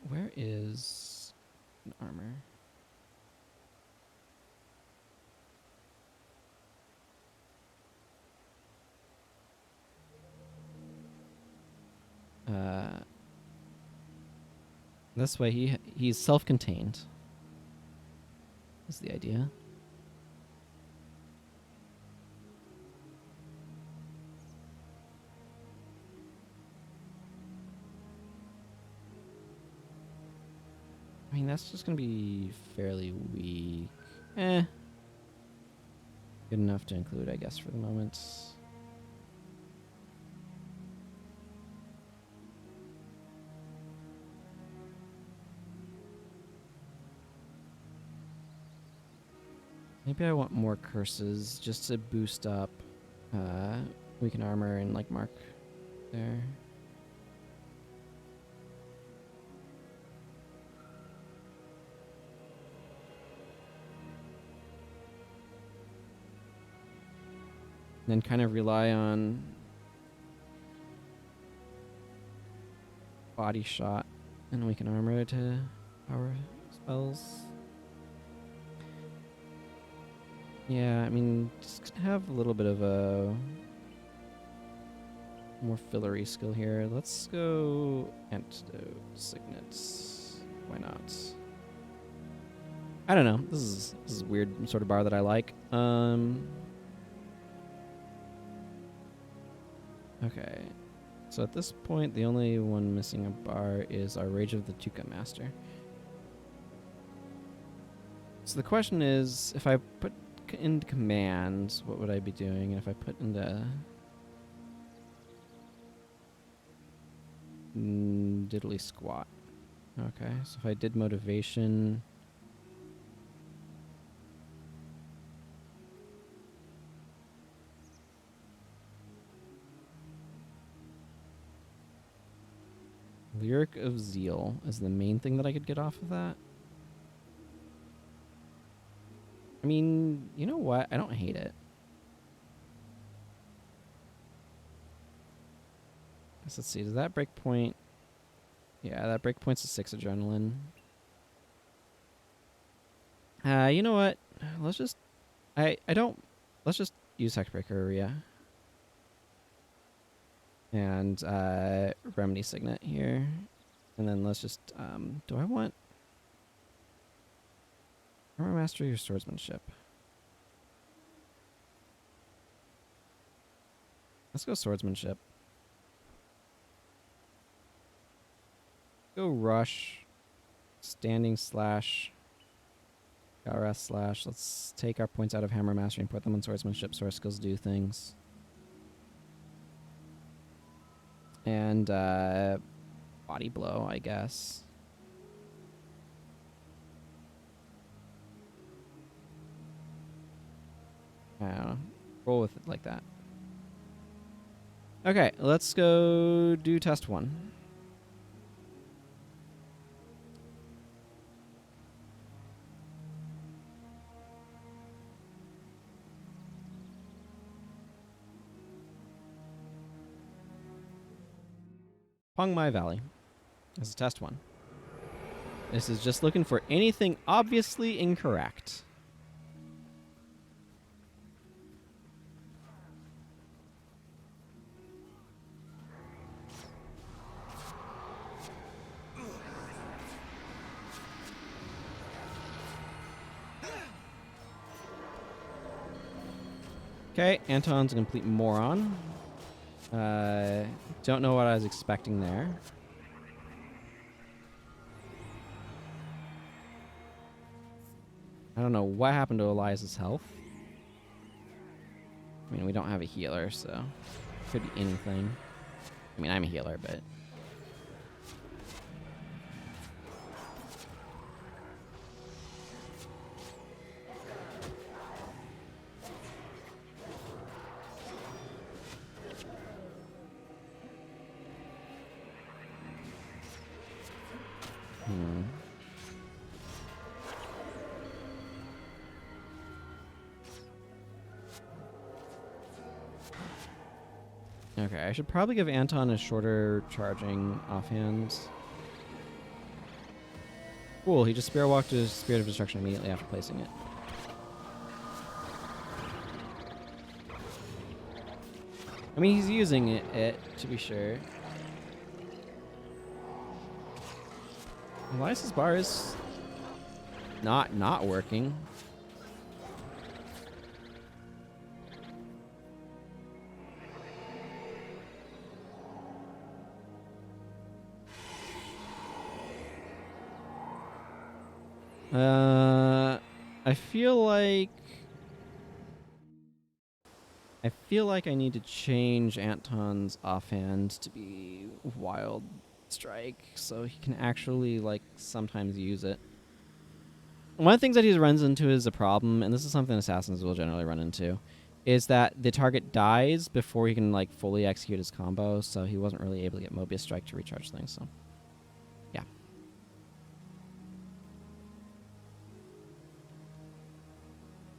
Where is an armor? This way he's self-contained. Is the idea. I mean, that's just gonna be fairly weak. Good enough to include, I guess, for the moment. Maybe I want more curses just to boost up weaken armor and like mark there. Then kind of rely on body shot and weaken armor to power spells. Yeah, I mean, just have a little bit of a more fillery skill here. Let's go Antidote, Signets. Why not? I don't know. This is a weird sort of bar that I like. Okay. So at this point, the only one missing a bar is our Rage of the Tuka Master. So the question is, if I put into commands, what would I be doing? And if I put into diddly squat. Okay, so if I did motivation, Lyric of Zeal is the main thing that I could get off of that. I mean, you know what? I don't hate it. Let's see. Does that break point? Yeah, that break point's a 6 adrenaline. You know what? Let's just... let's just use Hexbreaker, yeah. And Remedy Signet here. And then let's just, do I want Armor Mastery or Swordsmanship? Let's go Swordsmanship. Go Rush. Standing slash. Rest slash. Let's take our points out of Hammer Mastery and put them on Swordsmanship so our skills do things. And Body Blow, I guess. I don't know. Roll with it like that. Okay, let's go do test 1. Pongmai Valley. This is test 1. This is just looking for anything obviously incorrect. Okay, Anton's a complete moron. Don't know what I was expecting there. I don't know what happened to Elias's health. I mean, we don't have a healer, so could be anything. I mean, I'm a healer, but... Okay, I should probably give Anton a shorter charging offhand. Cool, he just Spirit Walked to Spirit of Destruction immediately after placing it. I mean, he's using it to be sure. Elias's bar is not working. I feel like I need to change Anton's offhand to be Wild Strike so he can actually like sometimes use it. One of the things that he runs into is a problem, and this is something assassins will generally run into, is that the target dies before he can like fully execute his combo, so he wasn't really able to get Mobius Strike to recharge things, so yeah.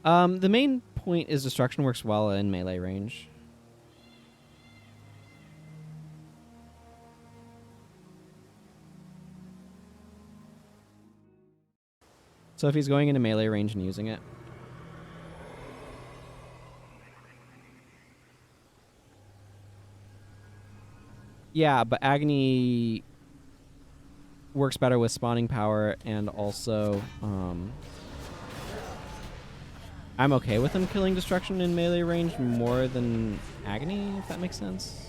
The main point is destruction works well in melee range. So if he's going into melee range and using it. Yeah, but Agony works better with spawning power, and also I'm okay with him killing destruction in melee range more than Agony, if that makes sense.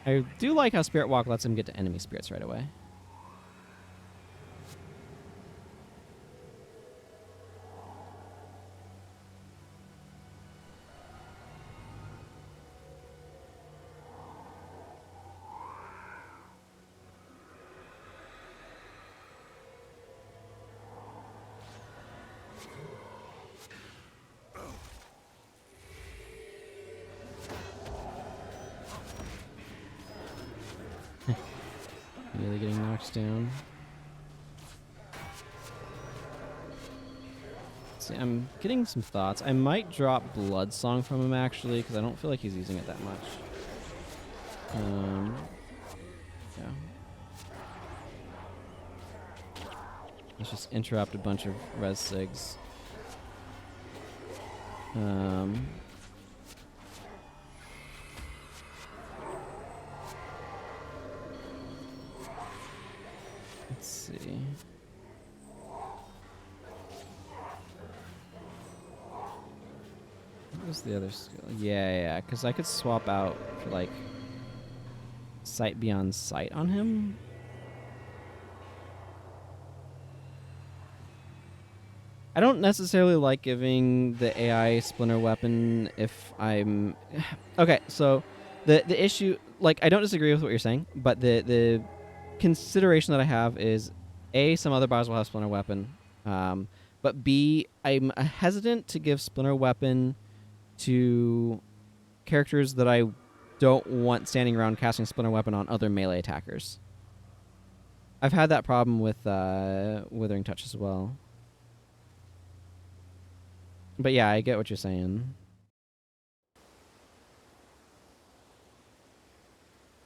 I do like how Spirit Walk lets him get to enemy spirits right away. Really getting knocked down. See, I'm getting some thoughts. I might drop Blood Song from him, actually, because I don't feel like he's using it that much. Yeah. Let's just interrupt a bunch of res sigs. Let's see. What was the other skill? Yeah, because I could swap out for, like, Sight Beyond Sight on him. I don't necessarily like giving the AI Splinter Weapon if I'm... Okay, so the issue... Like, I don't disagree with what you're saying, but the consideration that I have is, A, some other bars will have Splinter Weapon, but B, I'm hesitant to give Splinter Weapon to characters that I don't want standing around casting Splinter Weapon on other melee attackers. I've had that problem with Withering Touch as well. But yeah, I get what you're saying.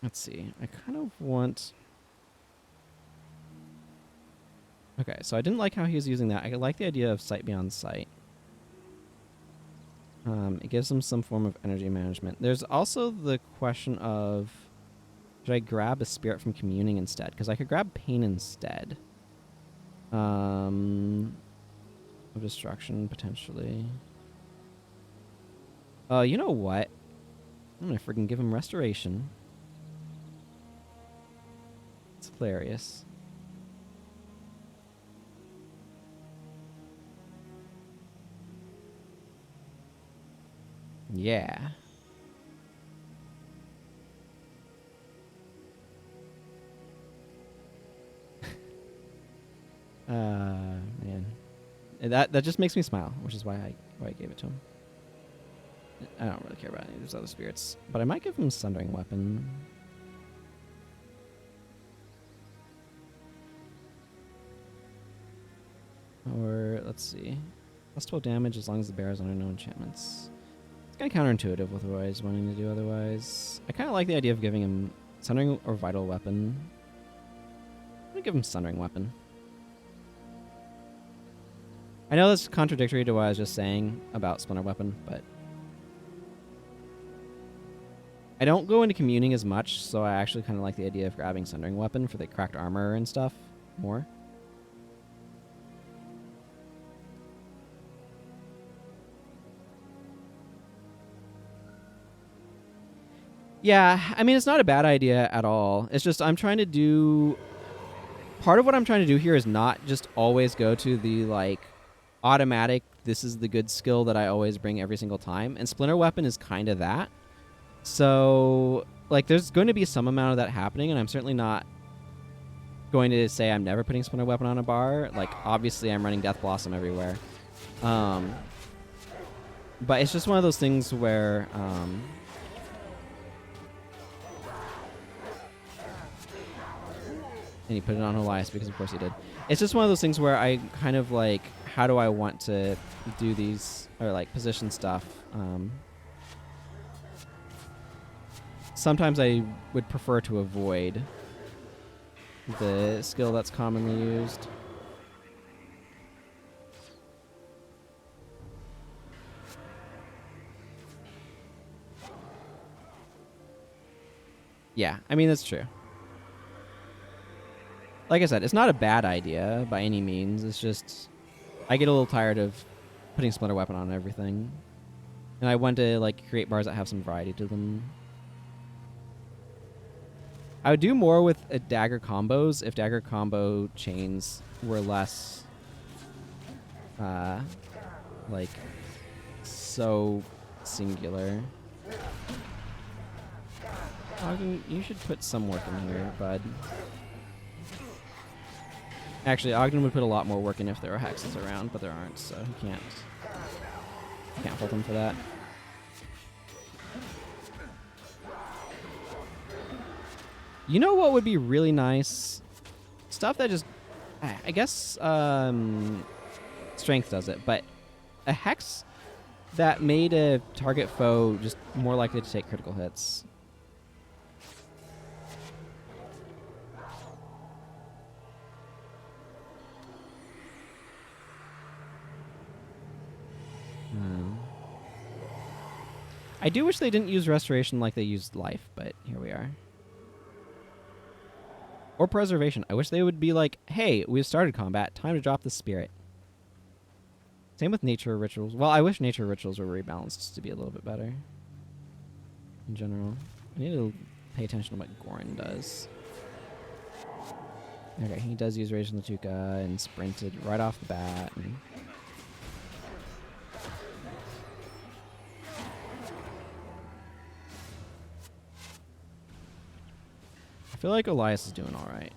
Let's see. I kind of want... Okay, so I didn't like how he was using that. I like the idea of Sight Beyond Sight. It gives him some form of energy management. There's also the question of, should I grab a spirit from Communing instead? Because I could grab Pain instead. Of Destruction, potentially. You know what? I'm going to freaking give him Restoration. It's hilarious. Yeah. Man. That just makes me smile, which is why I gave it to him. I don't really care about any of those other spirits, but I might give him Sundering Weapon. Or, let's see. Plus 12 damage as long as the bear is under no enchantments. It's kind of counterintuitive with what I was wanting to do otherwise. I kind of like the idea of giving him Sundering or Vital Weapon. I'm going to give him Sundering Weapon. I know that's contradictory to what I was just saying about Splinter Weapon, but I don't go into Communing as much, so I actually kind of like the idea of grabbing Sundering Weapon for the cracked armor and stuff more. Yeah, I mean, it's not a bad idea at all. It's just I'm trying to do... Part of what I'm trying to do here is not just always go to the, like, automatic, this is the good skill that I always bring every single time. And Splinter Weapon is kind of that. So, like, there's going to be some amount of that happening, and I'm certainly not going to say I'm never putting Splinter Weapon on a bar. Like, obviously I'm running Death Blossom everywhere. But it's just one of those things where... And he put it on Elias because, of course, he did. It's just one of those things where I kind of like, how do I want to do these, or like position stuff? Sometimes I would prefer to avoid the skill that's commonly used. Yeah, I mean, that's true. Like I said, it's not a bad idea by any means. It's just I get a little tired of putting Splinter Weapon on everything. And I want to like create bars that have some variety to them. I would do more with dagger combos if dagger combo chains were less like so singular. Ogden, you should put some work in here, bud. Actually, Ogden would put a lot more work in if there were hexes around, but there aren't, so he can't hold him for that. You know what would be really nice? Stuff that just, I guess, strength does it, but a hex that made a target foe just more likely to take critical hits. I do wish they didn't use restoration like they used life, but here we are. Or preservation. I wish they would be like, hey, we've started combat. Time to drop the spirit. Same with nature rituals. Well, I wish nature rituals were rebalanced to be a little bit better. In general. I need to pay attention to what Goran does. Okay, he does use Rage Latuka and sprinted right off the bat. And I feel like Elias is doing alright.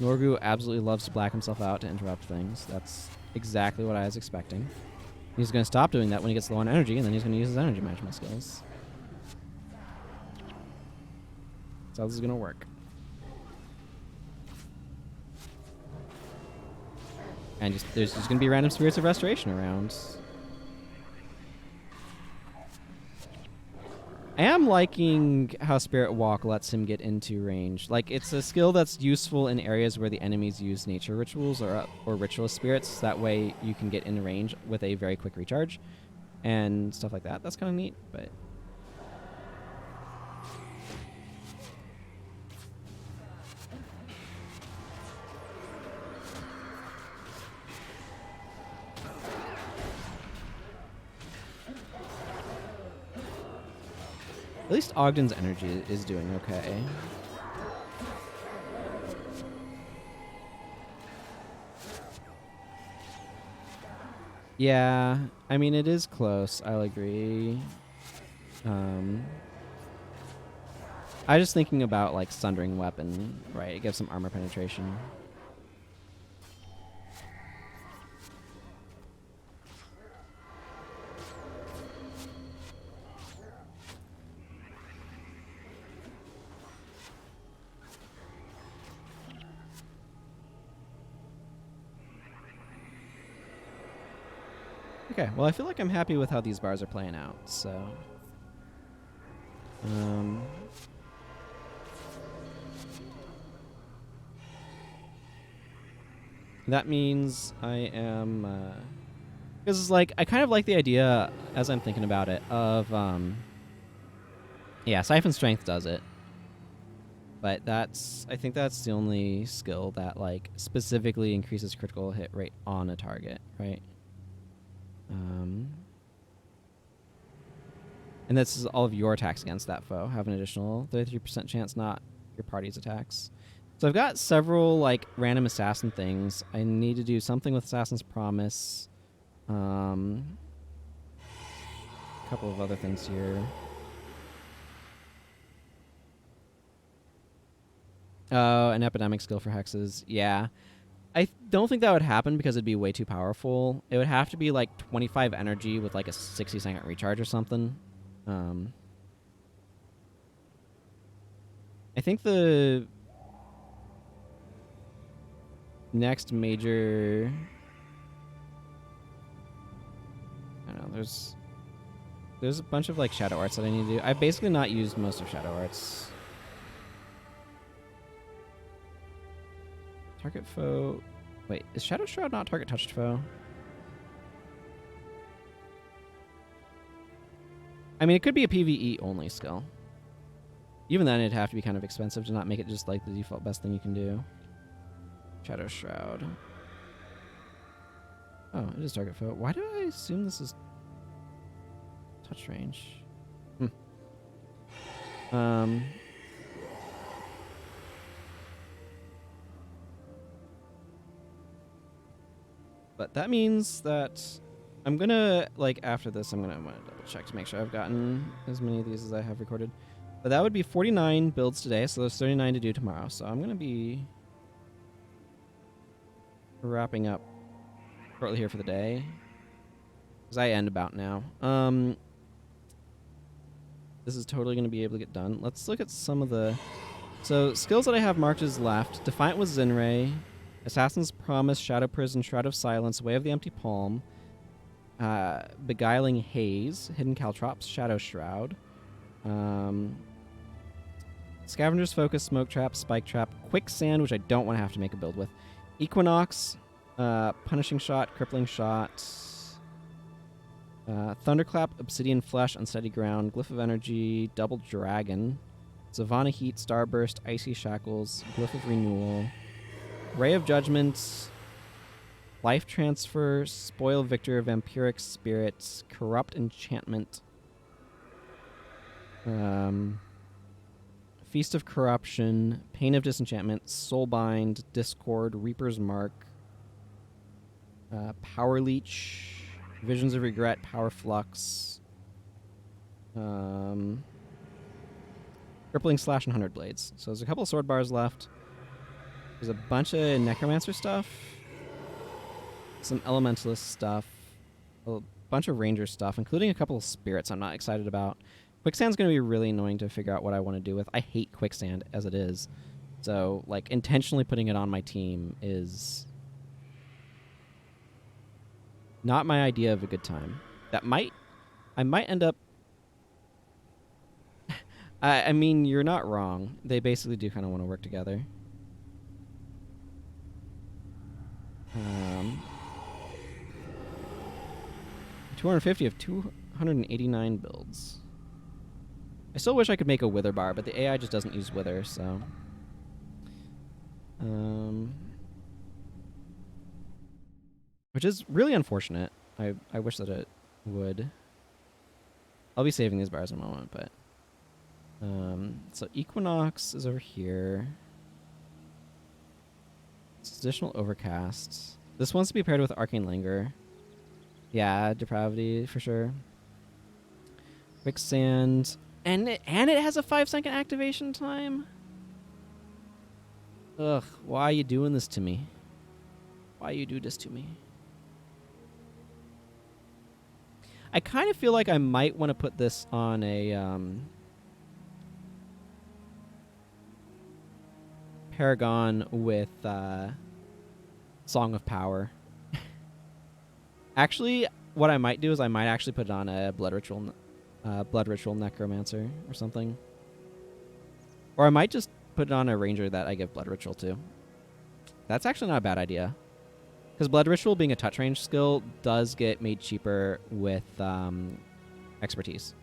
Norgu absolutely loves to black himself out to interrupt things. That's exactly what I was expecting. He's going to stop doing that when he gets low on energy, and then he's going to use his energy management skills. That's how this is going to work. And there's just going to be random Spirits of Restoration around. I am liking how Spirit Walk lets him get into range. Like, it's a skill that's useful in areas where the enemies use nature rituals or ritualist spirits. That way you can get in range with a very quick recharge and stuff like that. That's kind of neat, but... At least Ogden's energy is doing okay. Yeah, I mean, it is close. I'll agree. I was just thinking about, like, Sundering Weapon, right? It gives some armor penetration. Okay, well, I feel like I'm happy with how these bars are playing out, so... that means I am... because, like, I kind of like the idea, as I'm thinking about it, of... yeah, Siphon Strength does it. But I think that's the only skill that, like, specifically increases critical hit rate on a target, right? And this is all of your attacks against that foe have an additional 33% chance, not your party's attacks. So I've got several, like, random assassin things. I need to do something with Assassin's Promise. A couple of other things here. Oh, an epidemic skill for hexes. Yeah. I don't think that would happen because it'd be way too powerful. It would have to be like 25 energy with like a 60-second recharge or something. I think the next major... I don't know, there's a bunch of like Shadow Arts that I need to do. I've basically not used most of Shadow Arts. Target foe... Wait, is Shadow Shroud not target touched foe? I mean, it could be a PvE only skill. Even then, it'd have to be kind of expensive to not make it just like the default best thing you can do. Shadow Shroud. Oh, it is target foe. Why do I assume this is touch range? But that means that I'm gonna, like, after this, I'm gonna double check to make sure I've gotten as many of these as I have recorded. But that would be 49 builds today, so there's 39 to do tomorrow. So I'm gonna be wrapping up shortly here for the day, because I end about now. This is totally gonna be able to get done. Let's look at some of the So skills that I have marked as left: Defiant with Zinray, Assassin's Promise, Shadow Prison, Shroud of Silence, Way of the Empty Palm, Beguiling Haze, Hidden Caltrops, Shadow Shroud, Scavenger's Focus, Smoke Trap, Spike Trap, Quicksand, which I don't want to have to make a build with, Equinox, Punishing Shot, Crippling Shot, Thunderclap, Obsidian Flesh, Unsteady Ground, Glyph of Energy, Double Dragon, Savannah Heat, Starburst, Icy Shackles, Glyph of Renewal, Ray of Judgment, Life Transfer, Spoil Victor, Vampiric Spirit, Corrupt Enchantment, Feast of Corruption, Pain of Disenchantment, Soulbind, Discord, Reaper's Mark, Power Leech, Visions of Regret, Power Flux, Crippling Slash, and 100 Blades. So there's a couple of sword bars left. There's a bunch of Necromancer stuff, some Elementalist stuff, a bunch of Ranger stuff, including a couple of Spirits I'm not excited about. Quicksand's going to be really annoying to figure out what I want to do with. I hate Quicksand as it is. So, like, intentionally putting it on my team is not my idea of a good time. I might end up... I mean, you're not wrong. They basically do kind of want to work together. 250 of 289 builds. I still wish I could make a Wither bar, but the AI just doesn't use Wither, so... which is really unfortunate. I wish that it would. I'll be saving these bars in a moment, but... so Equinox is over here. It's additional Overcast. This wants to be paired with Arcane Langur. Yeah, Depravity for sure. Quicksand. And it has a 5-second activation time? Ugh, why are you doing this to me? Why you do this to me? I kind of feel like I might want to put this on a Paragon with Song of Power. Actually, what I might do is I might actually put it on a Blood Ritual Necromancer or something. Or I might just put it on a Ranger that I give Blood Ritual to. That's actually not a bad idea. Because Blood Ritual, being a touch range skill, does get made cheaper with Expertise.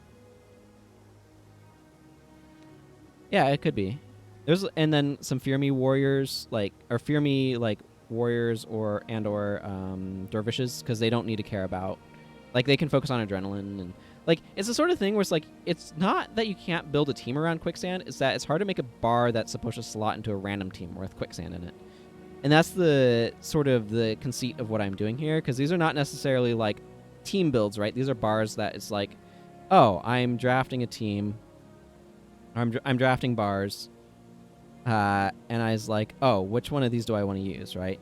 Yeah, it could be. And then some Fear Me Warriors, Fear Me Warriors or Dervishes, because they don't need to care about, they can focus on adrenaline, and it's the sort of thing where it's not that you can't build a team around Quicksand, it's that it's hard to make a bar that's supposed to slot into a random team with Quicksand in it. And that's the sort of the conceit of what I'm doing here, because these are not necessarily team builds, right? These are bars that it's oh, I'm drafting a team, I'm drafting bars, and I was oh, which one of these do I want to use, right?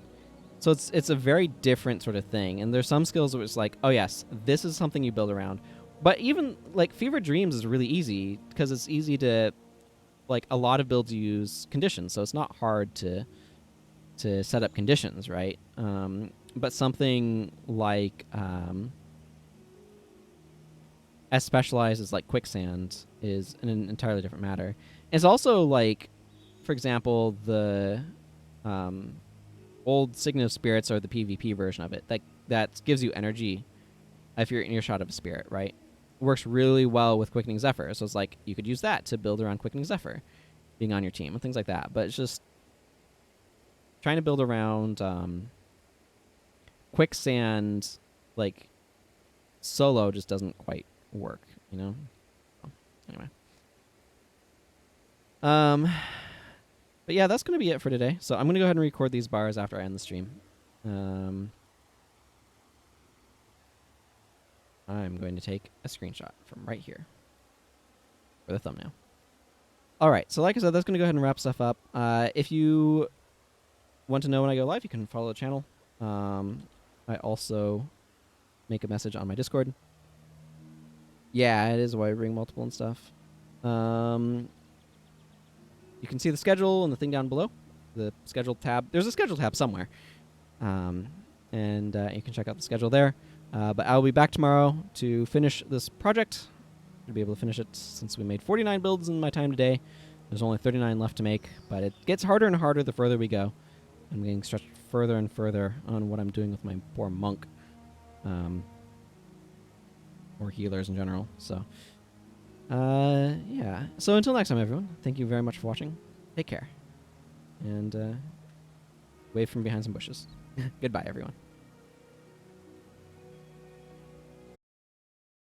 So it's a very different sort of thing. And there's some skills where it's oh yes, this is something you build around. But even Fever Dreams is really easy, because it's easy to a lot of builds use conditions, so it's not hard to set up conditions, right? But something as specialized as Quicksand is an entirely different matter. It's also for example, the old Signet of Spirits, or the PvP version of it, that gives you energy if you're in earshot of a spirit, right? Works really well with Quickening Zephyr. So it's you could use that to build around Quickening Zephyr being on your team and things like that. But it's just trying to build around Quicksand solo just doesn't quite work, you know? Anyway. But yeah, that's going to be it for today. So I'm going to go ahead and record these bars after I end the stream. I'm going to take a screenshot from right here for the thumbnail. All right, so like I said, that's going to go ahead and wrap stuff up. If you want to know when I go live, you can follow the channel. I also make a message on my Discord. Yeah, it is why I bring multiple and stuff. you can see the schedule and the thing down below. The schedule tab. There's a schedule tab somewhere. And you can check out the schedule there. But I'll be back tomorrow to finish this project. To be able to finish it since we made 49 builds in my time today. There's only 39 left to make, but it gets harder and harder the further we go. I'm getting stretched further and further on what I'm doing with my poor monk. Or healers in general. So, yeah. So until next time, everyone, thank you very much for watching. Take care. And wave from behind some bushes. Goodbye, everyone.